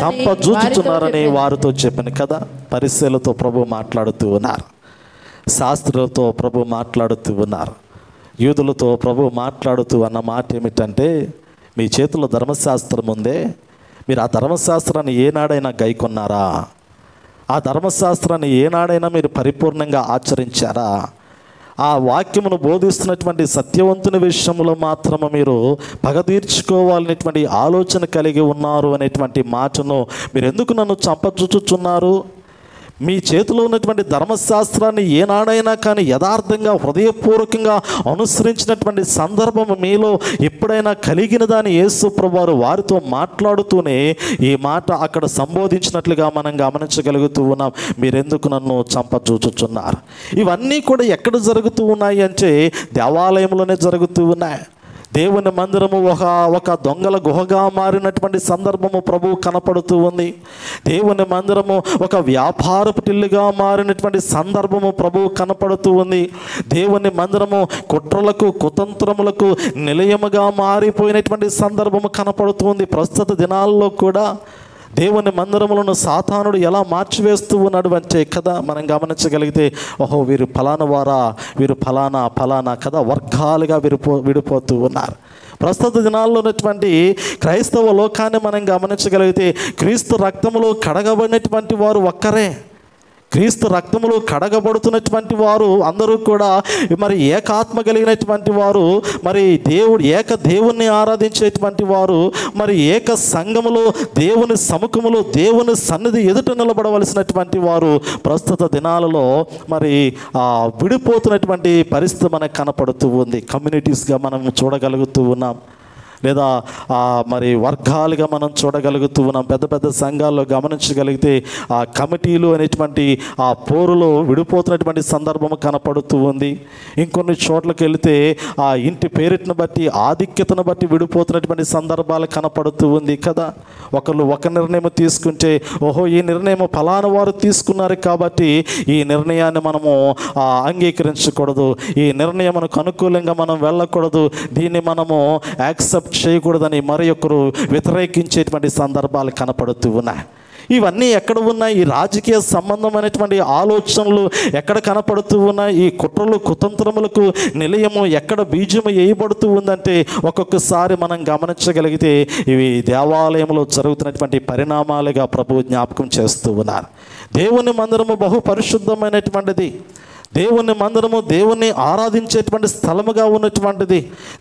సంపజూచుచున్నారని వారితో చెప్పాను కదా. పరిసయ్యులతో ప్రభు మాట్లాడుతూ ఉన్నారు, శాస్త్రులతో ప్రభు మాట్లాడుతూ ఉన్నారు, యూదులతో ప్రభు మాట్లాడుతూ అన్న మాట ఏమిటంటే, మీ చేతిలో ధర్మశాస్త్రం ఉందే, మీరు ఆ ధర్మశాస్త్రాన్ని ఏనాడైనా గైకొన్నారా? ఆ ధర్మశాస్త్రాన్ని ఏనాడైనా మీరు పరిపూర్ణంగా ఆచరించారా? ఆ వాక్యమును బోధిస్తున్నటువంటి సత్యవంతుని విషయంలో మాత్రమే మీరు పగ తీర్చుకోవాలనేటువంటి ఆలోచన కలిగి ఉన్నారు అనేటువంటి మాటను మీరు ఎందుకు నన్ను చంపచూచుచున్నారు? మీ చేతిలో ఉన్నటువంటి ధర్మశాస్త్రాన్ని ఏనాడైనా కానీ యథార్థంగా హృదయపూర్వకంగా అనుసరించినటువంటి సందర్భం మీలో ఎప్పుడైనా కలిగినదాని యేసు ప్రభువారు వారితో మాట్లాడుతూనే ఈ మాట అక్కడ సంబోధించినట్లుగా మనం గమనించగలుగుతూ ఉన్నాం. మీరెందుకు నన్ను చంపచూచుచున్నారు? ఇవన్నీ కూడా ఎక్కడ జరుగుతూ ఉన్నాయి అంటే దేవాలయంలోనే జరుగుతూ ఉన్నాయి. దేవుని మందిరము ఒక దొంగల గుహగా మారినటువంటి సందర్భము ప్రభువు కనపడుతూ ఉంది. దేవుని మందిరము ఒక వ్యాపారపు టిల్లుగా మారినటువంటి సందర్భము ప్రభువు కనపడుతూ ఉంది. దేవుని మందిరము కుట్రలకు కుతంత్రములకు నిలయముగా మారిపోయినటువంటి సందర్భము కనపడుతుంది. ప్రస్తుత దినాల్లో కూడా దేవుని మందిరములను సాతానుడు ఎలా మార్చివేస్తూ ఉన్నాడు అంటే కదా మనం గమనించగలిగితే, ఓహో వీరు ఫలానా వారా, వీరు ఫలానా కదా వర్గాలుగా విడిపోతూ ఉన్నారు. ప్రస్తుత దినాల్లో ఉన్నటువంటి క్రైస్తవ లోకాన్ని మనం గమనించగలిగితే క్రీస్తు రక్తములో కడగబడినటువంటి వారు ఒక్కరే. క్రీస్తు రక్తములో కడగబడుతున్నటువంటి వారు అందరూ కూడా మరి ఏకాత్మ కలిగినటువంటి వారు, మరి దేవుణ్ణి ఆరాధించేటువంటి వారు, మరి ఏక సంఘములో దేవుని సముఖములో దేవుని సన్నిధి ఎదుట నిలబడవలసినటువంటి వారు ప్రస్తుత దినాలలో మరి విడిపోతున్నటువంటి పరిస్థితి మనకు కనపడుతూ ఉంది. కమ్యూనిటీస్గా మనం చూడగలుగుతూ ఉన్నాం, లేదా మరి వర్గాలుగా మనం చూడగలుగుతూ ఉన్నాం. పెద్ద పెద్ద సంఘాల్లో గమనించగలిగితే ఆ కమిటీలు అనేటువంటి ఆ పోరులో విడిపోతున్నటువంటి సందర్భం కనపడుతూ ఉంది. ఇంకొన్ని చోట్లకి వెళితే ఆ ఇంటి పేరిటను బట్టి ఆధిక్యతను బట్టి విడిపోతున్నటువంటి సందర్భాలు కనపడుతూ ఉంది కదా. ఒకళ్ళు ఒక నిర్ణయం తీసుకుంటే, ఓహో ఈ నిర్ణయం ఫలానా వారు తీసుకున్నారు కాబట్టి ఈ నిర్ణయాన్ని మనము అంగీకరించకూడదు, ఈ నిర్ణయం మనకు అనుకూలంగా మనం వెళ్ళకూడదు, దీన్ని మనము యాక్సెప్ట్ చేయకూడదని మరి ఒకరు వ్యతిరేకించేటువంటి సందర్భాలు కనపడుతూ ఉన్నాయి. ఇవన్నీ ఎక్కడ ఉన్నాయి? ఈ రాజకీయ సంబంధమైనటువంటి ఆలోచనలు ఎక్కడ కనపడుతూ ఉన్నాయి? ఈ కుట్రలు కుతంత్రములకు నిలయము ఎక్కడ బీజము వేయబడుతూ ఉందంటే ఒక్కొక్కసారి మనం గమనించగలిగితే ఇవి దేవాలయంలో జరుగుతున్నటువంటి పరిణామాలుగా ప్రభువు జ్ఞాపకం చేస్తూ ఉన్నారు. దేవుని మందిరము బహు పరిశుద్ధమైనటువంటిది. దేవుని మందిరము దేవుని ఆరాధించేటువంటి స్థలముగా ఉన్నటువంటిది.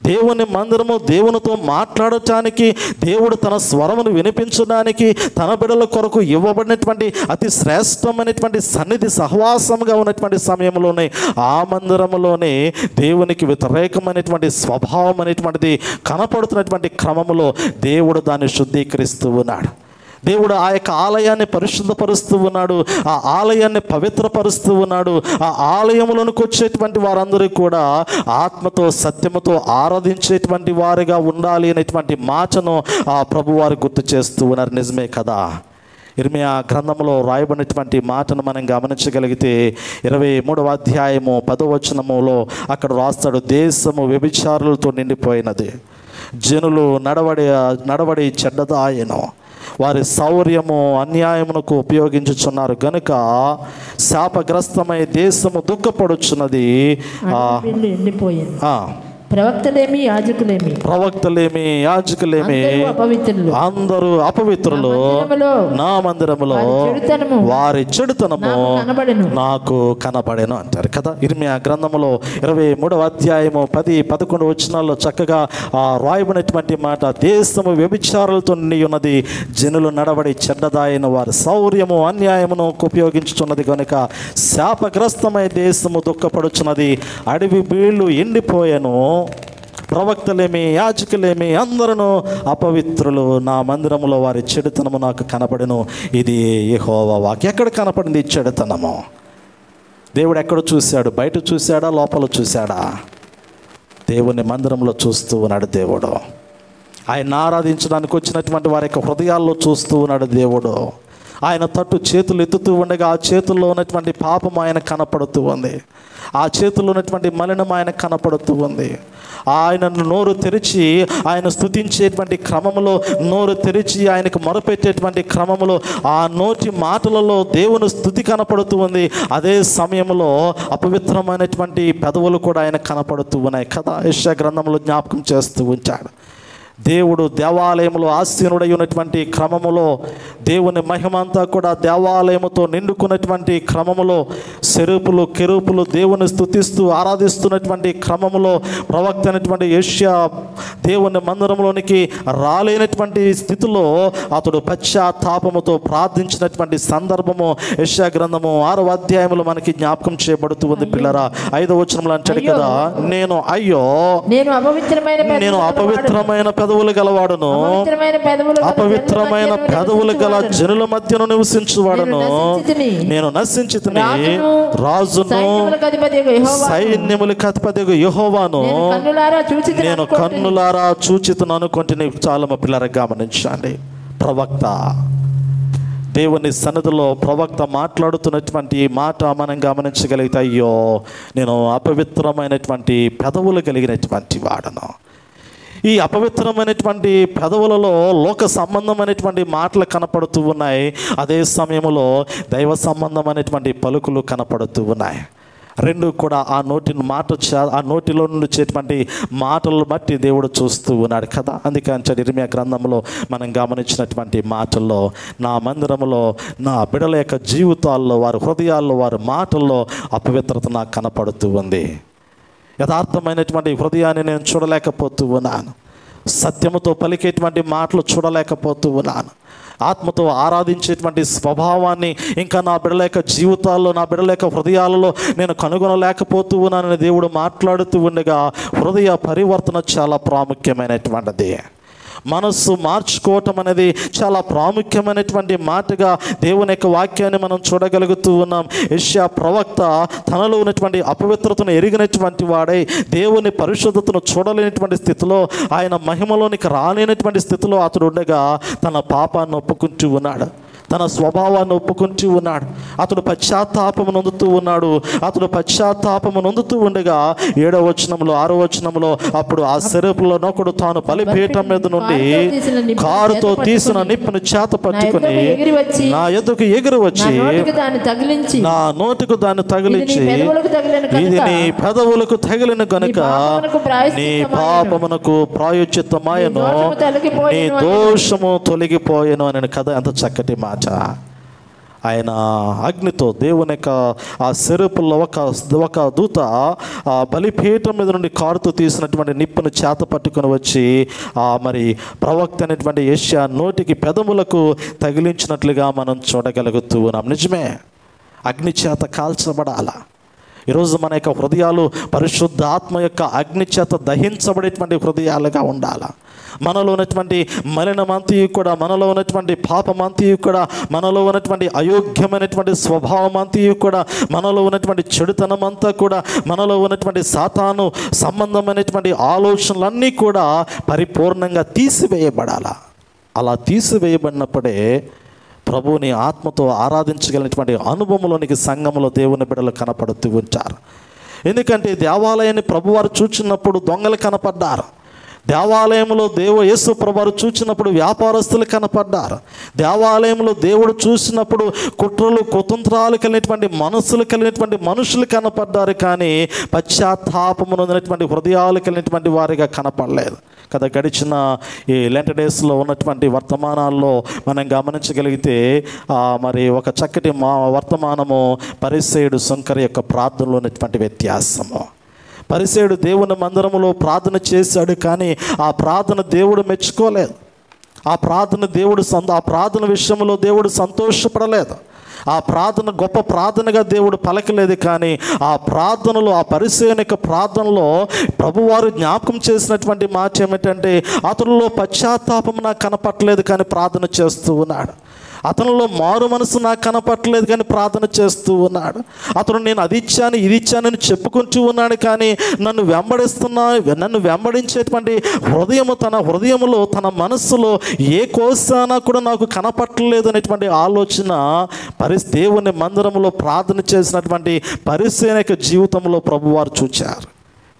దేవుని మందిరము దేవునితో మాట్లాడటానికి, దేవుడు తన స్వరమును వినిపించడానికి తన బిడ్డల కొరకు ఇవ్వబడినటువంటి అతి శ్రేష్టమైనటువంటి సన్నిధి సహవాసముగా ఉన్నటువంటి సమయంలోనే ఆ మందిరములోనే దేవునికి వ్యతిరేకమైనటువంటి స్వభావం అనేటువంటిది కనపడుతున్నటువంటి క్రమములో దేవుడు దాన్ని శుద్ధీకరిస్తూ ఉన్నాడు. దేవుడు ఆ యొక్క ఆలయాన్ని పరిశుద్ధపరుస్తూ ఉన్నాడు. ఆ ఆలయాన్ని పవిత్రపరుస్తూ ఉన్నాడు. ఆ ఆలయంలోనికి వచ్చేటువంటి వారందరూ కూడా ఆత్మతో సత్యముతో ఆరాధించేటువంటి వారిగా ఉండాలి అనేటువంటి మాటను ఆ ప్రభువారు గుర్తు చేస్తూ ఉన్నారు. నిజమే కదా? ఇర్మియా గ్రంథంలో రాయబడినటువంటి మాటను మనం గమనించగలిగితే 23వ అధ్యాయము 10వ వచనములో అక్కడ రాస్తాడు, దేశము వ్యభిచారులతో నిండిపోయినది, జనులు నడవడి చెడ్డదాయను, వారి శౌర్యము అన్యాయమునకు ఉపయోగించుచున్నారు గనుక శాపగ్రస్తమై దేశము దుఃఖపడుచున్నది. ప్రవక్తలేమి యాజకులేమి అందరూ అపవిత్రులు, నా మందిరములో వారి చెడుతనము నాకు కనపడెను అంటారు కదా. ఇర్మియా గ్రంథములో 23వ అధ్యాయము 10-11 వచనాల్లో చక్కగా రాయబడినటువంటి మాట, దేశము వ్యభిచారులతో నిండి ఉన్నది, జనులు నడవడి చెడ్డదాయన, వారి శౌర్యము అన్యాయమును ఉపయోగించుచున్నది కనుక శాపగ్రస్తమై దేశము దుఃఖపడుచున్నది, అడవి బీళ్లు ఎండిపోయాను, ప్రవక్తలేమి యాజకులేమి అందరూ అపవిత్రులు, నా మందిరములో వారి చెడుతనము నాకు కనపడెను. ఇది యెహోవా వాక్యం. ఎక్కడ కనపడింది ఈ చెడుతనము? దేవుడు ఎక్కడ చూశాడు? బయట చూశాడా, లోపల చూశాడా? దేవుని మందిరంలో చూస్తూ ఉన్నాడు దేవుడు. ఆయన ఆరాధించడానికి వచ్చినటువంటి వారి యొక్క హృదయాల్లో చూస్తూ ఉన్నాడు దేవుడు. ఆయన తట్టు చేతులు ఎత్తుతూ ఉండగా ఆ చేతుల్లో ఉన్నటువంటి పాపం ఆయన కనపడుతూ ఉంది. ఆ చేతుల్లో ఉన్నటువంటి మలినం ఆయన కనపడుతూ ఉంది. ఆయనను నోరు తెరిచి ఆయన స్తుతించేటువంటి క్రమములో, నోరు తెరిచి ఆయనకు మొరపెట్టేటువంటి క్రమములో ఆ నోటి మాటలలో దేవుని స్తుతి కనపడుతూ ఉంది. అదే సమయంలో అపవిత్రమైనటువంటి పెదవులు కూడా ఆయన కనపడుతూ ఉన్నాయి కదా. యెషయా గ్రంథంలో జ్ఞాపకం చేస్తూ ఉంచాడు. దేవుడు దేవాలయంలో ఆసీనుడై ఉన్నటువంటి క్రమములో, దేవుని మహిమంతా కూడా దేవాలయముతో నిండుకున్నటువంటి క్రమములో, సెరూపులు కెరూపులు దేవుని స్తుతిస్తూ ఆరాధిస్తున్నటువంటి క్రమములో ప్రవక్త అయినటువంటి యెషయా దేవుని మందిరంలోనికి రాలేనటువంటి స్థితిలో అతడు పశ్చాత్తాపముతో ప్రార్థించినటువంటి సందర్భము యెషయా గ్రంథము 6వ అధ్యాయంలో మనకి జ్ఞాపకం చేయబడుతూ ఉంది. పిల్లరా 5వ వచనంలో అంటాడు కదా, నేను అపవిత్రమైన పెదవులు గలవాడును, అపవిత్రమైన పెదవులు గల జనుల మధ్యను నివసించువాడును, నేను నశించితిని, రాజును సైన్యములకు అధిపతియగు యెహోవాను నేను కన్నులారా చూచితును అనుకుంటే చాలా మా పిల్లలకు గమనించండి. ప్రవక్త దేవుని సన్నిధిలో ప్రవక్త మాట్లాడుతున్నటువంటి మాట మనం గమనించగలిగితే, అయ్యో నేను అపవిత్రమైనటువంటి పెదవులు కలిగినటువంటి వాడను. ఈ అపవిత్రమైనటువంటి పెదవులలో లోక సంబంధమైనటువంటి మాటలు కనపడుతూ ఉన్నాయి. అదే సమయంలో దైవ సంబంధమైనటువంటి పలుకులు కనపడుతూ ఉన్నాయి. రెండు కూడా ఆ నోటిలో నుండి వచ్చేటువంటి మాటలను బట్టి దేవుడు చూస్తూ ఉన్నాడు కదా. అందుకని ఇర్మియా గ్రంథంలో మనం గమనించినటువంటి మాటల్లో, నా మందిరంలో నా బిడ్డల యొక్క జీవితాల్లో, వారి హృదయాల్లో, వారి మాటల్లో అపవిత్రత నాకు కనపడుతూ ఉంది. యథార్థమైనటువంటి హృదయాన్ని నేను చూడలేకపోతూ ఉన్నాను. సత్యముతో పలికేటువంటి మాటలు చూడలేకపోతూ ఉన్నాను. ఆత్మతో ఆరాధించేటువంటి స్వభావాన్ని ఇంకా నా బిడ్డల యొక్క జీవితాల్లో, నా బిడ్డల యొక్క హృదయాలలో నేను కనుగొనలేకపోతూ ఉన్నానని దేవుడు మాట్లాడుతూ ఉండగా, హృదయ పరివర్తన చాలా ప్రాముఖ్యమైనటువంటిది. మనస్సు మార్చుకోవటం అనేది చాలా ప్రాముఖ్యమైనటువంటి మాటగా దేవుని యొక్క వాక్యాన్ని మనం చూడగలుగుతూ ఉన్నాం. యెషయా ప్రవక్త తనలో ఉన్నటువంటి అపవిత్రతను ఎరిగినటువంటి వాడై, దేవుని పరిశుద్ధతను చూడలేనటువంటి స్థితిలో, ఆయన మహిమలోనికి రాలేనటువంటి స్థితిలో అతడు ఉండగా తన పాపాన్ని ఒప్పుకుంటూ ఉన్నాడు, తన స్వభావాన్ని ఒప్పుకుంటూ ఉన్నాడు. అతడు పశ్చాత్తాపము నొందుతూ ఉన్నాడు. అతడు పశ్చాత్తాపము నొందుతూ ఉండగా 7వ వచనంలో 6వ వచనంలో అప్పుడు ఆ శరీరంలో నొకడు తాను బలిపీఠం మీద నుండి కారుతో తీసిన నిప్పును చేత పట్టుకుని నా ఎదుకు ఎగిరి వచ్చి నా నోటికి దాన్ని తగిలించి, ఇది నీ పెదవులకు తగిలిన గనుక నీ పాపమునకు ప్రాయశ్చిత్తమాయెను, నీ దోషము తొలగిపోయెను అని కదా. ఎంత చక్కటి మాట. ఆయన అగ్నితో దేవుని యొక్క ఆ శరీరంలో ఒక దూత ఆ బలిపీఠం మీద నుండి కారుతో తీసినటువంటి నిప్పును చేత పట్టుకుని వచ్చి మరి ప్రవక్త అయినటువంటి యెషయా నోటికి పెదములకు తగిలించినట్లుగా మనం చూడగలుగుతూ ఉన్నాం. నిజమే, అగ్ని చేత కాల్చబడాల. ఈరోజు మన యొక్క హృదయాలు పరిశుద్ధ ఆత్మ యొక్క అగ్ని చేత దహించబడేటువంటి హృదయాలుగా ఉండాలి. మనలో ఉన్నటువంటి మలినమంతియు కూడా, మనలో ఉన్నటువంటి పాపమంతియు కూడా, మనలో ఉన్నటువంటి అయోగ్యమైనటువంటి స్వభావమంతియు కూడా, మనలో ఉన్నటువంటి చెడుతనమంతా కూడా, మనలో ఉన్నటువంటి సాతాను సంబంధమైనటువంటి ఆలోచనలన్నీ కూడా పరిపూర్ణంగా తీసివేయబడాలి. అలా తీసివేయబడినప్పుడే ప్రభువుని ఆత్మతో ఆరాధించగలిగినటువంటి అనుభవంలోనికి సంఘంలో దేవుని బిడ్డలు కనపడుతూ ఉంటారు. ఎందుకంటే దేవాలయాన్ని ప్రభువారు చూచినప్పుడు దొంగలు కనపడ్డారు. దేవాలయంలో యేసు ప్రభువారు చూచినప్పుడు వ్యాపారస్తులు కనపడ్డారు. దేవాలయంలో దేవుడు చూసినప్పుడు కుట్రలు కుతంత్రాలు కలిగినటువంటి మనస్సులు కలిగినటువంటి మనుషులు కనపడ్డారు. కానీ పశ్చాత్తాపము నొందినటువంటి హృదయాలు కలిగినటువంటి వారిగా కనపడలేదు కదా. గడిచిన ఈ లెంట్ డేస్లో ఉన్నటువంటి వర్తమానాల్లో మనం గమనించగలిగితే మరి ఒక చక్కటి వర్తమానము పరిసయ్యుడు సుంకరి యొక్క ప్రార్థనలో ఉన్నటువంటి వ్యత్యాసము. పరిసయ్యుడు దేవుని మందిరములో ప్రార్థన చేశాడు, కానీ ఆ ప్రార్థన దేవుడు మెచ్చుకోలేదు. ఆ ప్రార్థన విషయంలో దేవుడు సంతోషపడలేదు. ఆ ప్రార్థన గొప్ప ప్రార్థనగా దేవుడు పలకలేదు. కానీ ఆ ప్రార్థనలో, ఆ పరిసయ్యుని యొక్క ప్రార్థనలో ప్రభువారు జ్ఞాపకం చేసినటువంటి మాట ఏమిటంటే, అతనిలో పశ్చాత్తాపం నాకు కనపట్టలేదు కానీ ప్రార్థన చేస్తూ ఉన్నాడు. అతనిలో మారు మనసు నాకు కనపట్టలేదు కానీ ప్రార్థన చేస్తూ ఉన్నాడు. అతను నేను అది ఇచ్చాను ఇది ఇచ్చానని చెప్పుకుంటూ ఉన్నాడు, కానీ నన్ను వెంబడించేటువంటి తన హృదయములో తన మనస్సులో ఏ కోసానా కూడా నాకు కనపట్టలేదు అనేటువంటి ఆలోచన దేవుని మందిరంలో ప్రార్థన చేసినటువంటి పరిసయ్యుని యొక్క జీవితంలో ప్రభువారు చూచారు.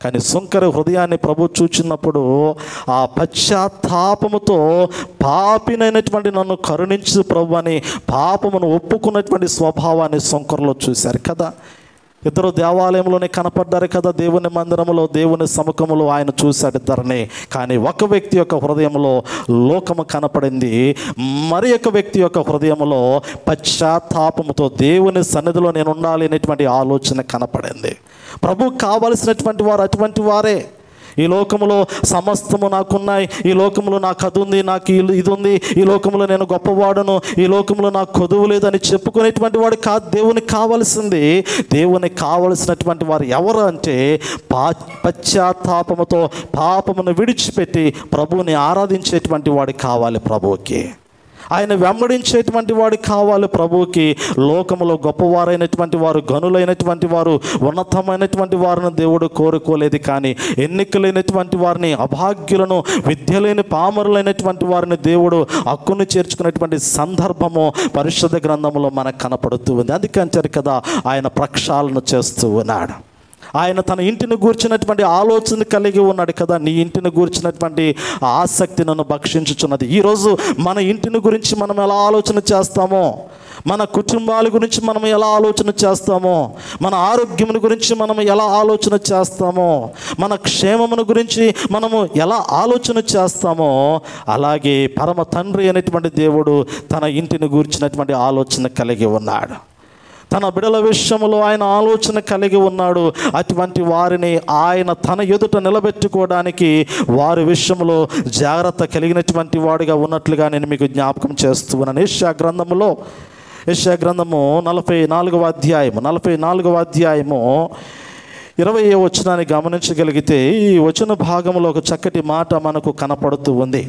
కానీ సుంకరి హృదయాన్ని ప్రభు చూచినప్పుడు ఆ పశ్చాత్తాపముతో పాపినైనటువంటి నన్ను కరుణించు ప్రభు అని పాపమును ఒప్పుకున్నటువంటి స్వభావాన్ని సుంకరులో చూశారు కదా. ఇద్దరు దేవాలయంలోనే కనపడ్డారు కదా. దేవుని మందిరంలో దేవుని సముఖంలో ఆయన చూశాడు ఇద్దరిని. కానీ ఒక వ్యక్తి యొక్క హృదయంలో లోకము కనపడింది, మరి ఒక వ్యక్తి యొక్క హృదయంలో పశ్చాత్తాపముతో దేవుని సన్నిధిలో నేను ఉండాలి అనేటువంటి ఆలోచన కనపడింది. ప్రభువు కావలసినటువంటి వారు అటువంటి వారే. ఈ లోకములో సమస్తము నాకున్నాయి, ఈ లోకంలో నాకు అది ఉంది, నాకు ఇది ఉంది, ఈ లోకంలో నేను గొప్పవాడును, ఈ లోకంలో నాకు కొదువు లేదని చెప్పుకునేటువంటి వాడు కాదు దేవునికి కావలసింది. దేవునికి కావలసినటువంటి వారు ఎవరు అంటే పశ్చాత్తాపముతో పాపమును విడిచిపెట్టి ప్రభువుని ఆరాధించేటువంటి వాడు కావాలి ప్రభువుకి. ఆయన వెంబడించేటువంటి వాడు కావాలి ప్రభువుకి. లోకములో గొప్పవారైనటువంటి వారు, గనులైనటువంటి వారు, ఉన్నతమైనటువంటి వారిని దేవుడు కోరుకోలేదు. కానీ ఎన్నికలైనటువంటి వారిని, అభాగ్యులను, విద్యలేని పామరులైనటువంటి వారిని దేవుడు హక్కును చేర్చుకునేటువంటి సందర్భము పరిశుద్ధ గ్రంథంలో మనకు కనపడుతూ ఉంది. అందుకంటారు కదా ఆయన ప్రక్షాళన చేస్తూ ఉన్నాడు. ఆయన తన ఇంటిని గూర్చినటువంటి ఆలోచన కలిగి ఉన్నాడు కదా. నీ ఇంటిని గూర్చినటువంటి ఆసక్తి నన్ను భక్షించుచున్నది. ఈరోజు మన ఇంటిని గురించి మనం ఎలా ఆలోచన చేస్తామో, మన కుటుంబాల గురించి మనం ఎలా ఆలోచన చేస్తామో, మన ఆరోగ్యం గురించి మనం ఎలా ఆలోచన చేస్తామో, మన క్షేమమును గురించి మనము ఎలా ఆలోచన చేస్తామో, అలాగే పరమ తండ్రి అనేటువంటి దేవుడు తన ఇంటిని గూర్చినటువంటి ఆలోచన కలిగి ఉన్నాడు. తన బిడల విషయంలో ఆయన ఆలోచన కలిగి ఉన్నాడు. అటువంటి వారిని ఆయన తన ఎదుట నిలబెట్టుకోవడానికి వారి విషయంలో జాగ్రత్త కలిగినటువంటి వాడిగా ఉన్నట్లుగా నేను మీకు జ్ఞాపకం చేస్తూ ఉన్నాను. యెషయా గ్రంథము 44వ అధ్యాయము 20వ వచనాన్ని గమనించగలిగితే ఈ వచన భాగంలో ఒక చక్కటి మాట మనకు కనపడుతూ ఉంది.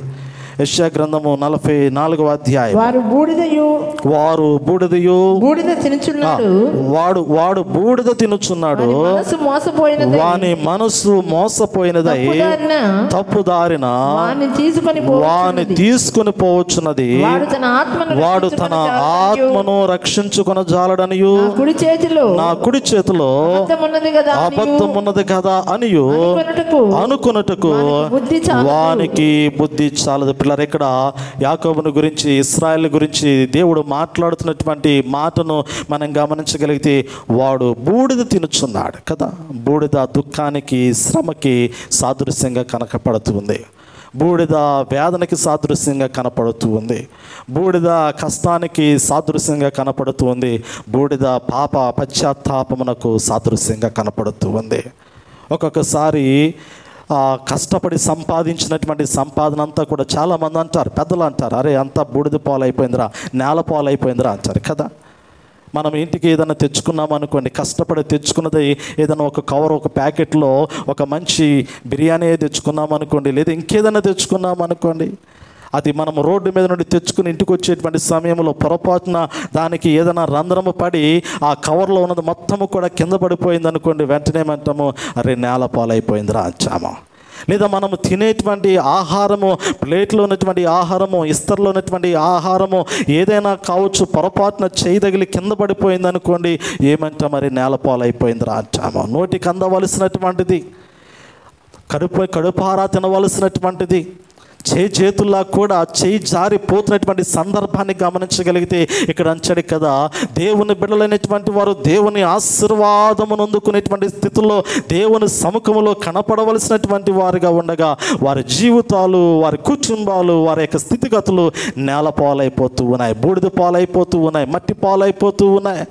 యెషయా గ్రంథము 44వ అధ్యాయం. వారు బూడిదయు బూడిద తినుచున్నాడు. వాడు బూడిద తినుచున్నాడు. వాని మనసు మోసపోయినదై తప్పుదారిన వాని తీసుకొని పోవచ్చున్నది. వాడు తన ఆత్మను రక్షించుకొన జాలడనియు నా కుడి చేతిలో అబద్ధం ఉన్నది కదా అనియు అనుకొనుటకు వానికి బుద్ధి చాలదు. పిల్లలు, ఇక్కడ యాకోబుని గురించి, ఇశ్రాయేలు గురించి దేవుడు మాట్లాడుతున్నటువంటి మాటను మనం గమనించగలిగితే, వాడు బూడిద తినుచున్నాడు కదా. బూడిద దుఃఖానికి, శ్రమకి సాదృశ్యంగా కనపడుతుంది. బూడిద వేదనకి సాదృశ్యంగా కనపడుతూ ఉంది. బూడిద కష్టానికి సాదృశ్యంగా కనపడుతూ ఉంది. బూడిద పాప పశ్చాత్తాపమునకు సాదృశ్యంగా కనపడుతూ ఉంది. ఒక్కొక్కసారి కష్టపడి సంపాదించినటువంటి సంపాదన అంతా కూడా చాలామంది అంటారు, పెద్దలు అంటారు, అరే అంతా బూడిద పాలైపోయిందిరా, నేల పాలైపోయిందిరా అంటారు కదా. మనం ఇంటికి ఏదైనా తెచ్చుకున్నాం అనుకోండి, కష్టపడి తెచ్చుకున్నది ఏదైనా ఒక కవర్, ఒక ప్యాకెట్లో ఒక మంచి బిర్యానీ తెచ్చుకున్నాం అనుకోండి, లేదా ఇంకేదైనా తెచ్చుకున్నాం అనుకోండి, అది మనం రోడ్డు మీద నుండి తెచ్చుకుని ఇంటికి వచ్చేటువంటి సమయంలో పొరపాటున దానికి ఏదైనా రంధ్రము పడి ఆ కవర్లో ఉన్నది మొత్తము కూడా కింద పడిపోయింది అనుకోండి, వెంటనే అంటాము, అరే నేల పాలైపోయిందిరా అంటాము. లేదా మనము తినేటువంటి ఆహారము, ప్లేట్లో ఉన్నటువంటి ఆహారము, ఇస్తర్లో ఉన్నటువంటి ఆహారము ఏదైనా కావచ్చు, పొరపాటున చేయి తగిలి కింద పడిపోయింది అనుకోండి, ఏమంటాం, మరి నేల పాలైపోయిందిరా అంటాము. నోటికి అందవలసినటువంటిది, కడుపారా తినవలసినటువంటిది చేతుల్లా కూడా చేయి జారిపోతున్నటువంటి సందర్భాన్ని గమనించగలిగితే ఇక్కడ అంచడి కదా, దేవుని బిడ్డలైనటువంటి వారు దేవుని ఆశీర్వాదమును అందుకునేటువంటి స్థితిలో దేవుని సముఖంలో కనపడవలసినటువంటి వారిగా ఉండగా వారి జీవితాలు, వారి కుటుంబాలు, వారి యొక్క స్థితిగతులు నేల పాలైపోతూ ఉన్నాయి, బూడిద పాలైపోతూ ఉన్నాయి, మట్టి పాలైపోతూ ఉన్నాయి.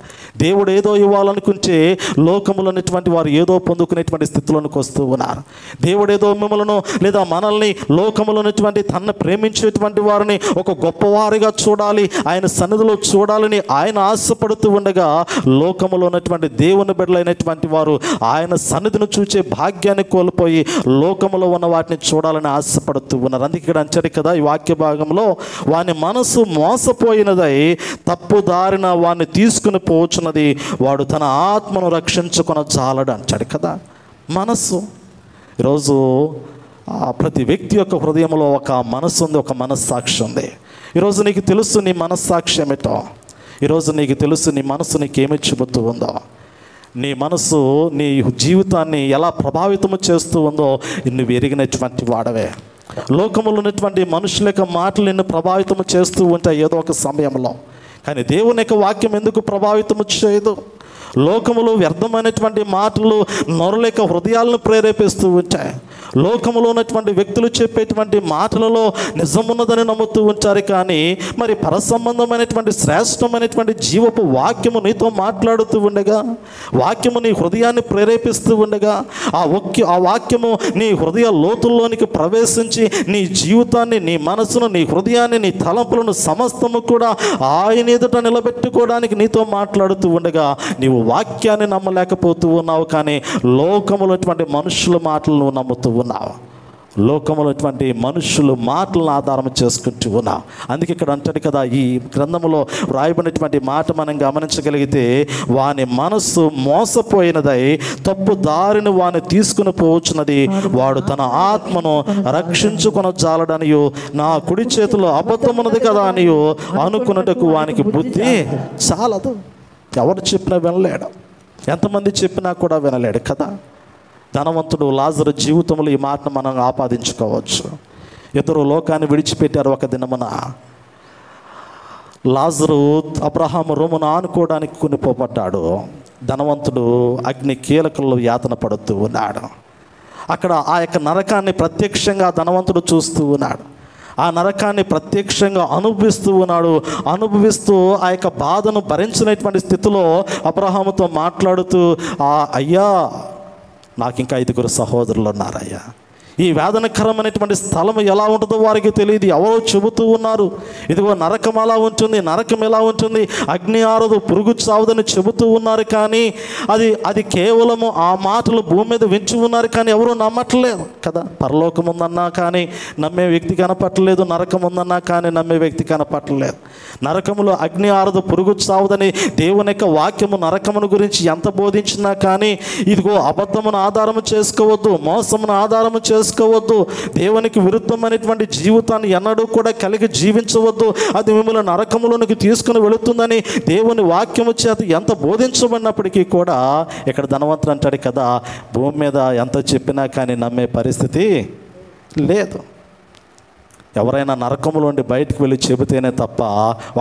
దేవుడు ఏదో ఇవ్వాలనుకుంటే లోకములో ఉన్నటువంటి వారు ఏదో పొందుకునేటువంటి స్థితిలోనికి వస్తూ ఉన్నారు. దేవుడు ఏదో మిమ్మల్ని లేదా మనల్ని లోకములో తనను ప్రేమించేటువంటి వారిని ఒక గొప్పవారిగా చూడాలి, ఆయన సన్నిధిలో చూడాలని ఆయన ఆశపడుతూ ఉండగా లోకములో ఉన్నటువంటి దేవుని బిడ్డలైనటువంటి వారు ఆయన సన్నిధిని చూచే భాగ్యాన్ని కోల్పోయి లోకములో ఉన్న వాటిని చూడాలని ఆశపడుతూ ఉన్నారు. అందుకే ఇక్కడ అంచడి కదా ఈ వాక్య భాగంలో, వాని మనసు మోసపోయినదై తప్పు దారిన వాడిని తీసుకుని పోవచ్చున్నది, వాడు తన ఆత్మను రక్షించుకున్న జాలడు అంటాడు కదా. మనసు, ఈరోజు ప్రతి వ్యక్తి యొక్క హృదయంలో ఒక మనసు ఉంది, ఒక మనస్సాక్షి ఉంది. ఈరోజు నీకు తెలుసు నీ మనస్సాక్షి ఏమిటో, ఈరోజు నీకు తెలుసు నీ మనసు నీకేమి చెబుతూ ఉందో, నీ మనసు నీ జీవితాన్ని ఎలా ప్రభావితం చేస్తూ ఉందో నువ్వు ఎరిగినటువంటి వాడవే. లోకములో ఉన్నటువంటి మనుషుల యొక్క మాటలు నిన్ను ప్రభావితం చేస్తూ ఉంటాయి ఏదో ఒక సమయంలో, కానీ దేవుని యొక్క వాక్యం ఎందుకు ప్రభావితం చేయదు? లోకములో వ్యర్థమైనటువంటి మాటలు నరుల యొక్క హృదయాలను ప్రేరేపిస్తూ ఉంటాయి. లోకములో ఉన్నటువంటి వ్యక్తులు చెప్పేటువంటి మాటలలో నిజమున్నదని నమ్ముతూ ఉంటారు, కానీ మరి పరసంబంధమైనటువంటి శ్రేష్టమైనటువంటి జీవపు వాక్యము నీతో మాట్లాడుతూ ఉండగా, వాక్యము నీ హృదయాన్ని ప్రేరేపిస్తూ ఉండగా, ఆ వాక్యము నీ హృదయ లోతుల్లోనికి ప్రవేశించి నీ జీవితాన్ని, నీ మనసును, నీ హృదయాన్ని, నీ తలంపులను సమస్తము కూడా ఆయన ఎదుట నిలబెట్టుకోవడానికి నీతో మాట్లాడుతూ ఉండగా నీవు వాక్యాన్ని నమ్మలేకపోతూ ఉన్నావు, కానీ లోకములటువంటి మనుషుల మాటలు నువ్వు నమ్ముతూ ఉన్నావు, లోకములటువంటి మనుషులు మాటలను ఆధారం చేసుకుంటూ ఉన్నావు. అందుకే ఇక్కడ అంటాడు కదా, ఈ గ్రంథంలో రాయబడినటువంటి మాట మనం గమనించగలిగితే, వాని మనస్సు మోసపోయినదై తప్పు దారిని వాని తీసుకుని పోవచ్చున్నది, వాడు తన ఆత్మను రక్షించుకున్న జాలడనియు నా కుడి చేతిలో అబద్ధమున్నది కదా అనియు అనుకున్నట్టుకు వానికి బుద్ధి చాలదు. ఎవరు చెప్పినా వినలేడు, ఎంతమంది చెప్పినా కూడా వినలేడు కదా. ధనవంతుడు లాజరు జీవితంలో ఈ మాటను మనం ఆపాదించుకోవచ్చు. ఇద్దరు లోకాన్ని విడిచిపెట్టారు ఒక దినమున. లాజరు అబ్రహాము రొమ్మును ఆనుకోవడానికి కొనిపోబడ్డాడు. ధనవంతుడు అగ్ని కీలకల్లో యాతన పడుతూ ఉన్నాడు. అక్కడ ఆ యొక్క నరకాన్ని ప్రత్యక్షంగా ధనవంతుడు చూస్తూ ఉన్నాడు. ఆ నరకాన్ని ప్రత్యక్షంగా అనుభవిస్తూ ఆ యొక్క బాధను భరించినటువంటి స్థితిలో అబ్రహాముతో మాట్లాడుతూ, అయ్యా నాకు ఇంకా 5 సహోదరులు ఉన్నారయ్యా, ఈ వేదనకరమైనటువంటి స్థలం ఎలా ఉంటుందో వారికి తెలియదు. ఎవరో చెబుతూ ఉన్నారు, ఇదిగో నరకం అలా ఉంటుంది, నరకం ఎలా ఉంటుంది, అగ్ని ఆరదు, పురుగు చావదని చెబుతూ ఉన్నారు. కానీ అది కేవలము ఆ మాటలు భూమి మీద వించి ఉన్నారు, కానీ ఎవరూ నమ్మట్లేదు కదా. పరలోకం ఉందన్నా కానీ నమ్మే వ్యక్తి కనపట్టలేదు, నరకం ఉందన్నా కానీ నమ్మే వ్యక్తి కనపట్టలేదు. నరకములో అగ్ని ఆరదు, పురుగు చావదని దేవుని యొక్క వాక్యము నరకమును గురించి ఎంత బోధించినా కానీ ఇదిగో అబద్ధమును ఆధారము చేసుకోవద్దు, మోసమును ఆధారము చేసుకోవద్దు, దేవునికి విరుద్ధమైనటువంటి జీవితాన్ని ఎన్నడూ కూడా కలిగి జీవించవద్దు, అది మిమ్మల్ని నరకములోనికి తీసుకుని వెళుతుందని దేవుని వాక్యము చేత ఎంత బోధించబడినప్పటికీ కూడా ఇక్కడ ధనవంతుడు అంటాడు కదా, భూమి మీద ఎంత చెప్పినా కానీ నమ్మే పరిస్థితి లేదు. ఎవరైనా నరకములోండి బయటకు వెళ్ళి చెబితేనే తప్ప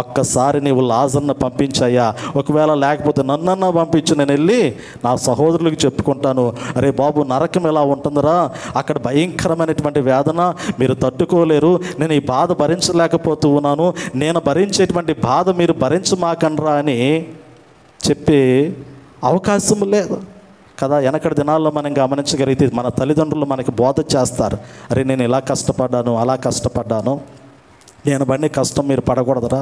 ఒక్కసారి నీవు లాజర్ను పంపించాయా, ఒకవేళ లేకపోతే నన్నన్నా పంపించు, నేను వెళ్ళి నా సహోదరులకు చెప్పుకుంటాను, అరే బాబు నరకం ఎలా ఉంటుందిరా, అక్కడ భయంకరమైనటువంటి వేదన మీరు తట్టుకోలేరు, నేను ఈ బాధ భరించలేకపోతూ ఉన్నాను, నేను భరించేటువంటి బాధ మీరు భరించమాకండ్రా అని చెప్పే అవకాశం లేదు కదా. వెనకటి దినాల్లో మనం గమనించగలిగితే మన తల్లిదండ్రులు మనకి బోధ చేస్తారు, అరే నేను ఇలా కష్టపడ్డాను, అలా కష్టపడ్డాను, నేను పడిన కష్టం మీరు పడకూడదురా,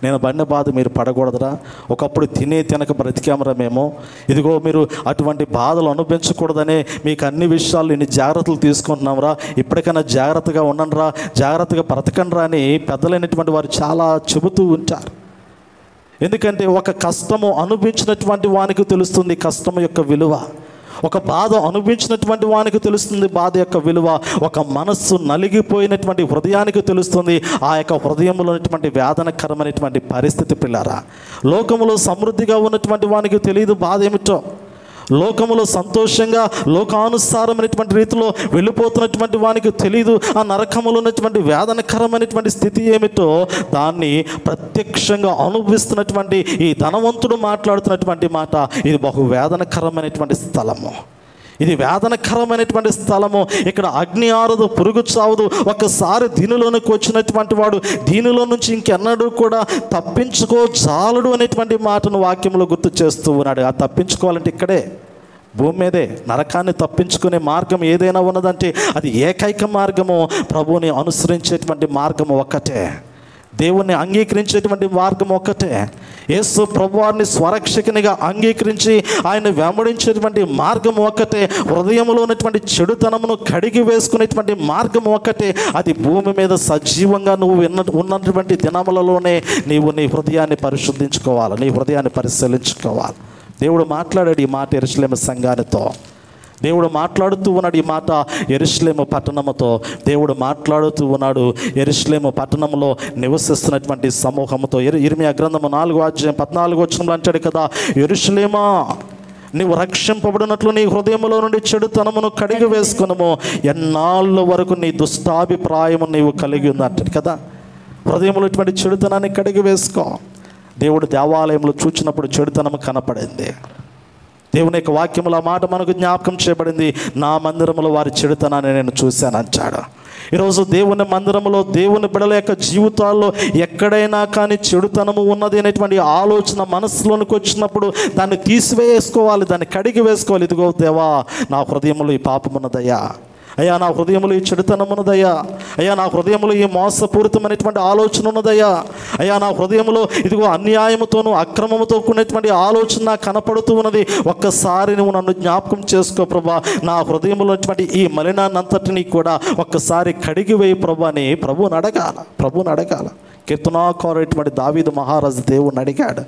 నేను పడిన బాధ మీరు పడకూడదురా, ఒకప్పుడు తినక బ్రతికామరా మేము, ఇదిగో మీరు అటువంటి బాధలు అనుభవించకూడదనే మీకు అన్ని విషయాలు ఇన్ని జాగ్రత్తలు తీసుకుంటున్నాంరా, ఇప్పటికైనా జాగ్రత్తగా ఉండండిరా, జాగ్రత్తగా బ్రతకండిరా అని పెద్దలైనటువంటి వారు చాలా చెబుతూ ఉంటారు. ఎందుకంటే ఒక కష్టము అనుభవించినటువంటి వానికి తెలుస్తుంది కష్టము యొక్క విలువ, ఒక బాధ అనుభవించినటువంటి వానికి తెలుస్తుంది బాధ యొక్క విలువ, ఒక మనస్సు నలిగిపోయినటువంటి హృదయానికి తెలుస్తుంది ఆ యొక్క హృదయంలో ఉన్నటువంటి వేదనకరమైనటువంటి పరిస్థితి. పిల్లారా, లోకములో సమృద్ధిగా ఉన్నటువంటి వానికి తెలియదు బాధ ఏమిటో, లోకములో సంతోషంగా లోకానుసారమైనటువంటి రీతిలో వెళ్ళిపోతున్నటువంటి వానికి తెలియదు ఆ నరకములో ఉన్నటువంటి వేదనకరమైనటువంటి స్థితి ఏమిటో. దాన్ని ప్రత్యక్షంగా అనుభవిస్తున్నటువంటి ఈ ధనవంతుడు మాట్లాడుతున్నటువంటి మాట, ఇది బహు వేదనకరమైనటువంటి స్థలము, ఇది వేదనకరమైనటువంటి స్థలము. ఇక్కడ అగ్ని ఆరదు, పురుగు చావదు. ఒకసారి దీనిలోనికి వచ్చినటువంటి వాడు దీనిలో నుంచి ఇంకెన్నడూ కూడా తప్పించుకోజాలడు అనేటువంటి మాటను వాక్యంలో గుర్తు చేస్తూ ఉన్నాడు. ఆ తప్పించుకోవాలంటే ఇక్కడే భూమి మీదే. నరకాన్ని తప్పించుకునే మార్గం ఏదైనా ఉన్నదంటే అది ఏకైక మార్గము, ప్రభువుని అనుసరించేటువంటి మార్గము ఒక్కటే, దేవుణ్ణి అంగీకరించేటువంటి మార్గం ఒక్కటే, యేసు ప్రభువారిని స్వరక్షకునిగా అంగీకరించి ఆయన వెంబడించేటువంటి మార్గం ఒక్కటే, హృదయంలో ఉన్నటువంటి చెడుతనమును కడిగి వేసుకునేటువంటి మార్గం ఒక్కటే. అది భూమి మీద సజీవంగా నువ్వు ఉన్నటువంటి దినములలోనే నీవు నీ హృదయాన్ని పరిశుద్ధించుకోవాలి, నీ హృదయాన్ని పరిశీలించుకోవాలి. దేవుడు మాట్లాడాడు ఈ మాట యెరూషలేము సంఘానితో, దేవుడు మాట్లాడుతూ ఉన్నాడు ఈ మాట యెరూషలేము పట్టణముతో, దేవుడు మాట్లాడుతూ ఉన్నాడు యెరూషలేము పట్టణంలో నివసిస్తున్నటువంటి సమూహంతో. ఇర్మీయా గ్రంథము 4:14 అంటాడు కదా, యెరూషలేమా నీవు రక్షింపబడినట్లు నీ హృదయంలో నుండి చెడుతనమును కడిగి వేసుకునము, ఎన్నాళ్ళ వరకు నీ దుష్టాభిప్రాయము నీవు కలిగి ఉంది అంటాడు కదా. హృదయంలో ఇటువంటి చెడుతనాన్ని కడిగి వేసుకో. దేవుడు దేవాలయంలో చూచినప్పుడు చెడుతనము కనపడింది, దేవుని యొక్క వాక్యముల మాట మనకు జ్ఞాపకం చేయబడింది, నా మందిరములో వారి చెడుతనాన్ని నేను చూశాను అంటాడు. ఈరోజు దేవుని మందిరములో దేవుని బిడ్డల యొక్క జీవితాల్లో ఎక్కడైనా కానీ చెడుతనము ఉన్నది అనేటువంటి ఆలోచన మనసులోనికి వచ్చినప్పుడు దాన్ని తీసివేసుకోవాలి, దాన్ని కడిగి వేసుకోవాలి. ఇదిగో దేవా, నా హృదయంలో ఈ పాపమున్నదయ్యా, అయ్యా నా హృదయంలో ఈ చెడుతనం ఉన్నదయ్యా, అయ్యా నా హృదయంలో ఈ మోసపూరితమైనటువంటి ఆలోచన ఉన్నదయ్యా, అయ్యా నా హృదయంలో ఇదిగో అన్యాయముతోనూ అక్రమముతో కూడినటువంటి ఆలోచన నాకు కనపడుతూ ఉన్నది, ఒక్కసారి నువ్వు నన్ను జ్ఞాపకం చేసుకో ప్రభా, నా హృదయంలో ఉన్నటువంటి ఈ మలినాన్నంతటినీ కూడా ఒక్కసారి కడిగి వేయి ప్రభా అని ప్రభువుని అడగాల. కీర్తనాకారుడైనటువంటి దావీదు మహారాజు దేవుణ్ణి అడిగాడు,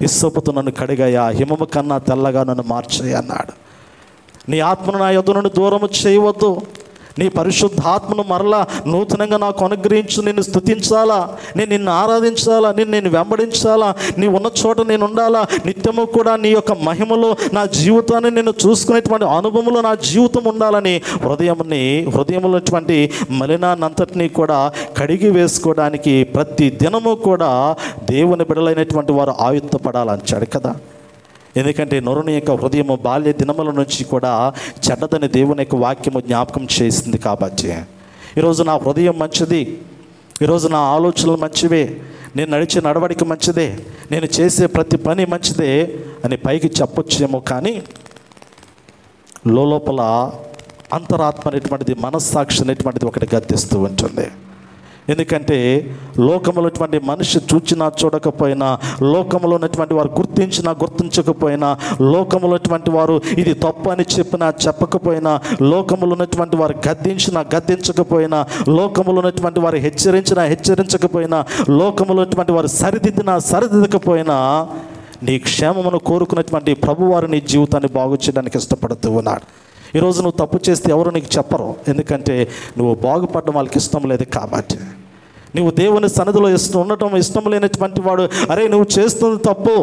ఇస్సోపుతో నన్ను కడిగాయా, హిమము కన్నా తెల్లగా నన్ను మార్చేయి అన్నాడు. నీ ఆత్మను నా యొద్ద నుండి దూరము చేయవద్దు, నీ పరిశుద్ధాత్మను మరలా నూతనంగా నాకు అనుగ్రహించు, నిన్ను స్తుతించాలా, నేను నిన్ను ఆరాధించాలా, నేను వెంబడించాలా, నీ ఉన్న చోట నేను ఉండాలా, నిత్యము కూడా నీ యొక్క మహిమలో నా జీవితాన్ని నేను చూసుకునేటువంటి అనుభవంలో నా జీవితం ఉండాలని హృదయంలో ఉన్నటువంటి మలినాన్నంతటినీ కూడా కడిగి వేసుకోవడానికి ప్రతి దినము కూడా దేవుని బిడ్డలైనటువంటి వారు ఆయుత్తపడాలంటాడు కదా. ఎందుకంటే నరుని యొక్క హృదయము బాల్య దినముల నుంచి కూడా చెడ్డదని దేవుని యొక్క వాక్యము జ్ఞాపకం చేసింది. కాబట్టి ఈరోజు నా హృదయం మంచిది, ఈరోజు నా ఆలోచనలు మంచివే, నేను నడిచే నడవడిక మంచిదే, నేను చేసే ప్రతి పని మంచిదే అని పైకి చెప్పొచ్చేమో, కానీ లోపల అంతరాత్మ అనేటువంటిది, మనస్సాక్షి అనేటువంటిది ఒకటి గద్దిస్తూ ఉంటుంది. ఎందుకంటే లోకంలో ఉన్నటువంటి మనిషి చూచినా చూడకపోయినా, లోకంలో ఉన్నటువంటి వారు గుర్తించినా గుర్తించకపోయినా, లోకంలో ఉన్నటువంటి వారు ఇది తప్పు అని చెప్పినా చెప్పకపోయినా, లోకంలో ఉన్నటువంటి వారు గద్దించినా గద్దించకపోయినా, లోకంలో ఉన్నటువంటి వారు హెచ్చరించినా హెచ్చరించకపోయినా, లోకంలో ఉన్నటువంటి వారు సరిదిద్దినా సరిదిద్దకపోయినా, నీ క్షేమమును కోరుకున్నటువంటి ప్రభువారు నీ జీవితాన్ని బాగు చేయడానికి ఇష్టపడుతూ ఉన్నాడు. ఈరోజు నువ్వు తప్పు చేస్తే ఎవరు నీకు చెప్పరు, ఎందుకంటే నువ్వు బాగుపడడం వాళ్ళకి ఇష్టం లేదు కాబట్టి. నువ్వు దేవుని సన్నిధిలో ఉండటం ఇష్టం లేనటువంటి వాడు, అరే నువ్వు చేస్తుంది తప్పు,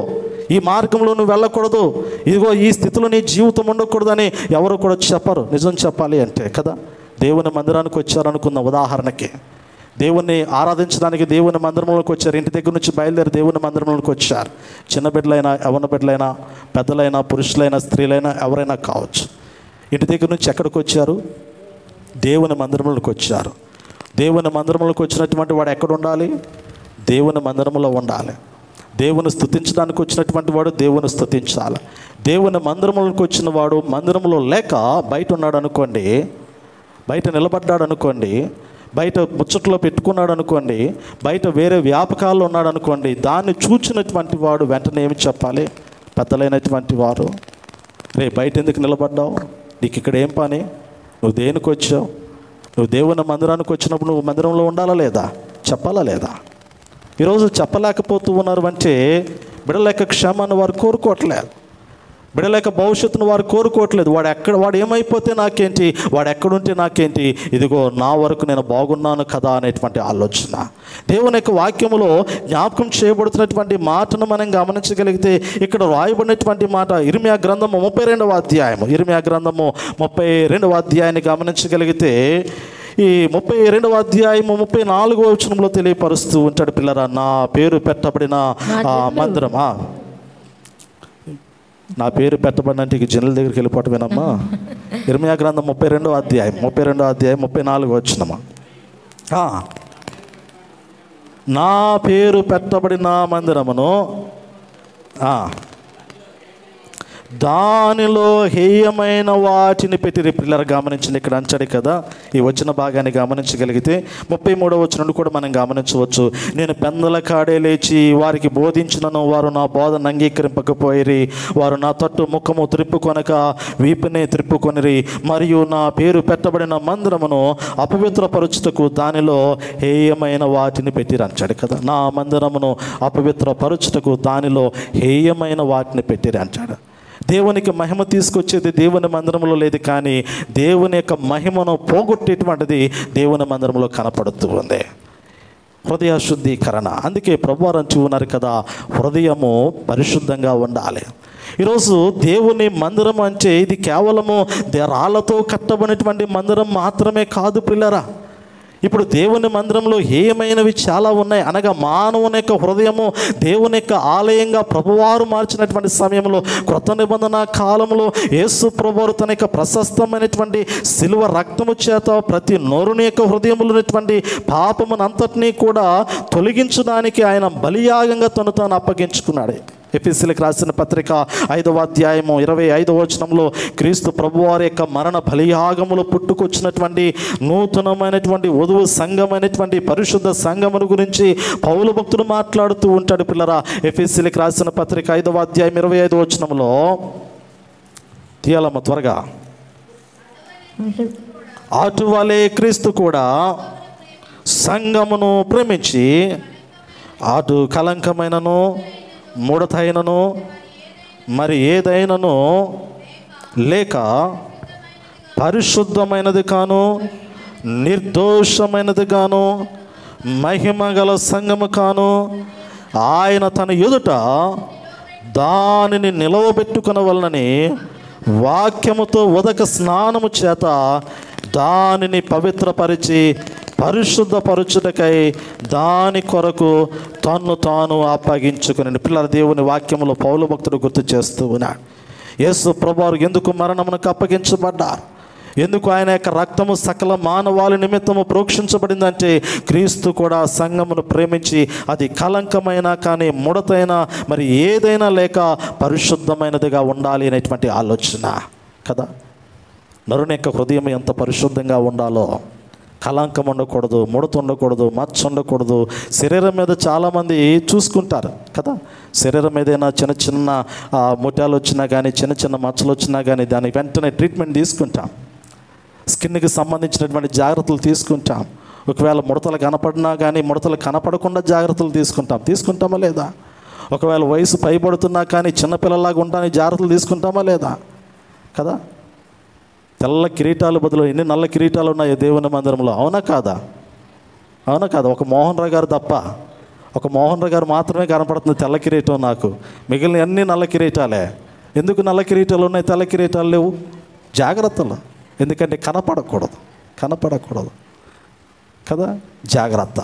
ఈ మార్గంలో నువ్వు వెళ్ళకూడదు, ఇదిగో ఈ స్థితిలో నీ జీవితం ఉండకూడదని ఎవరు కూడా చెప్పరు. నిజం చెప్పాలి అంటే కదా, దేవుని మందిరానికి వచ్చారనుకున్న ఉదాహరణకి, దేవుణ్ణి ఆరాధించడానికి దేవుని మందిరంలోకి వచ్చారు. ఇంటి దగ్గర నుంచి బయలుదేరి దేవుని మందిరంలోకి వచ్చారు. చిన్న బిడ్డలైనా, యవ్వన బిడ్డలైనా, పెద్దలైనా, పురుషులైనా, స్త్రీలైనా, ఎవరైనా కావచ్చు. ఇంటి దగ్గర నుంచి ఎక్కడికి వచ్చారు? దేవుని మందిరంలోకి వచ్చారు. దేవుని మందిరంలోకి వచ్చినటువంటి వాడు ఎక్కడ ఉండాలి? దేవుని మందిరంలో ఉండాలి. దేవుని స్తుతించడానికి వచ్చినటువంటి వాడు దేవుని స్తుతించాలి. దేవుని మందిరంలోకి వచ్చిన వాడు మందిరంలో లేక బయట ఉన్నాడు అనుకోండి, బయట నిలబడ్డాడు అనుకోండి, బయట ముచ్చట్లో పెట్టుకున్నాడు అనుకోండి, బయట వేరే వ్యాపకాల్లో ఉన్నాడు అనుకోండి, దాన్ని చూచినటువంటి వాడు వెంటనే ఏమి చెప్పాలి? పెద్దలైనటువంటి వారు, రే బయట ఎందుకు నిలబడ్డావు, నీకు ఇక్కడ ఏం పని, నువ్వు దేనికి వచ్చావు, నువ్వు దేవుని మందిరానికి వచ్చినప్పుడు నువ్వు మందిరంలో ఉండాలా లేదా, చెప్పాలా లేదా? ఈరోజు చెప్పలేకపోతూ ఉన్నారు అంటే బిడలేక క్షేమాన్ని వారు కోరుకోవట్లేదు, బిడలేక భవిష్యత్తును వారు కోరుకోవట్లేదు. వాడు ఏమైపోతే నాకేంటి, వాడు ఎక్కడుంటే నాకేంటి, ఇదిగో నా వరకు నేను బాగున్నాను కదా అనేటువంటి ఆలోచన. దేవుని యొక్క వాక్యములో జ్ఞాపకం చేయబడుతున్నటువంటి మాటను మనం గమనించగలిగితే, ఇక్కడ రాయబడినటువంటి మాట ఇర్మియా గ్రంథము 32వ అధ్యాయము, ఇర్మియా గ్రంథము 32వ అధ్యాయాన్ని గమనించగలిగితే, ఈ 32వ అధ్యాయము 34వ వచనంలో తెలియపరుస్తూ ఉంటాడు, పిల్లరా నా పేరు పెట్టబడిన మందిరమా, నా పేరు పెట్టబడినంటే ఇక జనుల దగ్గరికి వెళ్ళిపోవటమేనమ్మా. ఇర్మియా గ్రంథం 32వ అధ్యాయం 34వ వచనమా, నా పేరు పెట్టబడిన మందిరమును దానిలో హేయమైన వాటిని పెట్టిరి. పిల్లలు గమనించండి, ఇక్కడ అంచాడు కదా, ఈ వచ్చిన భాగాన్ని గమనించగలిగితే 33వ వచనం కూడా మనం గమనించవచ్చు. నేను పెందల కాడే లేచి వారికి బోధించినను, వారు నా బోధన అంగీకరింపకపోయిరి, వారు నా తట్టు ముఖము త్రిప్పుకొనక వీపునే త్రిప్పుకొనిరి, మరియు నా పేరు పెట్టబడిన మందిరమును అపవిత్రపరుచుటకు దానిలో హేయమైన వాటిని పెట్టిరి అంచాడు కదా. నా మందిరమును అపవిత్రపరుచుటకు దానిలో హేయమైన వాటిని పెట్టిరి అంటాడు. దేవునికి మహిమ తీసుకొచ్చేది దేవుని మందిరంలో లేదు, కానీ దేవుని యొక్క మహిమను పోగొట్టేటువంటిది దేవుని మందిరంలో కనపడుతూ ఉంది. హృదయ శుద్ధీకరణ. అందుకే ప్రభువారు అంటూ ఉన్నారు కదా, హృదయము పరిశుద్ధంగా ఉండాలి. ఈరోజు దేవుని మందిరం అంటే ఇది కేవలము రాళ్లతో కట్టబడినటువంటి మందిరం మాత్రమే కాదు పిల్లరా. ఇప్పుడు దేవుని మందిరంలో హేయమైనవి చాలా ఉన్నాయి. అనగా మానవుని యొక్క హృదయము దేవుని యొక్క ఆలయంగా ప్రభువారు మార్చినటువంటి సమయంలో, క్రొత్త నిబంధన కాలంలో యేసు ప్రభువారు తన యొక్క ప్రశస్తమైనటువంటి శిలువ రక్తము చేత ప్రతి నోరుని యొక్క హృదయంలో ఉన్నటువంటి పాపమునంతటినీ కూడా తొలగించడానికి ఆయన బలియాగంగా తాను అప్పగించుకున్నాడు. ఎఫెసీయులకు రాసిన పత్రిక 5వ అధ్యాయము 25వ వచనంలో క్రీస్తు ప్రభువారి యొక్క మరణ బలియాగములో పుట్టుకొచ్చినటువంటి నూతనమైనటువంటి వధువు సంఘమైనటువంటి పరిశుద్ధ సంఘమును గురించి పౌలు భక్తుడు మాట్లాడుతూ ఉంటాడు పిల్లరా. ఎఫెసీయులకు రాసిన పత్రిక 5వ అధ్యాయం 25వ వచనంలో తీయాలమ్మ త్వరగా. అటువలే క్రీస్తు కూడా సంఘమును ప్రేమించి అటు కలంకమైనను ముడతైనను మరి ఏదైనను లేక పరిశుద్ధమైనది కాను నిర్దోషమైనది కాను మహిమగల సంఘము కాను ఆయన తన ఎదుట దానిని నిలవబెట్టుకొనవలనని వాక్యముతో ఉదక స్నానము చేత దానిని పవిత్రపరిచి పరిశుద్ధపరచుటకై దాని కొరకు తన్ను తాను అప్పగించుకుని. పిల్లల దేవుని వాక్యములో పౌలు భక్తుడు గుర్తు చేస్తూ ఉన్నాడు. యేసు ప్రభువారు ఎందుకు మరణమునకు అప్పగించబడ్డారు, ఎందుకు ఆయన యొక్క రక్తము సకల మానవాళి నిమిత్తము ప్రోక్షించబడిందంటే, క్రీస్తు కూడా సంఘమును ప్రేమించి అది కలంకమైన కానీ ముడతైనా మరి ఏదైనా లేక పరిశుద్ధమైనదిగా ఉండాలి అనేటువంటి ఆలోచన కదా. నరుని యొక్క హృదయం ఎంత పరిశుద్ధంగా ఉండాలో, కళంకం ఉండకూడదు, ముడత ఉండకూడదు, మచ్చ ఉండకూడదు. శరీరం మీద చాలామంది చూసుకుంటారు కదా, శరీరం ఏదైనా చిన్న చిన్న ముట్యాలు వచ్చినా కానీ, చిన్న చిన్న మచ్చలు వచ్చినా కానీ దానికి వెంటనే ట్రీట్మెంట్ తీసుకుంటాం. స్కిన్కి సంబంధించినటువంటి జాగ్రత్తలు తీసుకుంటాం. ఒకవేళ ముడతలు కనపడినా కానీ ముడతలు కనపడకుండా జాగ్రత్తలు తీసుకుంటామా లేదా? ఒకవేళ వయసు పైబడుతున్నా కానీ చిన్నపిల్లలాగా ఉండడానికి జాగ్రత్తలు తీసుకుంటామా లేదా కదా? తెల్ల కిరీటాలు బదులు ఎన్ని నల్ల కిరీటాలు ఉన్నాయి దేవుని మందిరంలో, అవునా కాదా? ఒక మోహన్ రావు గారు తప్ప, ఒక మోహన్ రావు గారు మాత్రమే కనపడుతుంది తెల్ల కిరీటం నాకు. మిగిలిన అన్ని నల్ల కిరీటాలే. ఎందుకు నల్ల కిరీటాలు ఉన్నాయి, తెల్ల కిరీటాలు లేవు? జాగ్రత్తలు. ఎందుకంటే కనపడకూడదు కదా, జాగ్రత్త.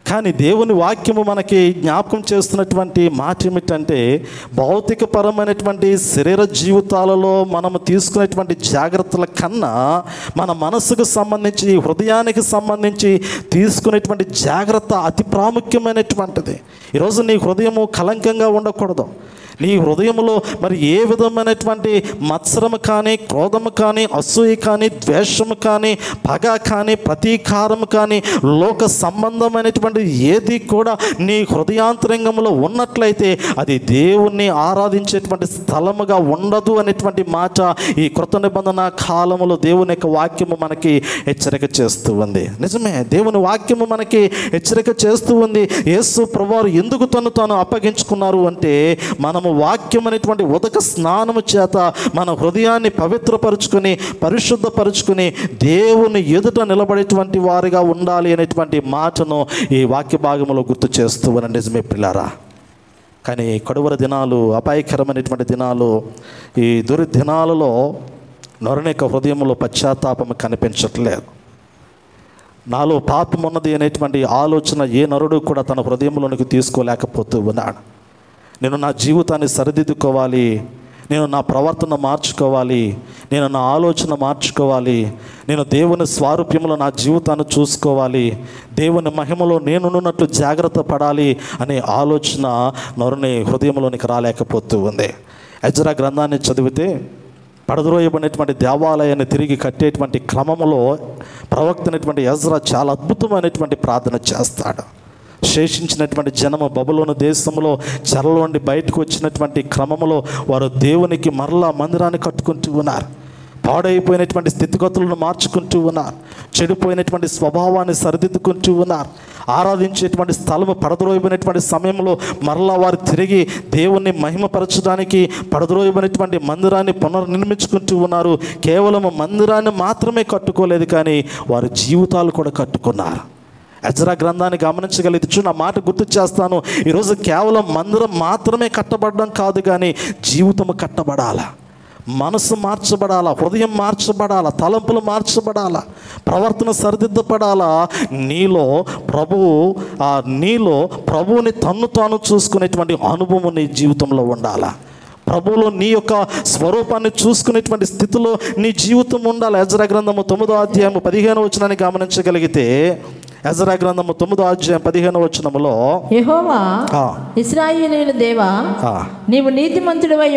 కానీ దేవుని వాక్యము మనకి జ్ఞాపకం చేస్తున్నటువంటి మాట ఏమిటంటే, భౌతికపరమైనటువంటి శరీర జీవితాలలో మనము తీసుకునేటువంటి జాగ్రత్తల కన్నా మన మనసుకు సంబంధించి, హృదయానికి సంబంధించి తీసుకునేటువంటి జాగ్రత్త అతి ప్రాముఖ్యమైనటువంటిది. ఈరోజు నీ హృదయము కలంకంగా ఉండకూడదు. నీ హృదయంలో మరి ఏ విధమైనటువంటి మత్సరము కానీ, క్రోధము కానీ, అసూయ కానీ, ద్వేషము కానీ, పగ కానీ, ప్రతీకారము కానీ, లోక సంబంధమైనటువంటి ఏది కూడా నీ హృదయాంతరంగంలో ఉన్నట్లయితే అది దేవుణ్ణి ఆరాధించేటువంటి స్థలముగా ఉండదు అనేటువంటి మాట ఈ కృత నిబంధన కాలములో దేవుని యొక్క వాక్యము మనకి హెచ్చరిక చేస్తూ ఉంది. నిజమే, దేవుని వాక్యము మనకి హెచ్చరిక చేస్తూ ఉంది. యేసు ప్రభువారు ఎందుకు తాను అప్పగించుకున్నారు అంటే, మనము వాక్యం అనేటువంటి ఉదక స్నానము చేత మన హృదయాన్ని పవిత్రపరుచుకొని, పరిశుద్ధపరుచుకొని దేవుని ఎదుట నిలబడేటువంటి వారిగా ఉండాలి అనేటువంటి మాటను ఈ వాక్య భాగంలో గుర్తు చేస్తూ ఉన్న నిజమే పిల్లారా. కానీ కడువర దినాలు, అపాయకరమైనటువంటి దినాలు, ఈ దుర్దినాలలో నరుని యొక్క హృదయంలో పశ్చాత్తాపం కనిపించట్లేదు. నాలో పాపం ఉన్నది అనేటువంటి ఆలోచన ఏ నరుడు కూడా తన హృదయంలోనికి తీసుకోలేకపోతూ ఉన్నాడు. నేను నా జీవితాన్ని సరిదిద్దుకోవాలి, నేను నా ప్రవర్తన మార్చుకోవాలి, నేను నా ఆలోచన మార్చుకోవాలి, నేను దేవుని స్వారూప్యంలో నా జీవితాన్ని చూసుకోవాలి, దేవుని మహిమలో నేనున్నట్లు జాగ్రత్త పడాలి అనే ఆలోచన నరుని హృదయంలోనికి రాలేకపోతూ ఉంది. ఎజ్రా గ్రంథాన్ని చదివితే పడద్రోయబడినటువంటి దేవాలయాన్ని తిరిగి కట్టేటువంటి క్రమంలో ప్రవక్త అయినటువంటి ఎజ్రా చాలా అద్భుతమైనటువంటి ప్రార్థన చేస్తాడు. శేషించినటువంటి జనము బబులోను దేశంలో చెరలో నుండి బయటకు వచ్చినటువంటి క్రమంలో వారు దేవునికి మరలా మందిరాన్ని కట్టుకుంటూ ఉన్నారు. పాడైపోయినటువంటి స్థితిగతులను మార్చుకుంటూ ఉన్నారు. చెడిపోయినటువంటి స్వభావాన్ని సరిదిద్దుకుంటూ ఉన్నారు. ఆరాధించేటువంటి స్థలము పడద్రోయబడినటువంటి సమయంలో మరలా వారు తిరిగి దేవుణ్ణి మహిమపరచడానికి పడద్రోయబడినటువంటి మందిరాన్ని పునర్నిర్మించుకుంటూ ఉన్నారు. కేవలం మందిరాన్ని మాత్రమే కట్టుకోలేదు, కానీ వారి జీవితాలు కూడా కట్టుకున్నారు. ఎజ్రా గ్రంథాన్ని గమనించగలిగితే చూడు, నా మాట గుర్తు చేస్తాను. ఈరోజు కేవలం మందిరం మాత్రమే కట్టబడడం కాదు, కానీ జీవితం కట్టబడాల, మనసు మార్చబడాలా, హృదయం మార్చబడాలా, తలంపులు మార్చబడాలా, ప్రవర్తన సరిదిద్దపడాలా. నీలో ప్రభువుని తన్ను తాను చూసుకునేటువంటి అనుభవం నీ జీవితంలో ఉండాలా. ప్రభువులో నీ యొక్క స్వరూపాన్ని చూసుకునేటువంటి స్థితిలో నీ జీవితం ఉండాలి. ఎజ్రా గ్రంథము 9వ అధ్యాయము 15వ వచనాన్ని గమనించగలిగితే, ఎజ్రా గ్రంథము 9వ అధ్యాయం 15వ వచనములో, యెహోవా ఇశ్రాయేలీయుల దేవా, నీవు నీతిమంతుడివై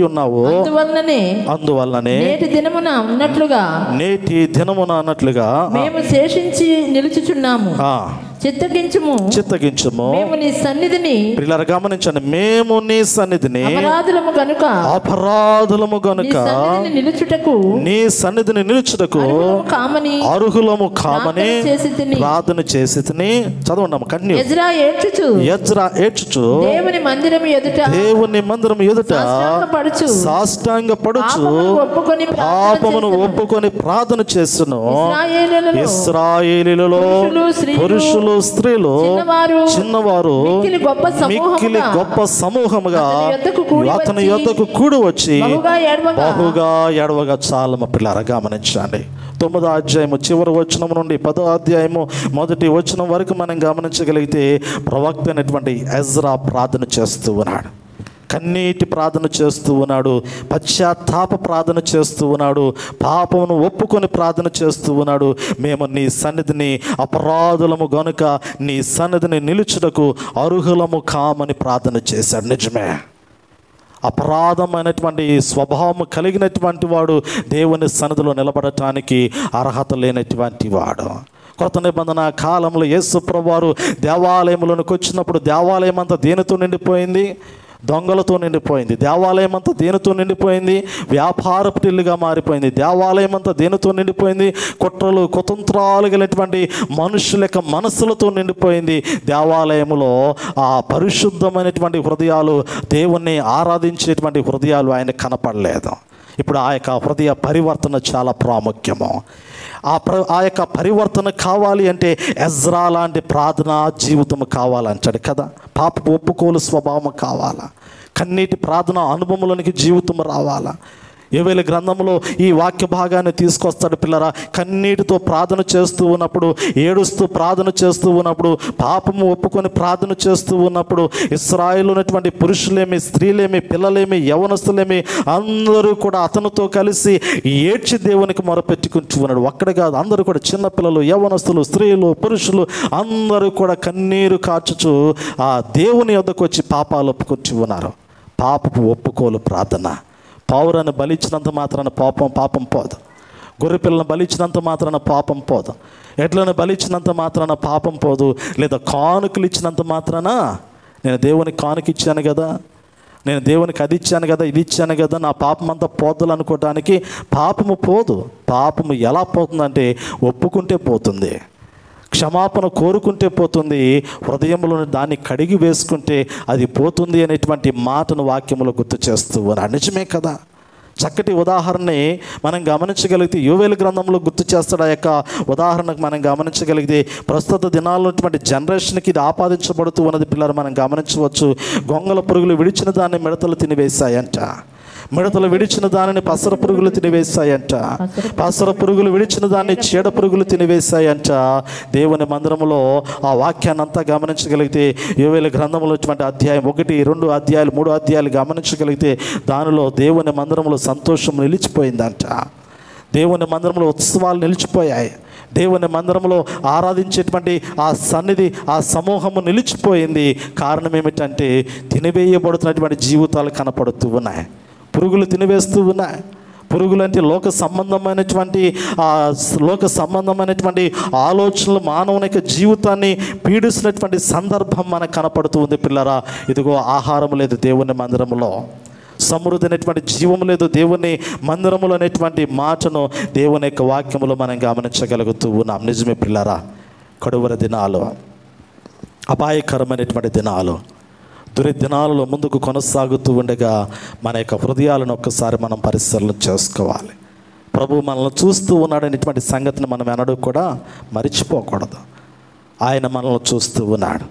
ఉన్నావు, అందువల్లనే నేటి దినమున అన్నట్లుగా మేము శేషించి నిలుచుచున్నాము. చిత్తగించుము, మేము నీ సన్నిధిని, పిల్లలు గమనించండి, మేము నీ సన్నిధిని అపరాధులము గనుక నీ సన్నిధిని నిలుచుటకు అర్హులము కామని ప్రార్థన చేసి తిని. చదవండి కన్యూ. ఎజ్రా ఏడ్చుచు దేవుని మందిరం ఎదుట సాష్టాంగపడుచు పాపమును ఒప్పుకొని ప్రార్థన చేస్తును. ఇశ్రాయేలీయులలో పురుషులు, స్త్రీలు, చిన్నవారు మిక్కిలి గొప్ప సమూహముగా అతని యొద్దకు కూడి వచ్చి బహుగా ఎడవగా. చాలా మా పిల్లరా గమనించండి, 9వ అధ్యాయము చివరి వచనం నుండి 10వ అధ్యాయము 1వ వచనం వరకు మనం గమనించగలిగితే ప్రవక్త అయినటువంటి ఎజ్రా ప్రార్థన చేస్తూ ఉన్నాడు. కన్నీటి ప్రార్థన చేస్తూ ఉన్నాడు, పశ్చాత్తాప ప్రార్థన చేస్తూ ఉన్నాడు, పాపమును ఒప్పుకొని ప్రార్థన చేస్తూ ఉన్నాడు. మేము నీ సన్నిధిని అపరాధులము గనుక నీ సన్నిధిని నిలుచుటకు అర్హులము కామని ప్రార్థన చేశాడు. నిజమే, అపరాధమైనటువంటి స్వభావం కలిగినటువంటి వాడు దేవుని సన్నిధిలో నిలబడటానికి అర్హత లేనటువంటి వాడు. కొత్త నిబంధన కాలంలో యేసు ప్రభువారు దేవాలయంలోనికి వచ్చినప్పుడు దేవాలయం అంతా దేనితో నిండిపోయింది? దొంగలతో నిండిపోయింది. దేవాలయం అంతా దేనితో నిండిపోయింది? వ్యాపారపుటిల్లుగా మారిపోయింది. దేవాలయం అంతా దేనితో నిండిపోయింది? కుట్రలు కుతంత్రాలు కలిగినటువంటి మనుషుల యొక్క మనసులతో నిండిపోయింది. దేవాలయంలో ఆ పరిశుద్ధమైనటువంటి హృదయాలు, దేవుణ్ణి ఆరాధించేటువంటి హృదయాలు ఆయన కనపడలేదు. ఇప్పుడు ఆ యొక్క హృదయ పరివర్తన చాలా ప్రాముఖ్యము. ఆ యొక్క పరివర్తన కావాలి అంటే ఎజ్రా లాంటి ప్రార్థనా జీవితం కావాలంటాడు కదా. పాపపు ఒప్పుకోలు స్వభావం కావాలా, కన్నీటి ప్రార్థన అనుభవంలోనికి జీవితం రావాలా. యోవేలు గ్రంథంలో ఈ వాక్య భాగాన్ని తీసుకొస్తాడు పిల్లరా. కన్నీటితో ప్రార్థన చేస్తూ ఉన్నప్పుడు, ఏడుస్తూ ప్రార్థన చేస్తూ ఉన్నప్పుడు, పాపము ఒప్పుకొని ప్రార్థన చేస్తూ ఉన్నప్పుడు ఇశ్రాయేలు ఉన్నటువంటి పురుషులేమి, స్త్రీలేమి, పిల్లలేమి, యవనస్తులేమి అందరూ కూడా అతనితో కలిసి ఏడ్చి దేవునికి మొరపెట్టుకుంటూ ఉన్నాడు. ఒక్కడే కాదు, అందరూ కూడా చిన్నపిల్లలు, యవనస్తులు, స్త్రీలు, పురుషులు అందరూ కూడా కన్నీరు కార్చుచు ఆ దేవుని యొద్దకు వచ్చి పాపాలు ఒప్పుకుంటూ ఉన్నారు. పాపపు ఒప్పుకోలు ప్రార్థన. పావురాన్ని బలిచ్చినంత మాత్రాన పాపం పోదు. గొర్రెపిల్లను బలిచ్చినంత మాత్రాన పాపం పోదు. ఎడ్లను బలిచ్చినంత మాత్రాన పాపం పోదు. లేదా కానుకలు ఇచ్చినంత మాత్రాన నేను దేవునికి కానుక ఇచ్చాను కదా, నేను దేవునికి అది ఇచ్చాను కదా, ఇది ఇచ్చాను కదా, నా పాపం అంతా పోతులు అనుకోవటానికి పాపము పోదు. పాపము ఎలా పోతుందంటే ఒప్పుకుంటే పోతుంది, క్షమాపణ కోరుకుంటే పోతుంది, హృదయంలో దాన్ని కడిగి వేసుకుంటే అది పోతుంది అనేటువంటి మాటను వాక్యములో గుర్తు చేస్తూ ఉన్నారు. నిజమే కదా. చక్కటి ఉదాహరణని మనం గమనించగలిగితే యోవేలు గ్రంథంలో గుర్తు చేస్తాడు. ఆ యొక్క ఉదాహరణకు మనం గమనించగలిగితే ప్రస్తుత దినాల్లో జనరేషన్కి ఇది ఆపాదించబడుతూ ఉన్నది పిల్లలు మనం గమనించవచ్చు. గొంగల పురుగులు విడిచిన దాన్ని మిడతలు తినివేశాయంట, మిడతలు విడిచిన దానిని పసర పురుగులు తినివేశాయంట, పసర పురుగులు విడిచిన దాన్ని చీడ పురుగులు తినివేశాయంట. దేవుని మందిరంలో ఆ వాక్యాన్ని అంతా గమనించగలిగితే యోవేలు గ్రంథంలో అధ్యాయం 1, 2 అధ్యాయాలు, 3 అధ్యాయాలు గమనించగలిగితే దానిలో దేవుని మందిరంలో సంతోషం నిలిచిపోయిందంట. దేవుని మందిరంలో ఉత్సవాలు నిలిచిపోయాయి. దేవుని మందిరంలో ఆరాధించేటువంటి ఆ సన్నిధి, ఆ సమూహము నిలిచిపోయింది. కారణం ఏమిటంటే తినివేయబడుతున్నటువంటి జీవితాలు కనపడుతూ ఉన్నాయి. పురుగులు తినివేస్తూ ఉన్నాయి. పురుగులు అంటే లోక సంబంధమైనటువంటి ఆలోచనలు మానవుని యొక్క జీవితాన్ని పీడిస్తున్నటువంటి సందర్భం మనకు కనపడుతూ ఉంది పిల్లరా. ఇదిగో ఆహారం లేదు దేవుని మందిరంలో, సమృద్ధి అనేటువంటి జీవం లేదు దేవుని మందిరములు అనేటువంటి మాటను దేవుని యొక్క వాక్యములో మనం గమనించగలుగుతూ ఉన్నాం. నిజమే పిల్లరా. కడువర దినాలు, అపాయకరమైనటువంటి దినాలు, దుర్దినాలలో ముందుకు కొనసాగుతూ ఉండగా మన యొక్క హృదయాలను ఒక్కసారి మనం పరిశీలన చేసుకోవాలి. ప్రభు మనల్ని చూస్తూ ఉన్నాడనేటువంటి సంగతిని మనం ఎన్నడూ కూడా మరిచిపోకూడదు. ఆయన మనల్ని చూస్తూ ఉన్నాడు.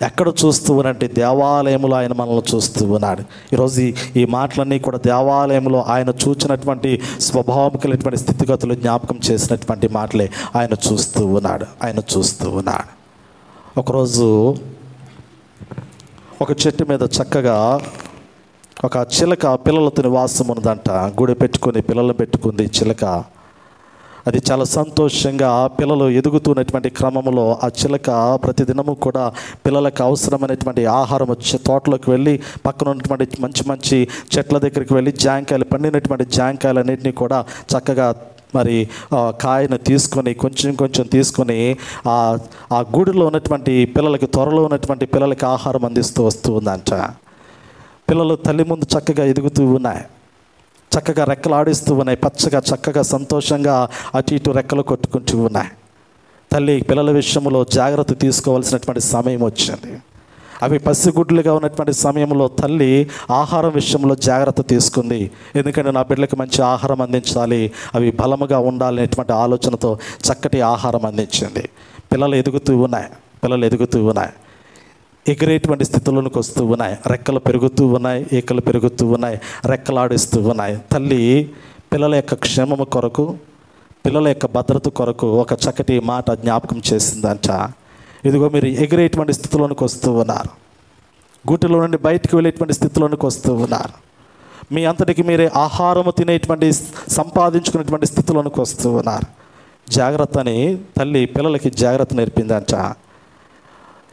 ఎక్కడ చూస్తూ ఉన్నాడంటే దేవాలయంలో ఆయన మనల్ని చూస్తూ ఉన్నాడు. ఈరోజు ఈ మాటలన్నీ కూడా దేవాలయంలో ఆయన చూచినటువంటి స్వభావం కలిగినటువంటి స్థితిగతులు జ్ఞాపకం చేసినటువంటి మాటలే. ఆయన చూస్తూ ఉన్నాడు. ఒకరోజు ఒక చెట్టు మీద చక్కగా ఒక చిలక పిల్లలతో నివాసం ఉన్నదంట. గూడు పెట్టుకుని పిల్లలను పెట్టుకుంది చిలక. అది చాలా సంతోషంగా పిల్లలు ఎదుగుతున్నటువంటి క్రమంలో ఆ చిలక ప్రతిదినము కూడా పిల్లలకు అవసరమైనటువంటి ఆహారం వచ్చే తోటలోకి వెళ్ళి పక్కన ఉన్నటువంటి మంచి చెట్ల దగ్గరికి వెళ్ళి జాంకాయలు, పండినటువంటి జాంకాయలన్నింటినీ కూడా చక్కగా మరి కాయను తీసుకొని కొంచెం తీసుకొని ఆ గూడులో ఉన్నటువంటి పిల్లలకి, త్వరలో ఉన్నటువంటి పిల్లలకి ఆహారం అందిస్తూ వస్తూ ఉందంట. పిల్లలు తల్లి ముందు చక్కగా ఎదుగుతూ ఉన్నాయి, చక్కగా రెక్కలు ఆడిస్తూ ఉన్నాయి, పచ్చగా చక్కగా సంతోషంగా అటు ఇటు రెక్కలు కొట్టుకుంటూ ఉన్నాయి. తల్లి పిల్లల విషయంలో జాగ్రత్త తీసుకోవాల్సినటువంటి సమయం వచ్చింది. అవి పసిగుడ్లుగా ఉన్నటువంటి సమయంలో తల్లి ఆహారం విషయంలో జాగ్రత్త తీసుకుంది. ఎందుకంటే నా బిడ్డలకు మంచి ఆహారం అందించాలి, అవి బలముగా ఉండాలనేటువంటి ఆలోచనతో చక్కటి ఆహారం అందించింది. పిల్లలు ఎదుగుతూ ఉన్నాయి, ఎగిరేటువంటి స్థితిలోనికి వస్తూ ఉన్నాయి, రెక్కలు పెరుగుతూ ఉన్నాయి, ఈకలు పెరుగుతూ ఉన్నాయి, రెక్కలాడిస్తూ ఉన్నాయి. తల్లి పిల్లల యొక్క క్షేమము కొరకు, పిల్లల యొక్క భద్రత కొరకు ఒక చక్కటి మాట జ్ఞాపకం చేసిందంట. ఇదిగో మీరు ఎగిరేటువంటి స్థితిలోనికి వస్తూ ఉన్నారు, గూటిలో నుండి బయటికి వెళ్ళేటువంటి స్థితిలోనికి వస్తూ ఉన్నారు, మీ అంతటికి మీరే ఆహారము తినేటువంటి సంపాదించుకునేటువంటి స్థితిలోనికి వస్తూ ఉన్నారు. జాగ్రత్త అని తల్లి పిల్లలకి జాగ్రత్త నేర్పిందంట.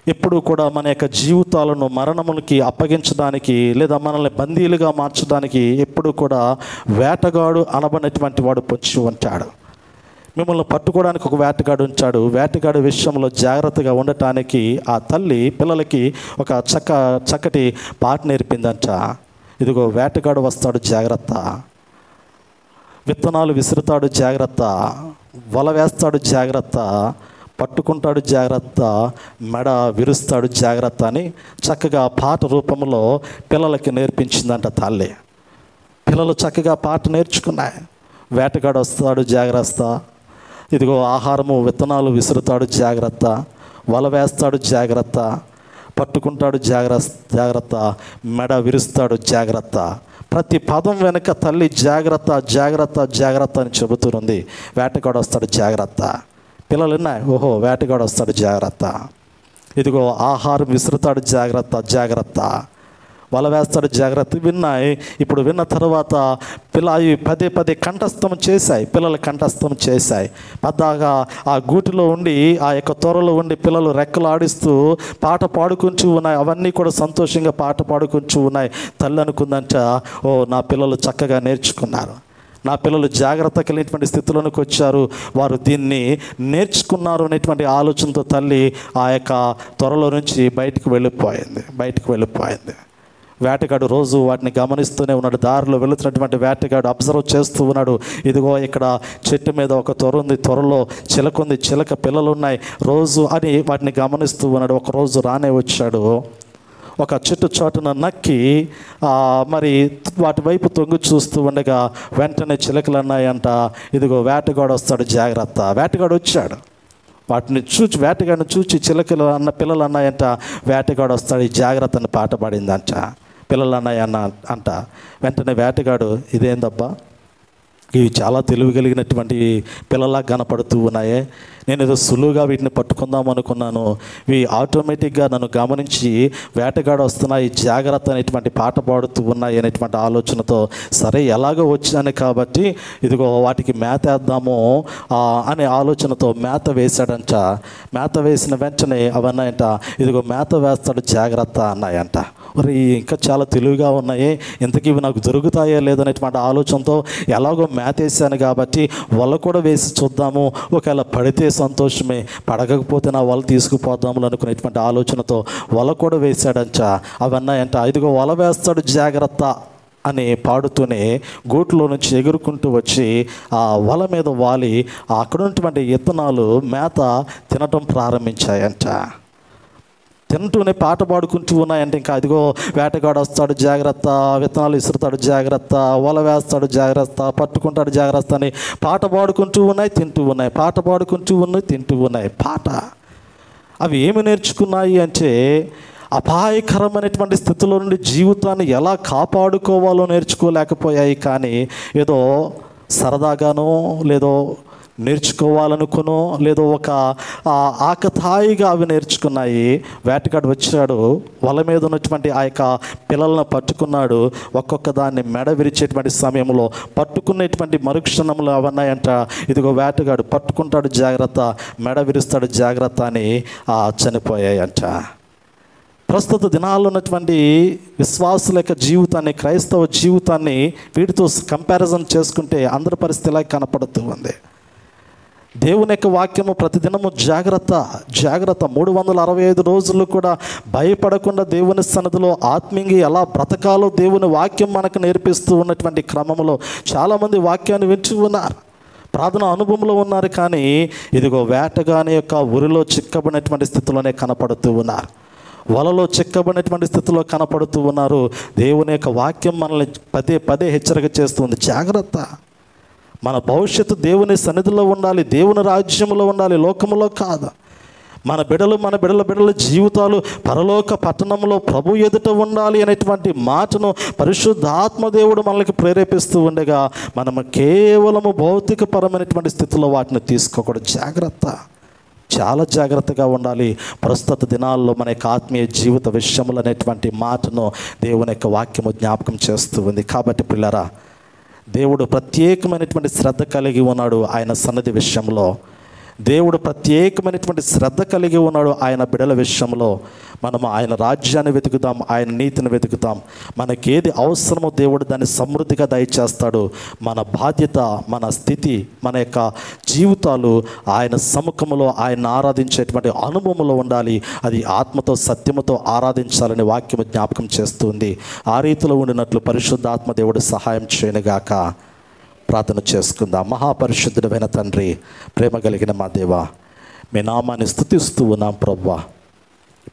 ఎప్పుడు కూడా మన యొక్క జీవితాలను మరణములకి అప్పగించడానికి లేదా మనల్ని బందీలుగా మార్చడానికి ఎప్పుడు కూడా వేటగాడు అనబడినటువంటి వాడు పొంచి ఉంటాడు. మిమ్మల్ని పట్టుకోవడానికి ఒక వేటగాడు ఉంచాడు. వేటగాడు విషయంలో జాగ్రత్తగా ఉండటానికి ఆ తల్లి పిల్లలకి ఒక చక్కటి పాట నేర్పిందంట. ఇదిగో వేటగాడు వస్తాడు జాగ్రత్త, విత్తనాలు విసురుతాడు జాగ్రత్త, వల వేస్తాడు జాగ్రత్త, పట్టుకుంటాడు జాగ్రత్త, మెడ విరుస్తాడు జాగ్రత్త అని చక్కగా పాట రూపంలో పిల్లలకి నేర్పించిందంట తల్లి. పిల్లలు చక్కగా పాట నేర్చుకున్నాయి. వేటగాడు వస్తాడు జాగ్రత్త, ఇదిగో ఆహారము విత్తనాలు విసురుతాడు జాగ్రత్త, వల వేస్తాడు జాగ్రత్త, పట్టుకుంటాడు జాగ్రత్త, మెడ విరుస్తాడు జాగ్రత్త. ప్రతి పదం వెనుక తల్లి జాగ్రత్త జాగ్రత్త జాగ్రత్త అని చెబుతుంది. వేటగాడు వస్తాడు జాగ్రత్త. పిల్లలు విన్నాయి, ఓహో వేటగాడు వస్తాడు జాగ్రత్త, ఇదిగో ఆహారం విసురుతాడు జాగ్రత్త జాగ్రత్త, వల వేస్తాడు జాగ్రత్త విన్నాయి. ఇప్పుడు విన్న తర్వాత అవి పదే కంఠస్థం చేశాయి. పిల్లలు కంఠస్థం చేశాయి. పద్దాగా ఆ గూటిలో ఉండి ఆ యొక్క త్వరలో ఉండి పిల్లలు రెక్కలు ఆడిస్తూ పాట పాడుకుంటూ ఉన్నాయి. అవన్నీ కూడా సంతోషంగా పాట పాడుకుంటూ ఉన్నాయి. తల్లి అనుకుందంట, ఓ నా పిల్లలు చక్కగా నేర్చుకున్నారు, నా పిల్లలు జాగ్రత్త కలిగినటువంటి స్థితిలోనికి వచ్చారు, వారు దీన్ని నేర్చుకున్నారు అనేటువంటి ఆలోచనతో తల్లి ఆ యొక్క త్వరలో నుంచి బయటికి వెళ్ళిపోయింది. వేటగాడు రోజు వాటిని గమనిస్తూనే ఉన్నాడు. దారిలో వెళుతున్నటువంటి వేటగాడు అబ్జర్వ్ చేస్తూ ఉన్నాడు. ఇదిగో ఇక్కడ చెట్టు మీద ఒక త్వర ఉంది, త్వరలో చిలక ఉంది, చిలక పిల్లలు ఉన్నాయి రోజు అని వాటిని గమనిస్తూ ఉన్నాడు. ఒకరోజు రానే వచ్చాడు. ఒక చెట్టు చాటున నక్కి మరి వాటి వైపు తొంగి చూస్తూ ఉండగా వెంటనే చిలకలు అన్నాయంట, ఇదిగో వేటగాడు వస్తాడు జాగ్రత్త. వేటగాడు వచ్చాడు. వాటిని వేటగాడిని చూచి చిలకలు పిల్లలు అన్నాయంట, వేటగాడు వస్తాడు ఈ జాగ్రత్తని పాట పాడిందంట. పిల్లలు అంట. వెంటనే వేటగాడు, ఇదేందబ్బా ఇవి చాలా తెలివి కలిగినటువంటి పిల్లలా కనపడుతూ ఉన్నాయే, నేను ఏదో సులువుగా వీటిని పట్టుకుందాం అనుకున్నాను, ఇవి ఆటోమేటిక్గా నన్ను గమనించి వేటగాడు వస్తున్నాయి జాగ్రత్త అనేటువంటి పాట పాడుతూ ఉన్నాయి అనేటువంటి ఆలోచనతో సరే ఎలాగో వచ్చాను కాబట్టి ఇదిగో వాటికి మేత వేద్దాము అనే ఆలోచనతో మేత వేశాడంట. మేత వేసిన వెంటనే అవన్నాయంట, ఇదిగో మేత వేస్తాడు జాగ్రత్త అన్నాయంట. మరి ఇంకా చాలా తెలివిగా ఉన్నాయి, ఇంతకీ ఇవి నాకు దొరుకుతాయో లేదనేటువంటి ఆలోచనతో ఎలాగో మేత వేసాను కాబట్టి వల కూడా వేసి చూద్దాము, ఒకవేళ పడితే సంతోషమే, పడకపోతే నా వల తీసుకుపోదాము అనుకునేటువంటి ఆలోచనతో వల కూడా వేశాడంట. అవన్నాయంట, ఇదిగో వల వేస్తాడు జాగ్రత్త అని పాడుతూనే గూట్లో నుంచి ఎగురుకుంటూ వచ్చి ఆ వల మీద వాలి అక్కడ ఉన్నటువంటి విత్తనాలు మేత తినటం ప్రారంభించాయంట. తింటూనే పాట పాడుకుంటూ ఉన్నాయంటే ఇంకా ఇదిగో వేటగాడు వస్తాడు జాగ్రత్త, విత్తనాలు ఇసురుతాడు జాగ్రత్త, వల వేస్తాడు జాగ్రత్త, పట్టుకుంటాడు జాగ్రత్త అని పాట పాడుకుంటూ ఉన్నాయి, తింటూ ఉన్నాయి, పాట పాడుకుంటూ ఉన్నాయి, తింటూ ఉన్నాయి. పాట అవి ఏమి నేర్చుకున్నాయి అంటే అపాయకరమైనటువంటి స్థితిలో నుండి జీవితాన్ని ఎలా కాపాడుకోవాలో నేర్చుకోలేకపోయాయి. కానీ ఏదో సరదాగానో లేదో నేర్చుకోవాలనుకునో లేదో ఒక ఆకతాయిగా అవి నేర్చుకున్నాయి. వేటగాడు వచ్చాడు, వల మీద ఉన్నటువంటి ఆ యొక్క పిల్లలను పట్టుకున్నాడు. ఒక్కొక్క దాన్ని మెడ విరిచేటువంటి సమయంలో పట్టుకునేటువంటి మరుక్షణంలో అవన్నాయంట, ఇదిగో వేటగాడు పట్టుకుంటాడు జాగ్రత్త, మెడ విరుస్తాడు జాగ్రత్త అని చనిపోయాయంట. ప్రస్తుత దినాల్లో ఉన్నటువంటి విశ్వాసుల యొక్క జీవితాన్ని, క్రైస్తవ జీవితాన్ని వీటితో కంపారిజన్ చేసుకుంటే అందరి పరిస్థితి ఇలా కనపడుతూ ఉంది. దేవుని యొక్క వాక్యము ప్రతిదినము జాగ్రత్త 365 రోజులు కూడా భయపడకుండా దేవుని సన్నిధిలో ఆత్మీయంగా ఎలా బ్రతకాలో దేవుని వాక్యం మనకు నేర్పిస్తూ ఉన్నటువంటి క్రమంలో చాలామంది వాక్యాన్ని వింటూ ఉన్నారు, ప్రార్థన అనుభవంలో ఉన్నారు. కానీ ఇదిగో వేటగాని యొక్క ఉరిలో చిక్కబడినటువంటి స్థితిలోనే కనపడుతూ ఉన్నారు, వలలో చిక్కబడినటువంటి స్థితిలో కనపడుతూ ఉన్నారు. దేవుని యొక్క వాక్యం మనల్ని పదే హెచ్చరిక చేస్తుంది, జాగ్రత్త. మన భవిష్యత్తు దేవుని సన్నిధిలో ఉండాలి, దేవుని రాజ్యంలో ఉండాలి, లోకములో కాదు. మన బిడ్డల జీవితాలు పరలోక పట్టణంలో ప్రభు ఎదుట ఉండాలి అనేటువంటి మాటను పరిశుద్ధాత్మ దేవుడు మనకి ప్రేరేపిస్తూ ఉండగా మనము కేవలము భౌతికపరమైనటువంటి స్థితిలో వాటిని తీసుకోకూడదు. జాగ్రత్త, చాలా జాగ్రత్తగా ఉండాలి. ప్రస్తుత దినాల్లో మన యొక్క ఆత్మీయ జీవిత విషయములు అనేటువంటి మాటను దేవుని యొక్క వాక్యము జ్ఞాపకం చేస్తూ ఉంది. కాబట్టి పిల్లరా, దేవుడు ప్రత్యేకమైనటువంటి శ్రద్ధ కలిగి ఉన్నాడు ఆయన సన్నిధి విషయంలో. దేవుడు ప్రత్యేకమైనటువంటి శ్రద్ధ కలిగి ఉన్నాడు ఆయన బిడ్డల విషయంలో. మనం ఆయన రాజ్యాన్ని వెతుకుతాం, ఆయన నీతిని వెతుకుతాం. మనకేది అవసరమో దేవుడు దాన్ని సమృద్ధిగా దయచేస్తాడు. మన బాధ్యత, మన స్థితి, మన యొక్క జీవితాలు ఆయన సముఖంలో ఆయన ఆరాధించేటువంటి అనుభవంలో ఉండాలి. అది ఆత్మతో సత్యముతో ఆరాధించాలని వాక్యము జ్ఞాపకం చేస్తుంది. ఆ రీతిలో ఉండినట్లు పరిశుద్ధాత్మ దేవుడు సహాయం చేయనుగాక. ప్రార్థన చేసుకుందాం. మహాపరిశుద్ధుడైన తండ్రి, ప్రేమ కలిగిన మా దేవా, మీ నామాన్ని స్తుతిస్తూ ఉన్నాం ప్రభువా.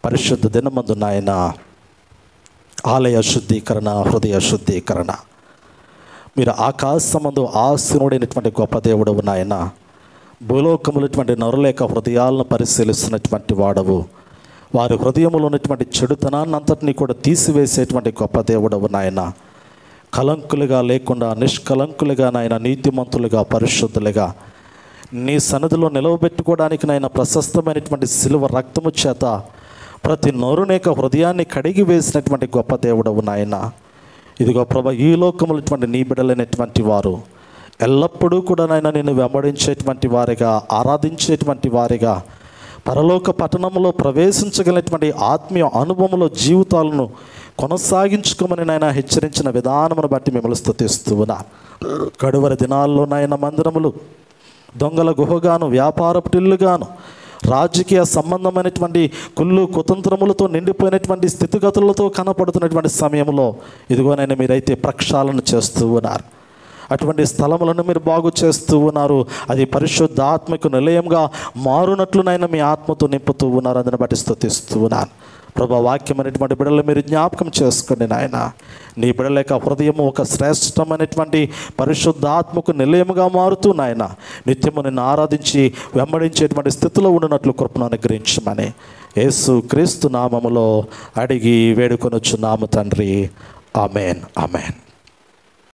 పరిశుద్ధ దినమందు నాయన ఆలయ శుద్ధీకరణ, హృదయ శుద్ధీకరణ, మీరు ఆకాశమందు ఆసీనుడైనటువంటి గొప్ప దేవుడవు నాయన. భూలోకములటువంటి నరులేక హృదయాలను పరిశీలిస్తున్నటువంటి వాడవు. వారి హృదయంలో ఉన్నటువంటి చెడుతనాన్ని అంతటినీ కూడా తీసివేసేటువంటి గొప్ప దేవుడవు నాయన. కలంకులుగా లేకుండా నిష్కలంకులుగా నాయన, నీతిమంతులుగా, పరిశుద్ధులుగా నీ సన్నిధిలో నిలవబెట్టుకోవడానికి నాయన ప్రశస్తమైనటువంటి సిలువ రక్తము చేత ప్రతి నరునేక హృదయాన్ని కడిగి వేసినటువంటి గొప్ప దేవుడవు నాయన. ఇదిగో ప్రభా, ఈ లోకములటువంటి నీ బిడ్డలైనటువంటి వారు ఎల్లప్పుడూ కూడా నాయన నిన్ను వెంబడించేటువంటి వారిగా, ఆరాధించేటువంటి వారిగా, పరలోక పట్టణంలో ప్రవేశించగలిగినటువంటి ఆత్మీయ అనుభవంలో జీవితాలను కొనసాగించుకోమని నాయన హెచ్చరించిన విధానమును బట్టి మిమ్మల్ని స్తుతిస్తూ ఉన్నా. కడువరి దినాల్లో నాయన మందిరములు దొంగల గుహగాను, వ్యాపారపుటిల్లుగాను, రాజకీయ సంబంధమైనటువంటి కుళ్ళు కుతంత్రములతో నిండిపోయినటువంటి స్థితిగతులతో కనపడుతున్నటువంటి సమయంలో ఇదిగోనైనా మీరైతే ప్రక్షాళన చేస్తూ ఉన్నారు. అటువంటి స్థలములను మీరు బాగు చేస్తూ ఉన్నారు. అది పరిశుద్ధాత్మకు నిలయంగా మారునట్లునైనా మీ ఆత్మతో నింపుతూ ఉన్నారు. అందుని బట్టి స్తుతిస్తూ ఉన్నాను. ప్రభా, వాక్యం అనేటువంటి బిడ్డలు మీరు జ్ఞాపకం చేసుకోండి నాయన. నీ బిడ్డల యొక్క హృదయము ఒక శ్రేష్టమైనటువంటి పరిశుద్ధాత్మకు నిలయముగా మారుతూ నాయన నిత్యము నిన్ను ఆరాధించి వెంబడించేటువంటి స్థితిలో ఉండినట్లు కృపను అనుగ్రహించమని యేసు క్రీస్తు నామములో అడిగి వేడుకొనుచున్నాము తండ్రి. Amen, amen.